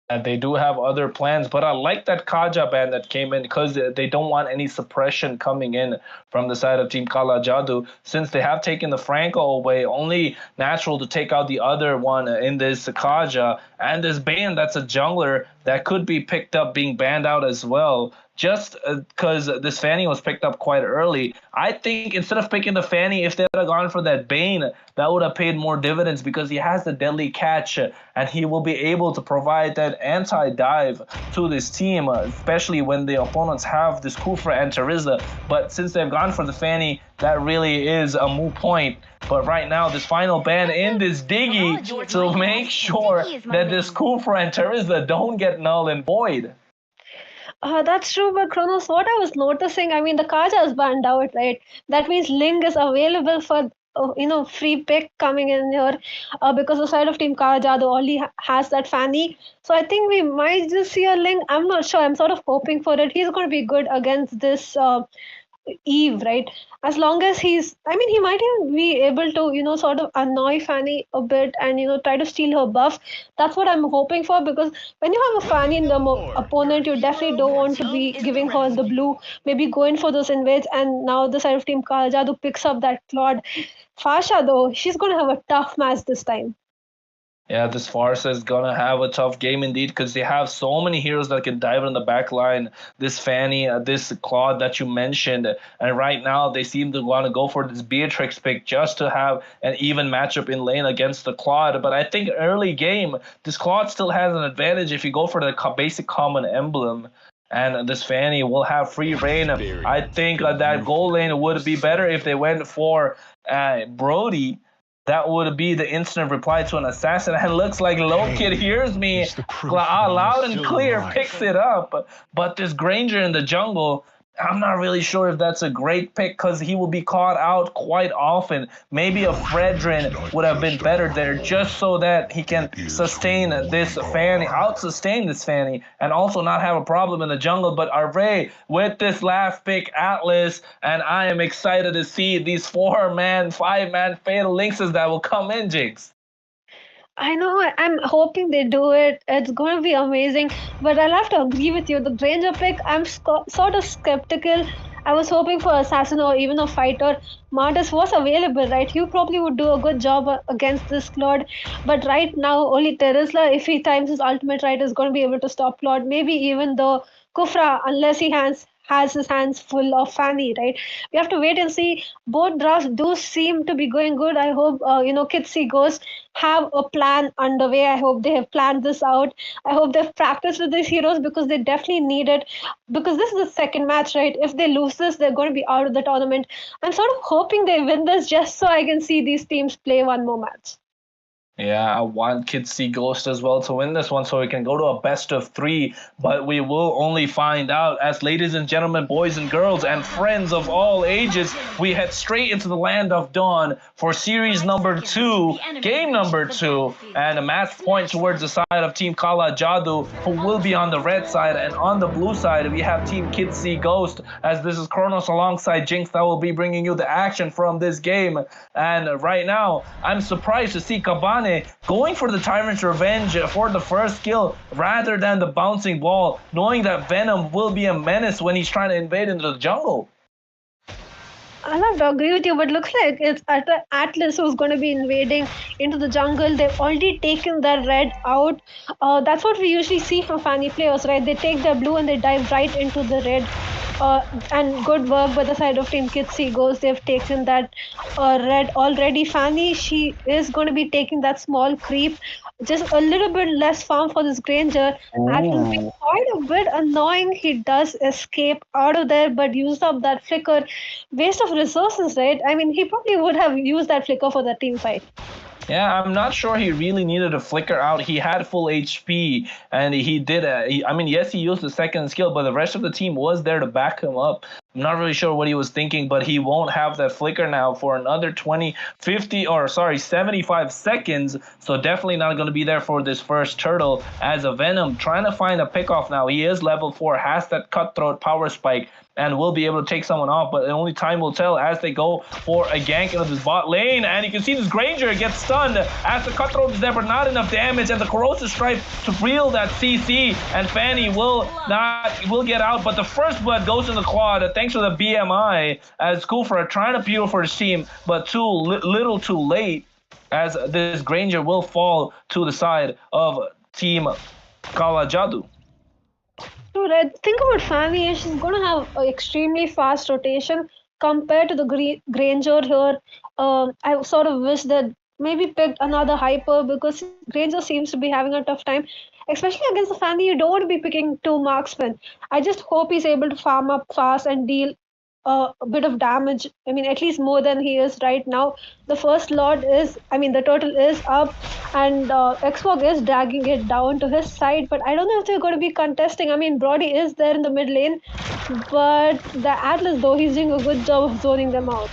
And they do have other plans, but I like that Kaja ban that came in because they don't want any suppression coming in from the side of Team Kala Jadu. Since they have taken the Franco away, only natural to take out the other one in this Kaja. And this Bane, that's a jungler that could be picked up being banned out as well. Just because this Fanny was picked up quite early. I think instead of picking the Fanny, if they had gone for that Bane, that would have paid more dividends because he has the deadly catch and he will be able to provide that anti-dive to this team, especially when the opponents have this Kufra and Terizla. But since they've gone for the Fanny, that really is a moot point. But right now, this final ban in this Diggy to make sure that this Kufra and Terizla don't get null and void. That's true, but Kronos, what I was noticing, I mean, the Kaja is banned out, right? That means Ling is available for, free pick coming in here because the side of Team Kaja only has that Fanny. So I think we might just see a Ling. I'm not sure. I'm sort of hoping for it. He's going to be good against this Eve, right? As long as he might even be able to, sort of annoy Fanny a bit and, try to steal her buff. That's what I'm hoping for because when you have a Fanny in the opponent, you definitely don't want to be giving her the blue, maybe going for those invades. And now the side of Team Jadu picks up that Claude. Fasha, though, she's going to have a tough match this time. Yeah, this Farsa is going to have a tough game indeed because they have so many heroes that can dive in the back line. This Fanny, this Claude that you mentioned. And right now, they seem to want to go for this Beatrix pick just to have an even matchup in lane against the Claude. But I think early game, this Claude still has an advantage if you go for the basic common emblem. And this Fanny will have free reign. I think that goal lane would be better if they went for Brody. That would be the instant reply to an assassin. And it looks like Lokid hears me loud and clear, picks it up. But this Granger in the jungle, I'm not really sure if that's a great pick because he will be caught out quite often. Maybe a Fredrin would have been better there just so that he can sustain this Fanny, out-sustain this Fanny, and also not have a problem in the jungle. But Array with this last pick, Atlas, and I am excited to see these 4-man, 5-man Fatal Lynxes that will come in, Jinx. I know, I'm hoping they do it. It's going to be amazing. But I'll have to agree with you. The Granger pick, I'm sort of skeptical. I was hoping for Assassin or even a fighter. Martis was available, right? He probably would do a good job against this Claude. But right now, only Terizla, if he times his ultimate right, is going to be able to stop Claude. Maybe even the Kufra, unless he has his hands full of Fanny, right? We have to wait and see. Both drafts do seem to be going good. I hope, Kitsy Ghost have a plan underway. I hope they have planned this out. I hope they've practiced with these heroes because they definitely need it. Because this is the second match, right? If they lose this, they're going to be out of the tournament. I'm sort of hoping they win this just so I can see these teams play one more match. Yeah, I want Kitsy Ghost as well to win this one so we can go to a best of 3, but we will only find out as, ladies and gentlemen, boys and girls, and friends of all ages, we head straight into the land of dawn for series number 2, game number 2, and a match point towards the side of Team Kala JADU, who will be on the red side, and on the blue side, we have Team Kitsy Ghost, as this is Kronos alongside Jinx that will be bringing you the action from this game. And right now, I'm surprised to see Kabane going for the Tyrant's Revenge for the first kill rather than the bouncing ball, knowing that Venom will be a menace when he's trying to invade into the jungle. I'll have to agree with you, but looks like it's Atlas who's going to be invading into the jungle. They've already taken their red out. That's what we usually see from Fanny players, right? They take their blue and they dive right into the red. And good work by the side of Team Kitsy Goes. They've taken that red already. Fanny, she is going to be taking that small creep. Just a little bit less farm for this Granger. Atlas being quite a bit annoying. He does escape out of there, but used up that flicker. Waste of resources, right? I mean, he probably would have used that flicker for the team fight. Yeah, I'm not sure he really needed to flicker out. He had full HP, and he did. Yes, he used the second skill, but the rest of the team was there to back him up. I'm not really sure what he was thinking, but he won't have that flicker now for another 75 seconds. So definitely not going to be there for this first turtle as a Venom trying to find a pickoff now. He is level 4, has that cutthroat power spike, and will be able to take someone off, but only time will tell as they go for a gank into this bot lane. And you can see this Granger gets stunned as the cutthroat is there, but not enough damage, and the corrosive stripe to reel that CC, and Fanny will get out, but the first blood goes in the Claude, thanks to the BMI, as Kufra trying to peel for his team, but little too late, as this Granger will fall to the side of Team Kala JADU. Dude, think about Fanny. She's going to have an extremely fast rotation compared to the Granger here. I sort of wish that maybe picked another hyper because Granger seems to be having a tough time, especially against the Fanny. You don't want to be picking 2 marksmen. I just hope he's able to farm up fast and deal a bit of damage. I mean, at least more than he is right now. The first Lord the turtle is up, and Xbox is dragging it down to his side, but I don't know if they're going to be contesting. I mean, Brody is there in the mid lane, but the Atlas, though, he's doing a good job of zoning them out.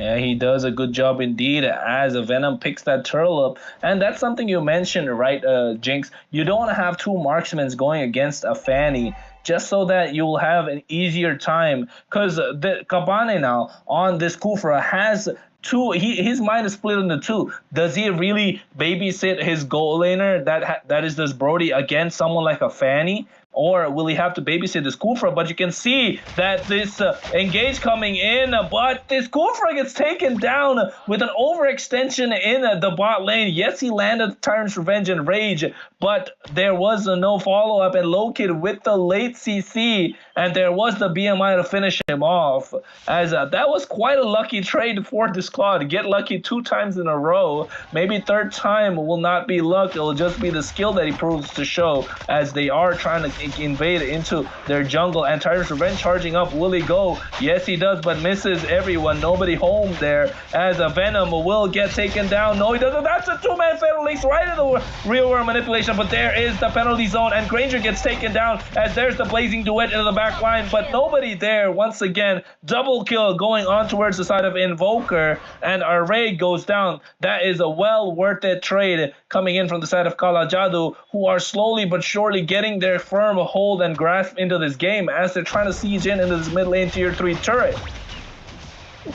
Yeah, he does a good job indeed as a Venom picks that turtle up. And that's something you mentioned, right, Jinx? You don't want to have 2 marksmen going against a Fanny, just so that you'll have an easier time. Because the Kabane now on this Kufra has 2. His mind is split into 2. Does he really babysit his goal laner that is this Brody against someone like a Fanny? Or will he have to babysit this Kufra? But you can see that this engage coming in, but this Kufra gets taken down with an overextension in the bot lane. Yes, he landed Tyrant's Revenge and Rage, but there was no follow-up, and Lokid with the late CC, and there was the BMI to finish him off. As that was quite a lucky trade for this Claude. Get lucky 2 times in a row. Maybe third time will not be luck. It'll just be the skill that he proves to show, as they are trying to invade into their jungle. And Tyrant's Revenge charging up. Will he go? Yes, he does, but misses everyone. Nobody home there as a Venom will get taken down. No, he doesn't. That's a two-man Fatal Links right in the real world manipulation, but there is the penalty zone, and Granger gets taken down as there's the Blazing Duet into the back line, but nobody there. Once again, double kill going on towards the side of Invoker, and Array goes down. That is a well worth it trade coming in from the side of Kala JADU, who are slowly but surely getting their firm hold and grasp into this game as they're trying to siege into this mid lane tier 3 turret.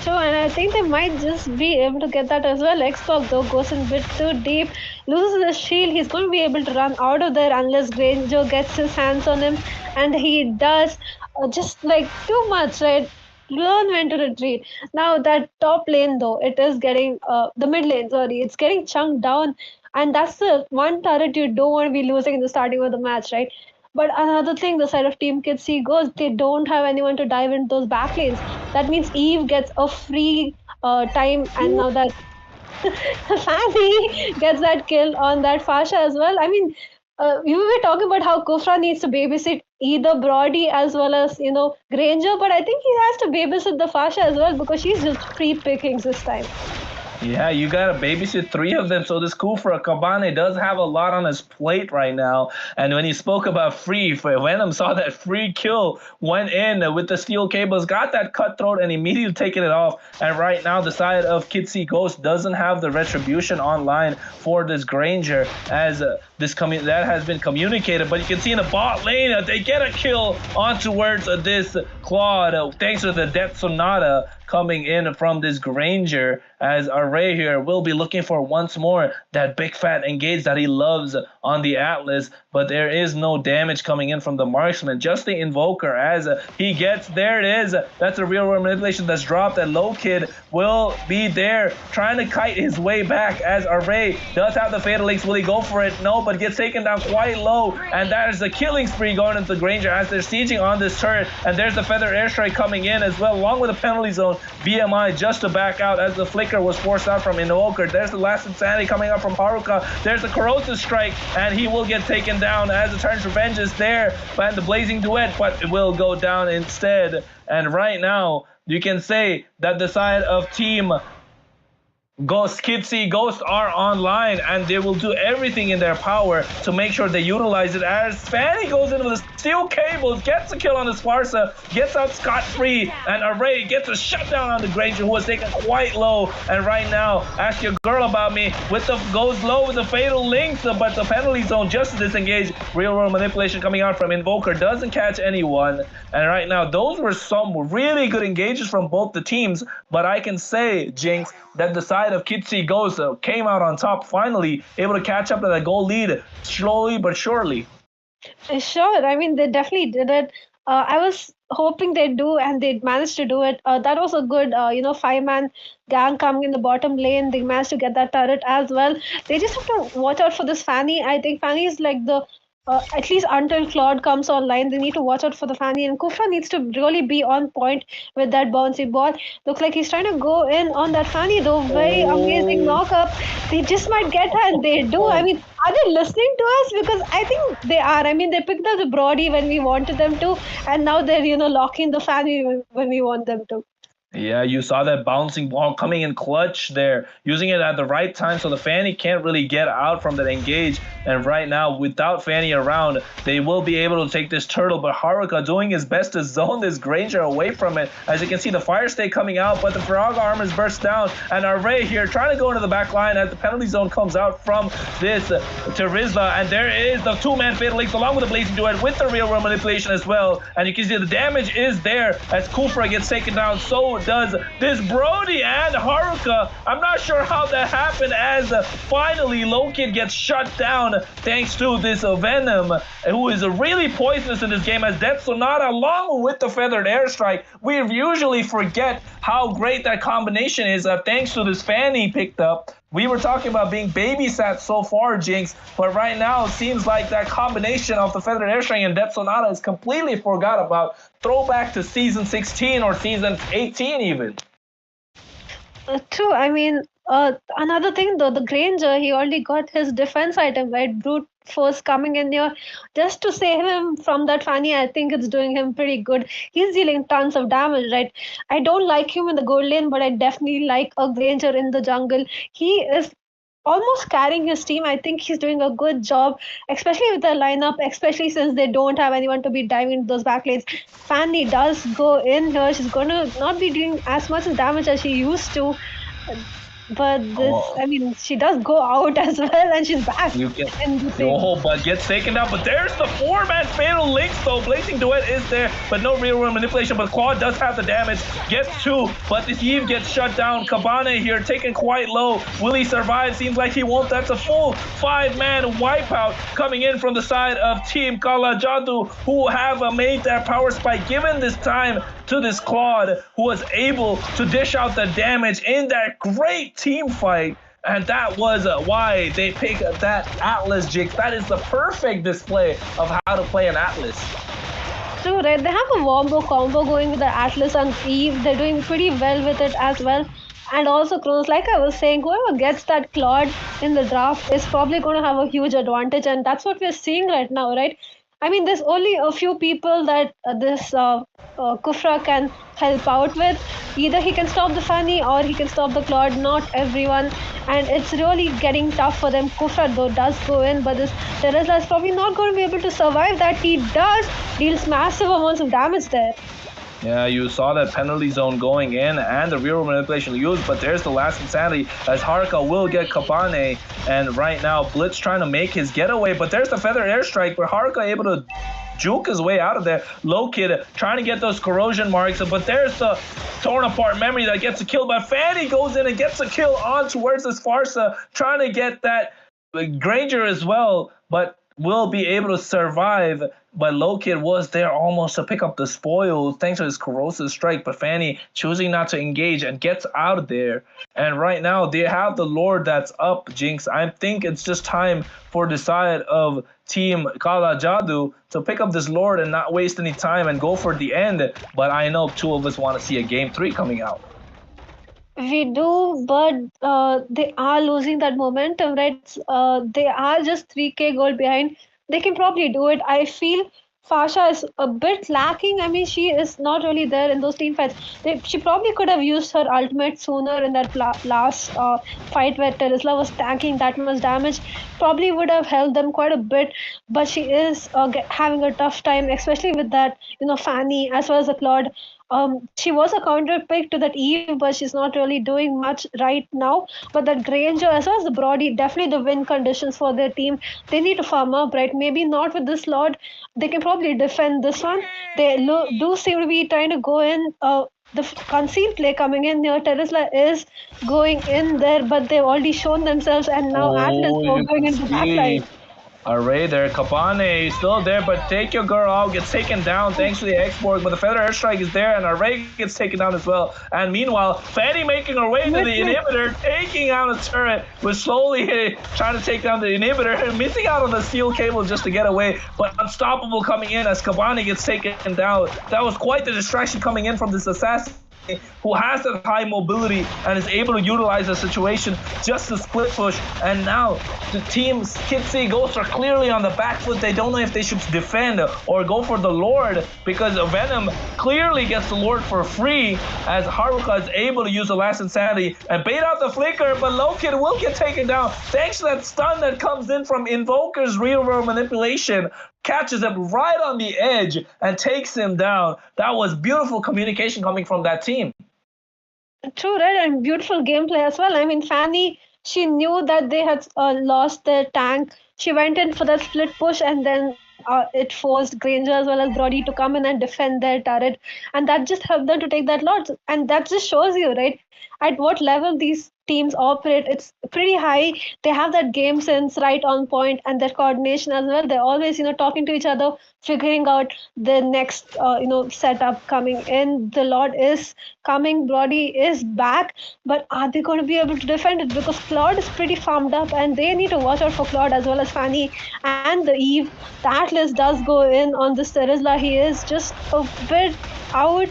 True, and I think they might just be able to get that as well. Xbox though goes in a bit too deep, loses his shield. He's going to be able to run out of there unless Granger gets his hands on him, and he does. Just like too much, right? Learn when to retreat. Now that top lane though, it is getting the mid lane. Sorry, it's getting chunked down, and that's the one turret you don't want to be losing in the starting of the match, right? But another thing, the side of TEAMQRT goes, they don't have anyone to dive into those back lanes. That means Eve gets a free time, and now that Fanny gets that kill on that Fasha as well. I mean, we were talking about how Kufra needs to babysit either Brody as well as, Granger, but I think he has to babysit the Fasha as well because she's just free pickings this time. Yeah, you got to babysit 3 of them. So this Kufra Kabane does have a lot on his plate right now. And when he spoke about free, Venom saw that free kill, went in with the steel cables, got that cutthroat, and immediately taking it off. And right now, the side of Kitsy Ghost doesn't have the retribution online for this Granger as that has been communicated. But you can see in the bot lane, they get a kill on towards this Claude, thanks to the Death Sonata coming in from this Granger, as Array here will be looking for once more that big fat engage that he loves on the Atlas, but there is no damage coming in from the marksman, just the Invoker as he gets, there it is, that's a real world manipulation that's dropped, and Low Kid will be there trying to kite his way back as Array does have the Fatal Links. Will he go for it? No, but gets taken down quite low, and that is the killing spree going into the Granger as they're sieging on this turret, and there's the Feather Airstrike coming in as well, along with the penalty zone. BMI just to back out as the flicker was forced out from Invoker. There's the last insanity coming up from Haruka. There's the corrosive strike, and he will get taken down as the Tyrant's Revenge is there, and the blazing duet, but it will go down instead. And right now, you can say that the side of Team Kitsy Ghost are online, and they will do everything in their power to make sure they utilize it as Fanny goes into the steel cables, gets a kill on the Sparsa, gets out scot-free, and Array gets a shutdown on the Granger, who was taken quite low. And right now, ask your girl about me, goes low with the Fatal Links, but the penalty zone just to disengage. Real world manipulation coming out from Invoker, doesn't catch anyone. And right now, those were some really good engages from both the teams, but I can say, Jinx, that the side of Kitsy Ghost came out on top, finally able to catch up to that goal lead slowly but surely. Sure, I mean, they definitely did it. I was hoping they'd do, and they managed to do it. That was a good, 5-man gang coming in the bottom lane. They managed to get that turret as well. They just have to watch out for this Fanny. I think Fanny is like the at least until Claude comes online, they need to watch out for the Fanny, and Kufra needs to really be on point with that bouncy ball. Looks like he's trying to go in on that Fanny though. Very amazing knock-up. They just might get her, and they do. I mean, are they listening to us? Because I think they are. I mean, they picked up the Brody when we wanted them to, and now they're, locking the Fanny when we want them to. Yeah, you saw that bouncing ball coming in clutch there, using it at the right time so the Fanny can't really get out from that engage. And right now, without Fanny around, they will be able to take this turtle, but Haruka doing his best to zone this Granger away from it. As you can see, the Fire Stake coming out, but the Frog Armors burst down, and Array here trying to go into the back line as the penalty zone comes out from this Terizla, and there is the 2-man Fatal Links along with the Blazing Duet with the real world manipulation as well. And you can see the damage is there as Kufra gets taken down, so does this Brody and Haruka. I'm not sure how that happened as finally Low Kid gets shut down thanks to this Venom, who is really poisonous in this game as Death Sonata along with the Feathered Airstrike. We usually forget how great that combination is thanks to this Fanny picked up. We were talking about being babysat so far, Jinx, but right now it seems like that combination of the Feathered Airstrike and Death Sonata is completely forgot about. Throwback to season 16 or season 18 even. True. I mean, another thing though, the Granger, he already got his defense item, right? Brute force coming in here just to save him from that Fanny. I think it's doing him pretty good. He's dealing tons of damage, right? I don't like him in the gold lane, but I definitely like a Granger in the jungle. He is almost carrying his team. I think he's doing a good job, especially with the lineup, especially since they don't have anyone to be diving into those backlanes. Fanny does go in here. She's going to not be doing as much damage as she used to. But this, I mean, she does go out as well, and she's back. You can, in the thing. but gets taken down. But there's the 4-man fatal links, though. Blazing Duet is there, but no real world manipulation. But Claude does have the damage, gets 2, but the Eve gets shut down. Cabane here taken quite low. Will he survive? Seems like he won't. That's a full 5-man wipeout coming in from the side of Team Kala JADU, who have made their power spike, given this time to this Claude, who was able to dish out the damage in that great team fight. And that was why they picked that Atlas, Jinx. That is the perfect display of how to play an Atlas. True, right? They have a wombo combo going with the Atlas and Eve. They're doing pretty well with it as well. And also, Kronos, like I was saying, whoever gets that Claude in the draft is probably going to have a huge advantage. And that's what we're seeing right now, right? I mean, there's only a few people that this Kufra can help out with. Either he can stop the Fanny or he can stop the Claude, not everyone. And it's really getting tough for them. Kufra, though, does go in, but this Terizla is probably not going to be able to survive that. He does deals massive amounts of damage there. Yeah, you saw that penalty zone going in and the real manipulation used, but there's the last insanity as Haruka will get Kabane, and right now Blitz trying to make his getaway, but there's the feather airstrike, but Haruka able to juke his way out of there. Low Kid trying to get those corrosion marks, but there's the torn apart memory that gets a kill, but Fanny goes in and gets a kill on towards this Farsa, trying to get that Granger as well, but will be able to survive. But Low Kid was there almost to pick up the spoils thanks to his corrosive strike, but Fanny choosing not to engage and gets out of there. And right now they have the Lord that's up, Jinx. I think it's just time for the side of Team Kala JADU to pick up this Lord and not waste any time and go for the end. But I know 2 of us want to see a Game 3 coming out. We do, but they are losing that momentum, right? They are just 3k gold behind. They can probably do it. I feel Fasha is a bit lacking. I mean, she is not really there in those team fights. She probably could have used her ultimate sooner in that last fight where Terizla was tanking that much damage. Probably would have helped them quite a bit, but she is having a tough time, especially with that, Fanny as well as the Claude. She was a counter pick to that Eve, but she's not really doing much right now. But that Granger as well as the Brody, definitely the win conditions for their team. They need to farm up, right? Maybe not with this Lord. They can probably defend this one. They do seem to be trying to go in. The concealed play coming in here. Terizla is going in there, but they've already shown themselves, and now Atlas going into backline. Array there, Kabane still there, but take your girl out, gets taken down thanks to the export, but the feather airstrike is there, and Array gets taken down as well. And meanwhile, Fanny making her way to the inhibitor, taking out a turret, was slowly trying to take down the inhibitor, and missing out on the steel cable just to get away, but unstoppable coming in as Kabane gets taken down. That was quite the distraction coming in from this assassin, who has that high mobility and is able to utilize the situation just to split push. And now the team's Kitsy Ghosts are clearly on the back foot. They don't know if they should defend or go for the Lord, because Venom clearly gets the Lord for free as Haruka is able to use the last insanity and bait out the flicker, but Low Kid will get taken down thanks to that stun that comes in from Invoker's real world manipulation. Catches him right on the edge and takes him down. That was beautiful communication coming from that team. True, right? And beautiful gameplay as well. I mean, Fanny, she knew that they had lost their tank. She went in for that split push, and then it forced Granger as well as Brody to come in and defend their turret. And that just helped them to take that lot. And that just shows you, right, at what level these teams operate. It's pretty high. They have that game sense right on point, and their coordination as well. They're always, talking to each other, figuring out the next, setup coming in. The Lord is coming. Brody is back, but are they going to be able to defend it? Because Claude is pretty farmed up, and they need to watch out for Claude as well as Fanny and the Eve. The Atlas does go in on this Terizla. He is just a bit out.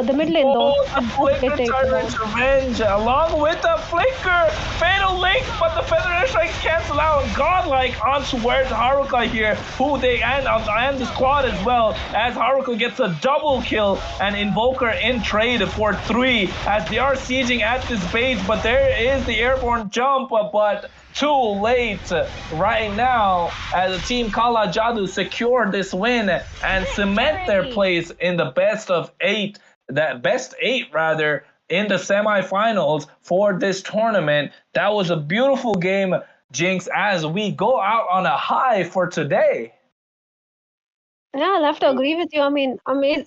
the mid lane though. Oh, the flicker tyrant's revenge, along with the flicker, fatal link, but the feather strike cancel out. Godlike onto where's Haruka here, who they and the squad as well, as Haruka gets a double kill and Invoker in trade for 3 as they are sieging at this base, but there is the airborne jump, but too late right now as the team Kala JADU secure this win and cement their place in the best 8 rather in the semifinals for this tournament. That was a beautiful game, Jinx, as we go out on a high for today. Yeah, I'll have to agree with you. I mean,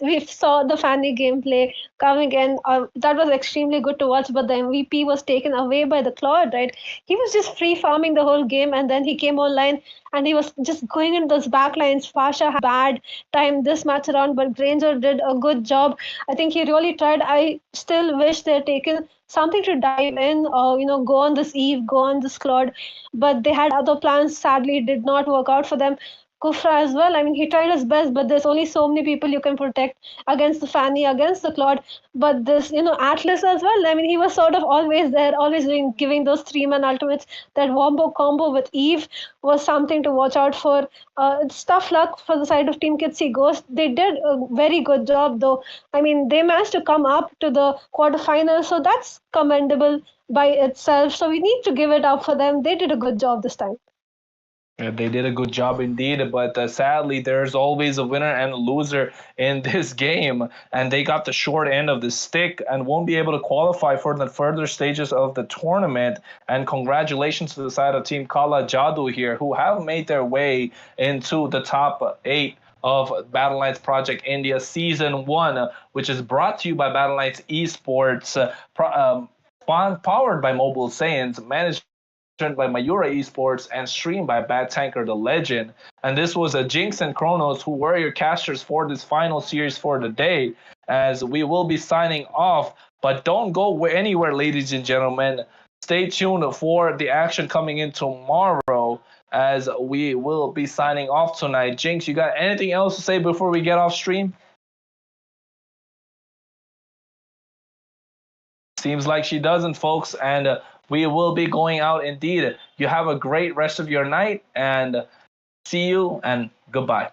we saw the Fanny gameplay coming in. That was extremely good to watch, but the MVP was taken away by the Claude, right? He was just free farming the whole game, and then he came online and he was just going into those backlines. Fasha had bad time this match around, but Granger did a good job. I think he really tried. I still wish they had taken something to dive in, go on this Eve, go on this Claude, but they had other plans. Sadly, it did not work out for them. Kufra as well. I mean, he tried his best, but there's only so many people you can protect against the Fanny, against the Claude. But this, Atlas as well. I mean, he was sort of always there, always giving those 3-man ultimates. That wombo combo with Eve was something to watch out for. It's tough luck for the side of Team Kitsy Ghost. They did a very good job, though. I mean, they managed to come up to the quarterfinals, so that's commendable by itself. So we need to give it up for them. They did a good job this time. Yeah, they did a good job indeed, but sadly, there's always a winner and a loser in this game, and they got the short end of the stick and won't be able to qualify for the further stages of the tournament. And congratulations to the side of Team Kala JADU here, who have made their way into the top 8 of Battleknights Project India Season 1, which is brought to you by Battleknights Esports, powered by Mobile Saiyans, managed by Mayura Esports and streamed by Bad Tanker the Legend. And this was a Jinx and Kronos who were your casters for this final series for the day, as we will be signing off. But don't go anywhere, ladies and gentlemen. Stay tuned for the action coming in tomorrow, as we will be signing off tonight. Jinx, you got anything else to say before we get off stream? Seems like she doesn't, folks, and we will be going out indeed. You have a great rest of your night, and see you, and goodbye.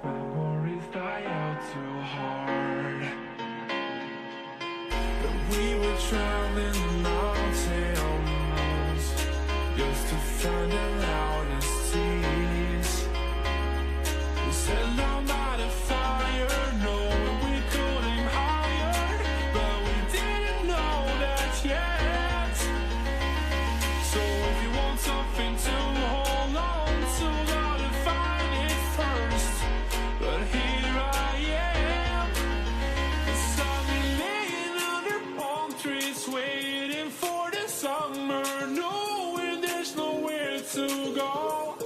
Memories die out too hard. We were traveling mountains just to find the loudest tears. We set down by the fire, knowing we could aim higher, but we didn't know that yet. So if you want something to hold on to, gotta find it first. But here I am, 'cause I've been laying under palm trees, waiting for the summer, knowing there's nowhere to go.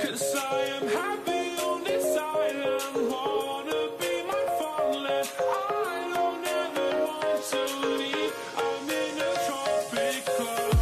'Cause I am happy on this island, wanna be my farmland. I don't ever want to leave, I'm in a tropic club.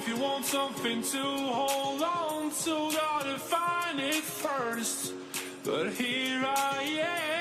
If you want something to hold on to, gotta find it first. But here I am.